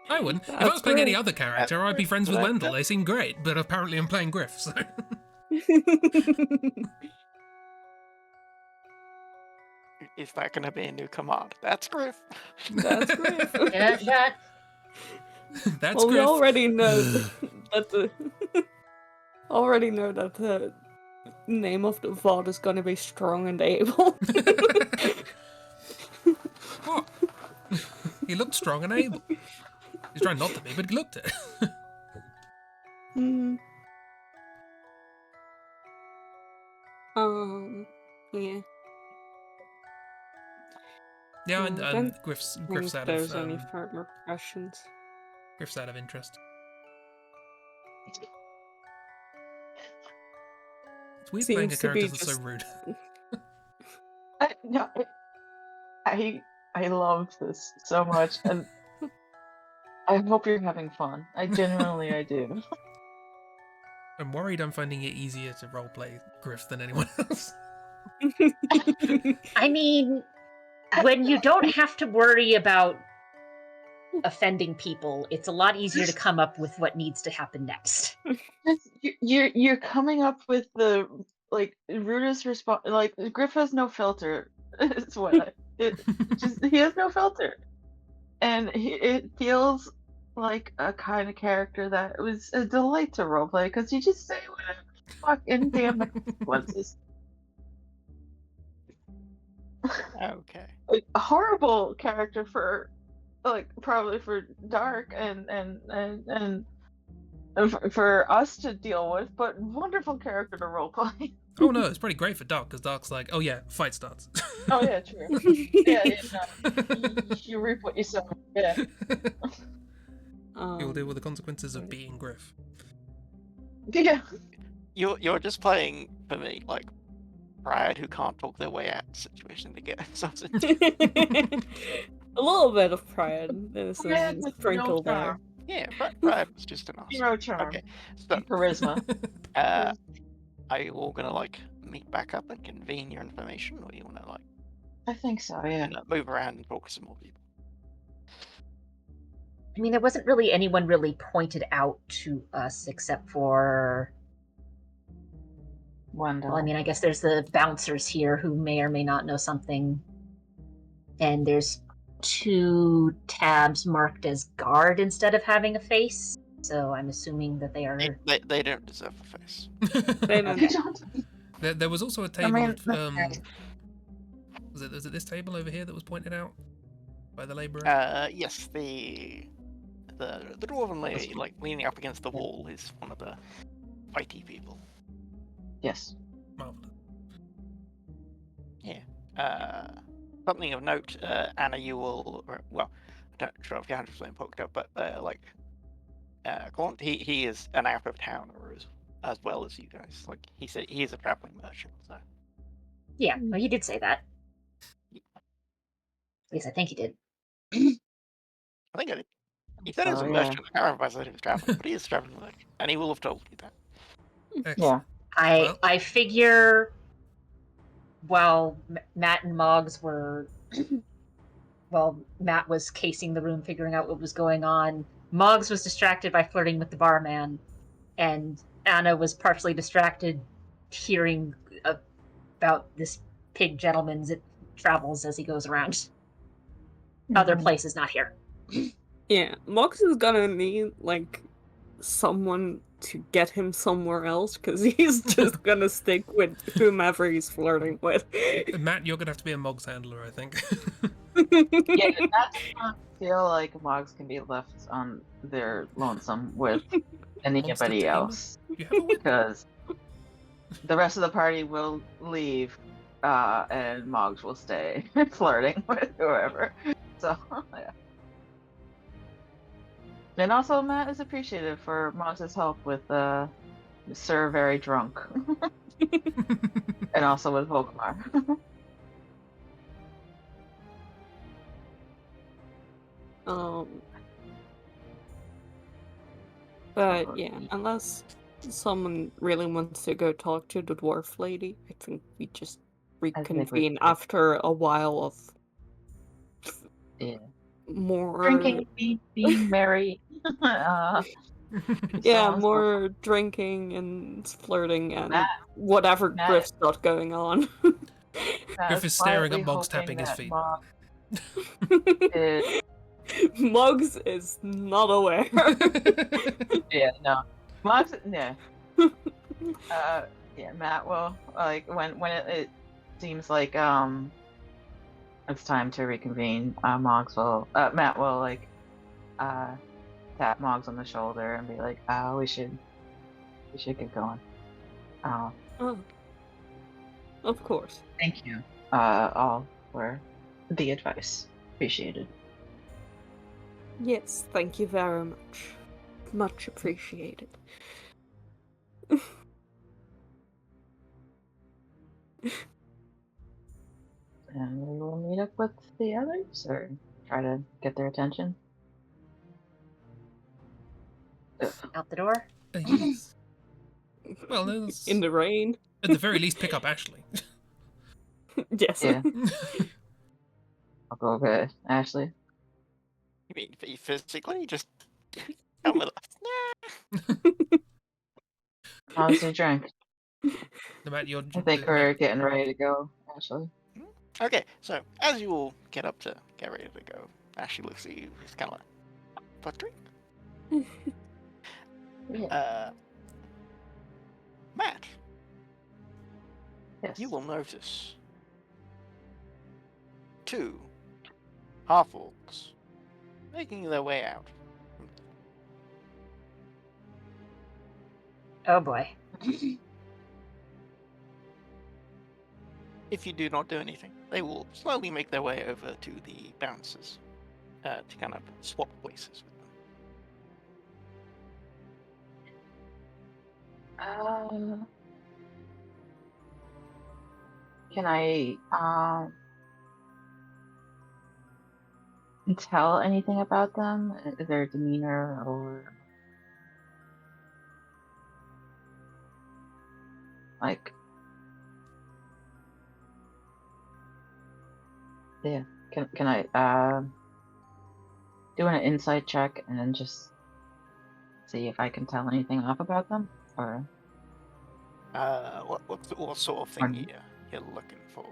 I wouldn't. If I was playing any other character, I'd be friends with Wendell. They seem great, but apparently I'm playing Griff, so... Is that going to be a new command? That's Griff. That's Griff. That's well, Griff. we already know that the name of the VOD is gonna be Strong and Able. What? He looked strong and able. He's trying not to be, but he looked it. Yeah. Yeah, and Griff's out there's of any further questions. Griff's out of interest. It's weird playing a Seems to character be that's so just- rude. I love this so much, and I hope you're having fun. I do. I'm worried I'm finding it easier to roleplay Griff than anyone else. I mean, when you don't have to worry about offending people, it's a lot easier to come up with what needs to happen next. You're coming up with the rudest response. Like Griff has no filter. It's what he has no filter, and it feels like a kind of character that was a delight to roleplay because you just say whatever fucking damn consequences. Okay. A horrible character for probably for Dark and for us to deal with, but wonderful character to roleplay. Oh no, it's pretty great for Dark, because Dark's like, oh yeah, fight starts. Oh yeah, true. You reap what you sow. Yeah. You'll deal with the consequences of being Griff. Yeah. You're just playing, for me, like Brad who can't talk their way out of the situation they get themselves into. A little bit of pride, innocence, Brad with sprinkle no there. charm. Yeah, Brad was just an awesome. Hero charm. Okay, so Charisma. are you all gonna like meet back up and convene your information, or you wanna like I think so, yeah. move around and talk to some more people? I mean, there wasn't really anyone really pointed out to us except for... Wendell. Well, I mean, I guess there's the bouncers here who may or may not know something. And there's 2 tabs marked as guard instead of having a face. So I'm assuming that they are... They don't deserve a face. They don't. Okay. There was also a table mean, of, was it this table over here that was pointed out by the labourer? Yes, the dwarven lady, like leaning up against the wall, is one of the fighty people. Yes. Marvelous. Yeah. Something of note, Anna, you will. Well, I don't know if you're 100% poked up, but Gaunt, he is an out of towner as well as you guys. Like he said, he is a traveling merchant. So. Yeah, well, he did say that. At least I think he did. I think I did. He said he was a merchant. I can't remember if I said he was traveling, but he is a traveling merchant, and he will have told you that. Excellent. I figure while Matt and Moggs were... Well, Matt was casing the room, figuring out what was going on. Moggs was distracted by flirting with the barman, and Anna was partially distracted hearing about this pig gentleman's travels as he goes around other places, not here. Yeah, Mox is gonna need, like, someone to get him somewhere else, because he's just gonna stick with whomever he's flirting with. Matt, you're gonna have to be a Mog's handler, I think. Yeah, that does not feel like Mogs can be left on their lonesome with Monster anybody tamer? else, You have a whip? because the rest of the party will leave, and Moggs will stay flirting with whoever. So, yeah. And also, Matt is appreciative for Moggs' help with Sir Very Drunk, and also with Volkmar. Um, but yeah, unless someone really wants to go talk to the dwarf lady, I think we just think we reconvene should. after a while of Yeah. more Drinking, being merry. yeah, sounds more drinking and flirting and Matt- whatever Matt- Griff's got going on. Matt Griff is staring at Moggs tapping his feet. Is, Muggs is not aware. yeah, no. Moggs, yeah. Yeah, Matt will, like, when it seems like it's time to reconvene, Matt will, like, tap Moggs on the shoulder and be like, we should get going. Oh, of course. Thank you, all, for the advice. Appreciated. Yes, thank you very much. Much appreciated. And we will meet up with the others, or try to get their attention. Out the door. Yes. Well, there's, In the rain. at the very least, pick up Ashley. Yes. Yeah. I'll go get Ashley. You mean physically? Just come with us. Honestly, drink. No, Matt, you're. I think we're getting ready to go, Ashley. Okay, so as you all get up to get ready to go, Ashley looks at you. He's kind of like, "What drink?" Yeah. Matt, Yes. you will notice two half-orcs making their way out. Oh boy. If you do not do anything, they will slowly make their way over to the bouncers to kind of swap places with them. Can I tell anything about them? Their demeanor, or like, yeah. Can I do an insight check and then just see if I can tell anything off about them, or What sort of thing you're looking for?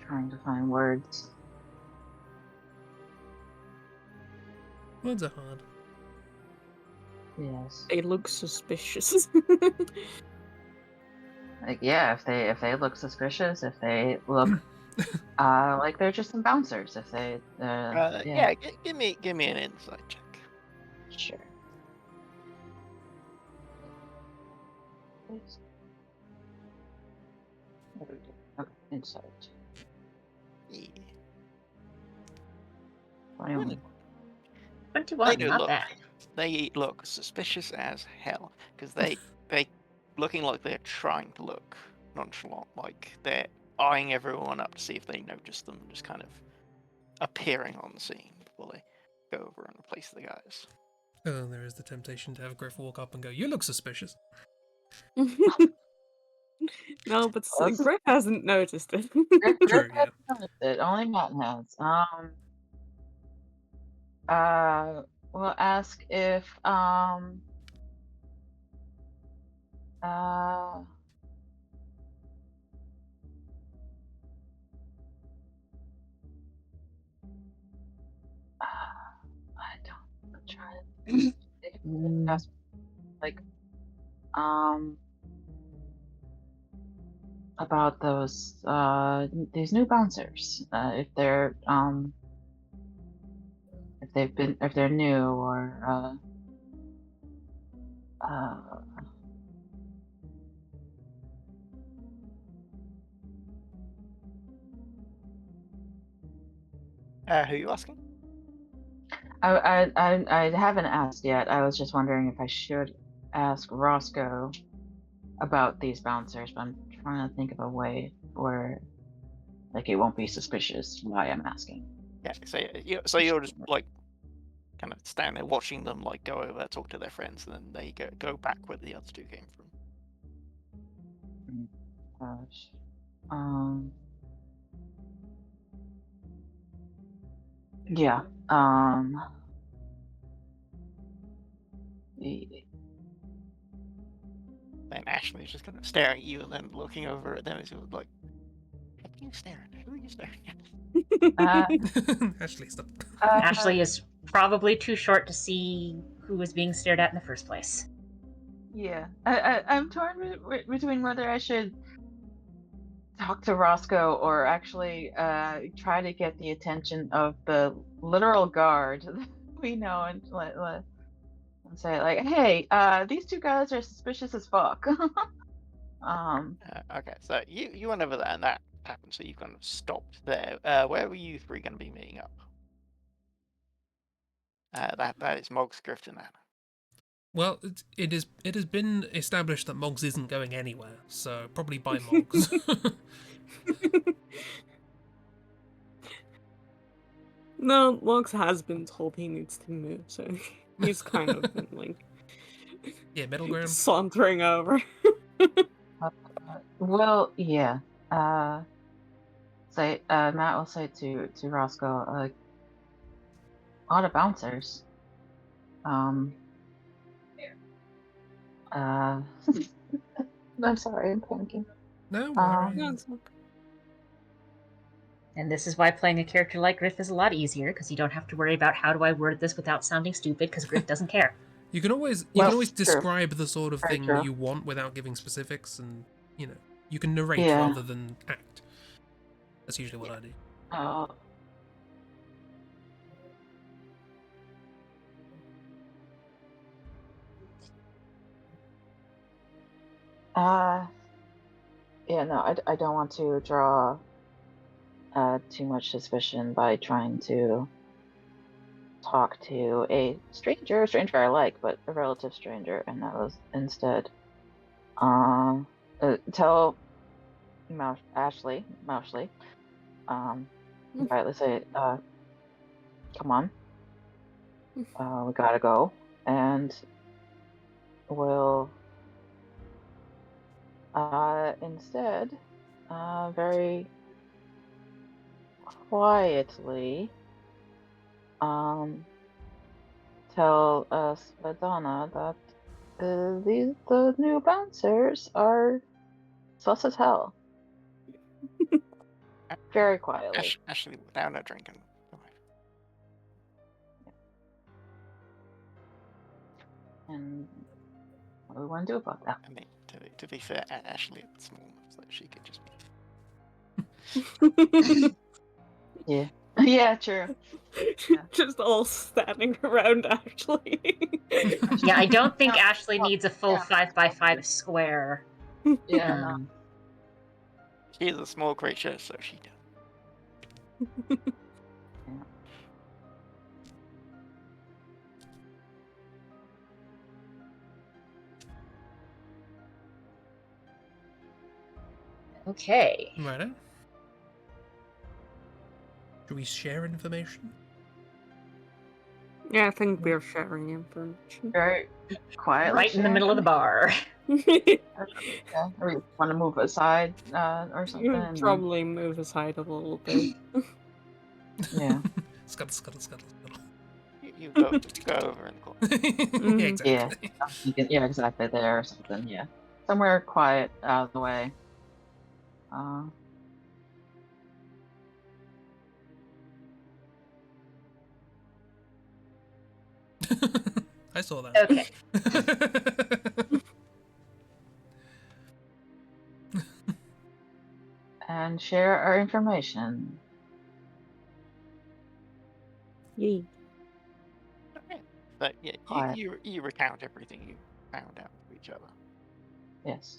Trying to find words. Words are hard. Yes. They look suspicious. Like, yeah, if they look suspicious, if they look like they're just some bouncers, if they Yeah, give me an insight check. Sure. Okay, insight. Yeah. 21. 21, They do not look. bad. They look suspicious as hell because they looking like they're trying to look nonchalant, like they're eyeing everyone up to see if they notice them, just kind of appearing on the scene before they go over and replace the guys. Oh, there is the temptation to have Griff walk up and go, "You look suspicious." No, but Well, this is- Griff hasn't noticed it. True, yeah. It only Matt has. will ask if I don't I'm trying to ask like about those these new bouncers, if they're new or Who are you asking? I haven't asked yet. I was just wondering if I should ask Roscoe about these bouncers, but I'm trying to think of a way where like it won't be suspicious why I'm asking. Yeah, so you're just like kind of standing there watching them like go over, talk to their friends, and then they go back where the other two came from. Gosh. Yeah. And Ashley's just kind of staring at you and then looking over at them. It's like, what are you staring at? Who are you staring at? Ashley, stop. Ashley is probably too short to see who was being stared at in the first place. Yeah. I'm torn between whether I should talk to Roscoe or actually try to get the attention of the literal guard that we know and and say like, hey, these two guys are suspicious as fuck. Okay, so you went over there and that happened, so you kind of stopped there. Where were you three going to be meeting up? That is Mog's, Grift, and Anna. Well, it has been established that Moggs isn't going anywhere, so probably by Moggs. No, Lux has been told he needs to move, so he's kind of been like Yeah, middle ground. sauntering over. Well, yeah. Matt will say to Roscoe, a lot of bouncers. I'm sorry, I'm panicking. No No, worries. it's okay. And this is why playing a character like Griff is a lot easier, because you don't have to worry about how do I word this without sounding stupid, because Griff doesn't care. You can always True. describe the sort of Very thing true. you want without giving specifics, and you can narrate Yeah. rather than act. That's usually what I do. Yeah, no, I don't want to draw too much suspicion by trying to talk to a stranger I like, but a relative stranger, and that was instead tell Ashley, quietly say, come on, we gotta go, and we'll instead very quietly tell Svedana that the new bouncers are sus as hell. Very quietly. Ashley without a drink and And what do we want to do about that? I mean, to be fair, Ashley is small enough so she could just be. Yeah. Yeah, true. Just all standing around Ashley. Yeah, I don't think No, Ashley no, needs a full yeah. 5x5 square. Yeah. No. Um, She is a small creature, so she does. okay. Right. Should we share information? Yeah, I think we're sharing information. Very quietly. Right in the middle of the bar. Yeah. Or you want to move aside or something? You would probably move aside a little bit. Yeah. Scuttle, scuttle, scuttle, scuttle. You go over in the corner. Yeah, Mhm. Yeah. exactly. I'm thinking, yeah, exactly there or something. Yeah, somewhere quiet, out of the way. I saw that. Okay. And share our information. Yay. Okay. But yeah, Quiet. you recount everything you found out to each other. Yes.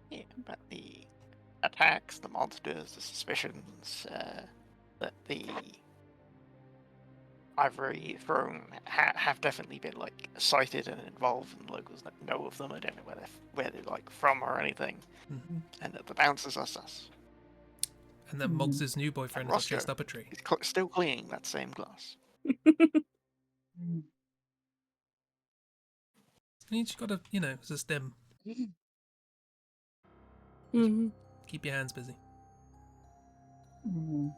Yeah, about the attacks, the monsters, the suspicions that the Ivory Throne have definitely been like cited and involved, and locals that know of them. I don't know where they're like from or anything, Mhm. and that the bouncers are sus. And then Mhm. Moggs' new boyfriend And is chased Roscoe up a tree. is still cleaning that same glass. Mm. You just gotta, just Mhm. keep your hands busy. Mhm.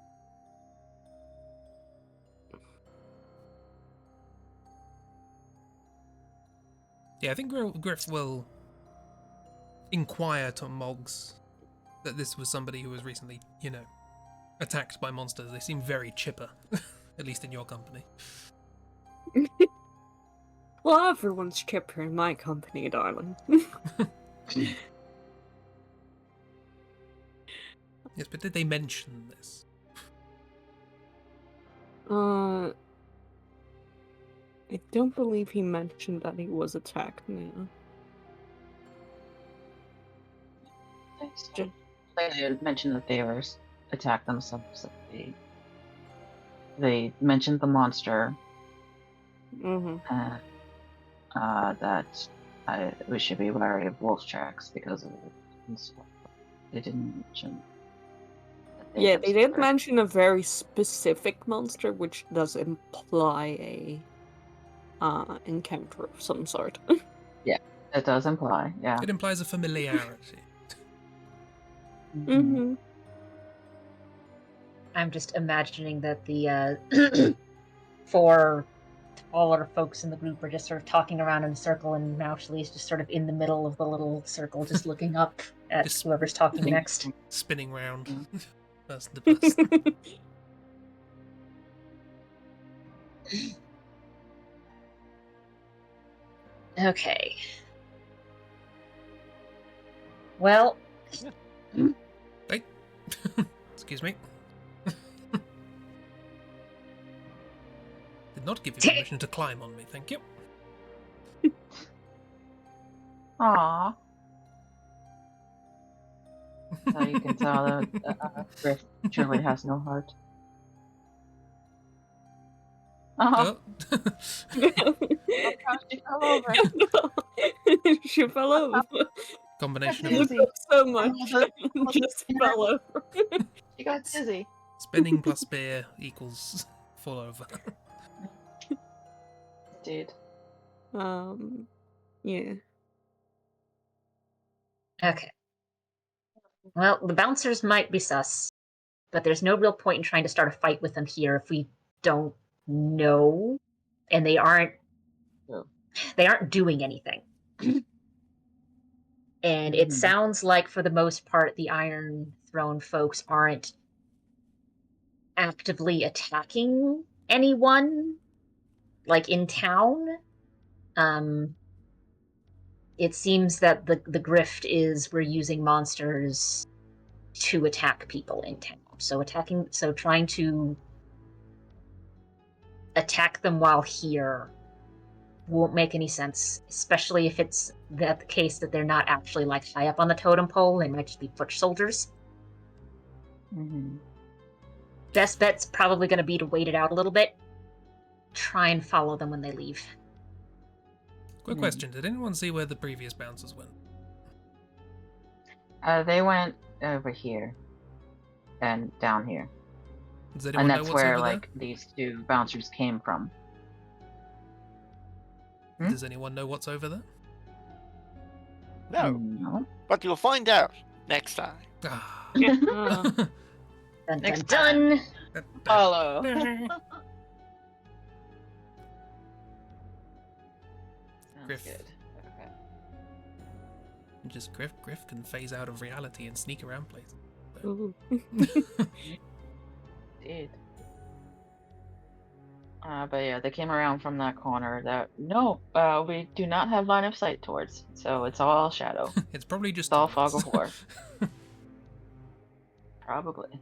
Yeah, I think Griff will inquire to Moggs that this was somebody who was recently, attacked by monsters. They seem very chipper, at least in your company. Well, everyone's chipper in my company, darling. Yes, but did they mention this? I don't believe he mentioned that he was attacked now. Ju- They had mentioned that they were attacked themselves. That they mentioned the monster, Mhm. and that we should be wary of wolf tracks because of it. And so they didn't mention that Yeah, they did were. mention a very specific monster, which does imply a encounter of some sort. It does imply, yeah. It implies a familiarity. Mhm. Mhm. I'm just imagining that the 4 taller folks in the group are just sort of talking around in a circle, and Maushly is just sort of in the middle of the little circle, just looking up at Just whoever's talking Think- next. spinning round. Yeah. Person to person. Okay. Well, Hey. Excuse me. Did not give you permission to climb on me, thank you. Aw. So you can tell that Griff truly has no heart. Oh, Oh. gosh, she fell over. She fell over. Combination Got of dizzy. Looked up so And much all the- and just fell over. She got dizzy. spinning plus beer equals fall over. Dude. Yeah. okay. Well, the bouncers might be sus, but there's no real point in trying to start a fight with them here if we don't know, and they aren't doing anything. And it Mhm. sounds like, for the most part, the Iron Throne folks aren't actively attacking anyone, like in town. It seems that the grift is we're using monsters to attack people in town. So trying to attack them while here won't make any sense, especially if it's the case that they're not actually like high up on the totem pole. They might just be foot soldiers. Mhm. Best bet's probably going to be to wait it out a little bit. Try and follow them when they leave. Quick question, did anyone see where the previous bouncers went? They went over here and down here, Does anyone and know that's what's where over like these 2 bouncers came from. there? Does anyone know what's over there? No, No. but you'll find out next time. Ah. Uh, Dun dun Next dun! Hollow. Sounds Griff. good. Okay. Just Griff can phase out of reality and sneak around places. Ooh. Indeed. But yeah, they came around from that corner that we do not have line of sight towards. So it's all shadow. It's probably just It's all fog tunnels. of war. Probably.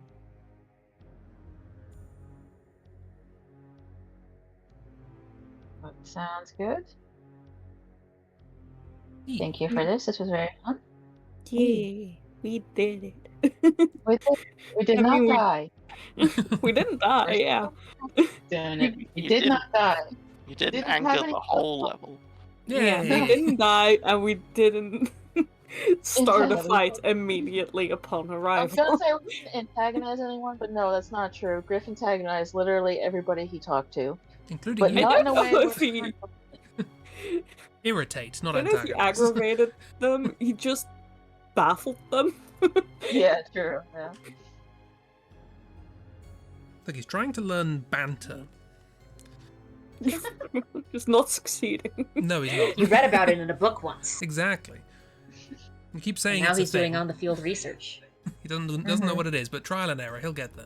But sounds good. Yeah. Thank you for this. This was very fun. Yay, we did it. We did I not mean, die. We didn't die, We're yeah. still doing it. We You did not didn't- die. You didn't Didn't have anger any the whole level. Yeah, we Yay. didn't die, and we didn't start a Exactly. fight immediately upon I was arrival. gonna say we didn't antagonize anyone, but no, that's not true. Griff antagonized literally everybody he talked to, Including but you. I not in don't a way know where if he- Irritate, not I don't know if he antagonize. aggravated them, he just baffled them. Yeah, true. Yeah. Look, he's trying to learn banter. Just not succeeding. No, he's not. You read about it in a book once. Exactly. You keep And saying now it's he's a thing. doing on-the-field research. He doesn't know what it is, but trial and error, he'll get there.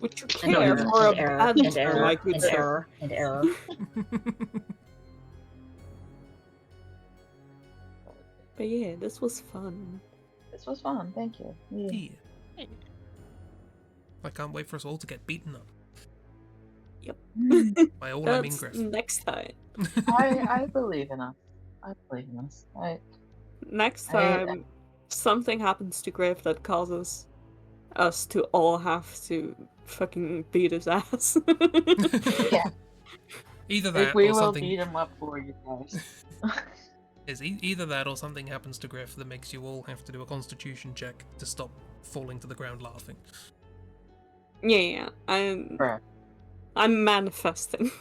Would you And care error, for a and error, bad and turn, error, my good and sir? error, and error. But yeah, this was fun. This was fun. Thank you. Yeah. Yeah. I can't wait for us all to get beaten up. By all I mean That's Griff. next time. I believe in us. I believe in us. Next I- time, something happens to Griff that causes us to all have to fucking beat his ass. Yeah. Either Like, that we or will something beat him up for you guys. either that or something happens to Griff that makes you all have to do a constitution check to stop falling to the ground laughing. Yeah, Bruh. I'm manifesting.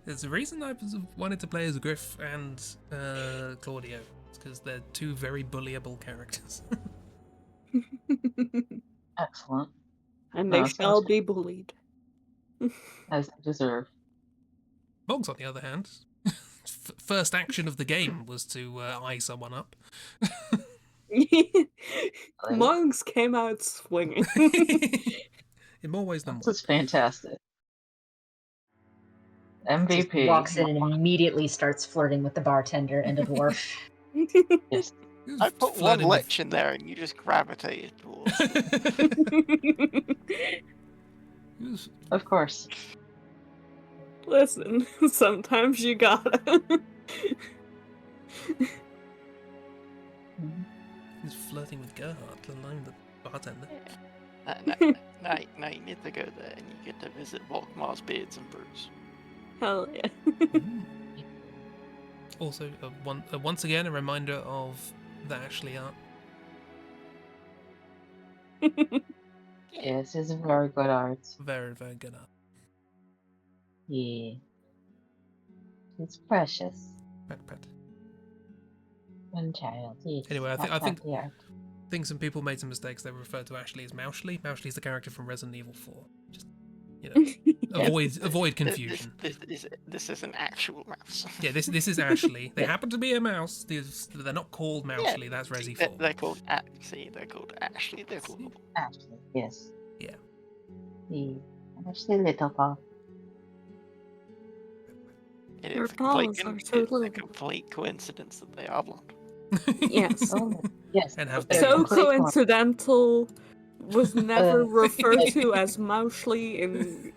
There's a reason I wanted to play as Griff and Claudio. It's because they're two very bullyable characters. Excellent. And No, they it sounds shall good. be bullied. As they deserve. Monks, on the other hand, first action of the game was to eye someone up. Monks came out swinging. In more ways than This one. is fantastic. Just MVP. walks in and immediately starts flirting with the bartender and a dwarf. Yes. I put one Flirting with- lich in there and you just gravitated towards He was- Of course. Listen, sometimes you gotta. He's flirting with Gerhardt, let alone the bartender. now you need to go there and you get to visit Volkmar's Beards and Brews. Hell yeah. Mm. Also, once again, a reminder of the Ashley art. Yes, it's very good art. Very, very good art. Yeah. It's precious. Pat, pat. One child. Yes. Anyway, I Not think- that the art. I think some people made some mistakes. They referred to Ashley as Moushly. Moushly's the character from Resident Evil 4. Just, you know, avoid confusion. This is an actual mouse. Yeah, this is Ashley. They happen to be a mouse. They're not called Moushly. That's Resi 4. They're called they're called Ashley. They're called. Ashley, yes. Yeah. Yeah. Ashley Littlepaw. It Your is a complete, paws are it's so a little. complete coincidence that they are blonde. Yes. Oh, yes. And have They're So complete blonde. coincidental was never referred to as Moushly in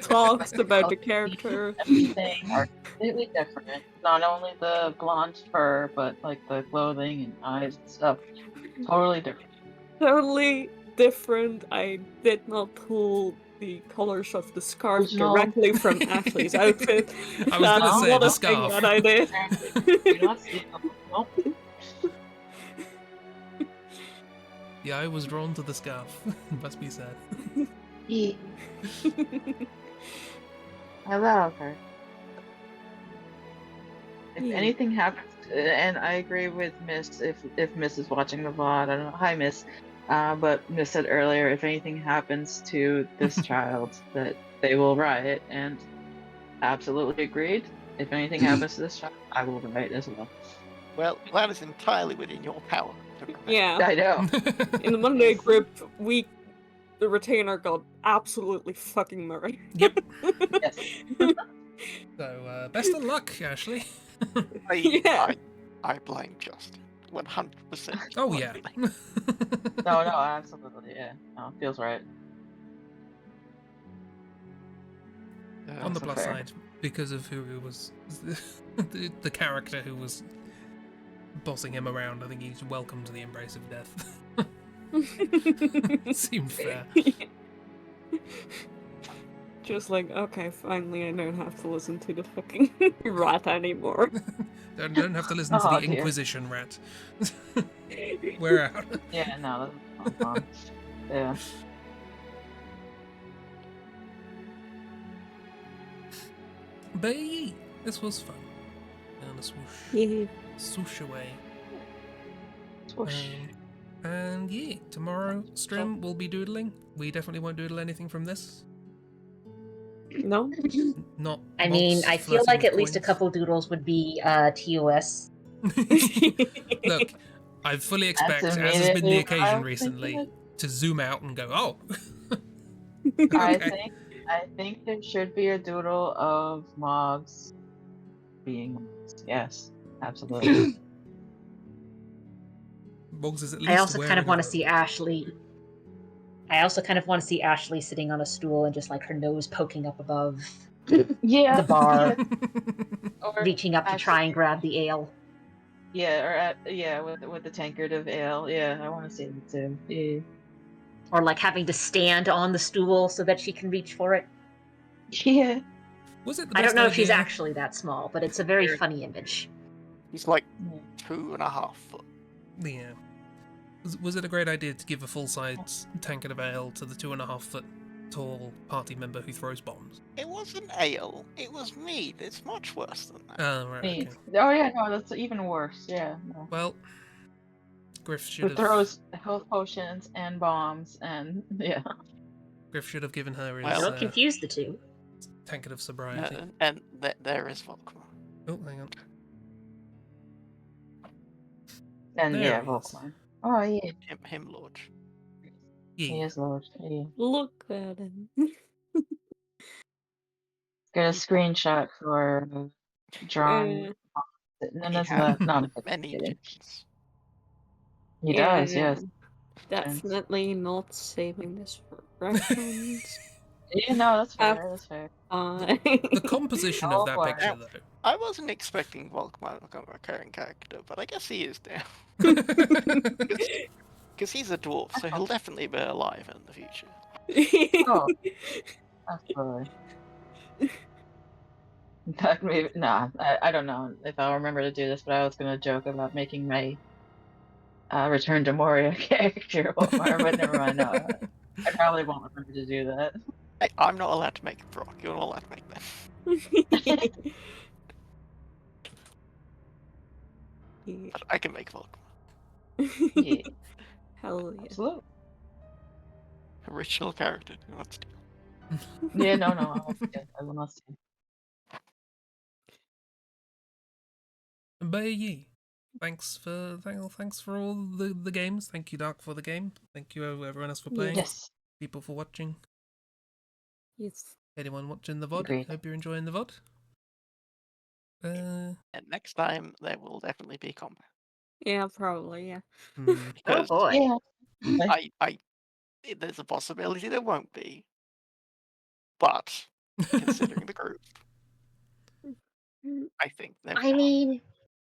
talks about the character. Everything are completely different. Not only the blonde fur, but like the clothing and eyes and stuff. Totally different. Totally different. I did not pull the colors of the scarf Original. directly from Ashley's outfit. I was gonna That's say, not the a thing scarf. that I did. Do not see them. Nope. The eye was drawn to the scarf. Must be said. Yeah. I love her. If Yeah. anything happens, and I agree with Miss, if Miss is watching the VOD, I don't know. Hi, Miss. But Miss said earlier, if anything happens to this child, that they will riot, and absolutely agreed. If anything happens to this child, I will riot as well. Well, that is entirely within your power to prevent. Yeah. I know. In the Monday Yes. group, the retainer got absolutely fucking murdered. Yep. Yes. So, best of luck, Ashley. Yeah. I blame Justin. 100%. Oh, yeah. No, absolutely. Yeah. No, feels right. On the So plus fair. side, because of who was the character who was bossing him around, I think he's welcome to the embrace of death. Seemed fair. Just like, okay, finally I don't have to listen to the fucking rat anymore. Don't have to listen to Oh, the dear. Inquisition rat. We're out. Yeah, no, that's not fun. Yeah. But yeah, this was fun. And a swoosh. Yeah. Swoosh away. Swoosh. And yeah, tomorrow stream we'll be doodling. We definitely won't doodle anything from this. No? Not. I mean, mods I feel flirting like with at least a coins. couple doodles would be TOS. Look, I fully expect, That's as has been the immediately what I occasion was thinking recently, of. to zoom out and go, oh. I Okay. think there should be a doodle of mobs being mobs. Yes, absolutely. Boggs is at I least also kind of wearing a want to robe. see Ashley. I also kind of want to see Ashley sitting on a stool and just like her nose poking up above Yeah. the bar, Or reaching up to try and grab the ale. with the tankard of ale. Yeah, I want to see that too. Yeah. Or like having to stand on the stool so that she can reach for it. Yeah. Was it the I best don't know if she's idea? actually that small, but it's a very funny image. He's like Yeah. 2.5 foot. Yeah. Was it a great idea to give a full-size tankard of ale to the 2.5-foot tall party member who throws bombs? It wasn't ale. It was mead. It's much worse than that. Oh, right, Me. okay. Oh yeah, no, that's even worse. Yeah. No. Well, Griff Who should have throws health potions and bombs and yeah. given her his Well- Don't confuse the two. tankard of sobriety. And there is Volkmar. Oh, hang on. And There yeah, he is. Volkmar. Oh yeah, Him Lord. he Yeah. is Lord. Yeah. Look at him. Get a screenshot for John. No, He that's has not. No, I'm many kidding. chickens. He does. Yeah. Yes. Definitely not saving this for reference. Yeah, no, that's Uh, fair. That's fair. The composition of Oh, that boy. picture, though. I wasn't expecting Volkmar to become a recurring character, but I guess he is now. Because he's a dwarf, so he'll definitely be alive in the future. Oh, absolutely. In fact, maybe nah. I don't know if I'll remember to do this, but I was gonna joke about making my Return to Moria character Volkmar, but never mind. No, I probably won't remember to do that. Hey, I'm not allowed to make Brock. You're not allowed to make them. Yeah. But I can make Volkmar. Yeah, Hell yeah. absolutely. Original character. Do not steal. Yeah, no, I will not steal. But yeah. Thanks for all the games. Thank you, Dark, for the game. Thank you, everyone else, for playing. Yes, People for watching. Yes. Anyone watching the VOD. Agreed. Hope you're enjoying the VOD. And next time, there will definitely be combat. Yeah, probably, yeah. Oh Because boy. yeah. there's a possibility there won't be. But, considering the group, I think there I mean,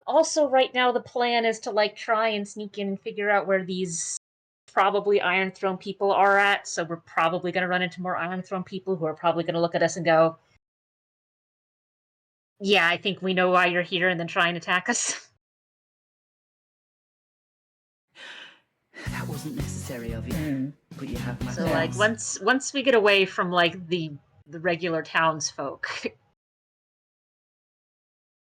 also right now the plan is to like try and sneak in and figure out where these probably Iron Throne people are at. So we're probably going to run into more Iron Throne people who are probably going to look at us and go, "Yeah, I think we know why you're here," and then try and attack us. That wasn't necessary of you, but you have my So thanks. like once we get away from like the regular townsfolk,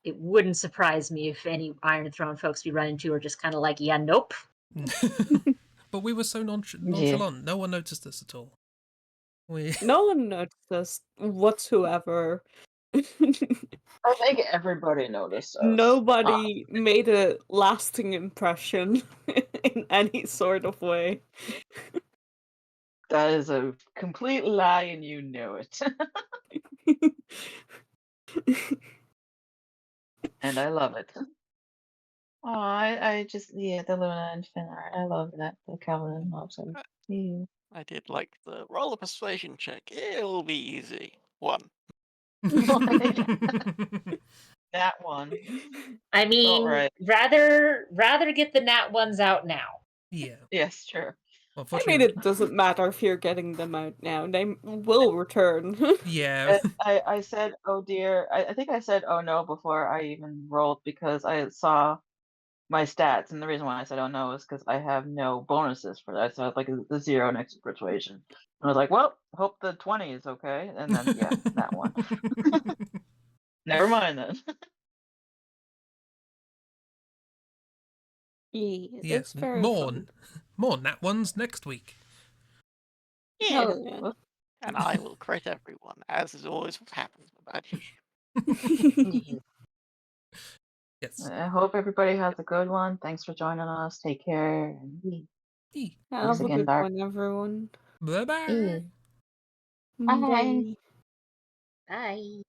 it wouldn't surprise me if any Iron Throne folks we run into are just kind of like, "Yeah, nope." But but we were so Yeah. nonchalant. No one noticed us at all. We No one noticed us whatsoever. I think everybody noticed us. Nobody made a lasting impression in any sort of way. That is a complete lie, and you know it. And I love it. Oh, I just the Luna and Finn art. I love that. The Calvin and Hobbes. Yeah. I did like the roll a persuasion check. It'll be easy. 1. That one. I mean, right. rather get the nat ones out now. yeah. Yes, true. I Unfortunately, mean, it doesn't matter if you're getting them out now. They will return. yeah. I said, oh dear. I think I said, oh no, before I even rolled because I saw my stats. And the reason why I said, oh no, is because I have no bonuses for that. So I had like a 0 next to persuasion. And I was like, well, hope the 20 is okay. And then, yeah, that one. Never mind then. Yeah, Yes, it's very more fun. nat ones next week. Yeah. Oh, yeah. Well, And I will crit everyone, as is always what happens with Badgy. Yes. I hope everybody has a good one. Thanks for joining us. Take care. And Have a again, good Dark. one, everyone. Bye bye. Bye. Bye. Bye.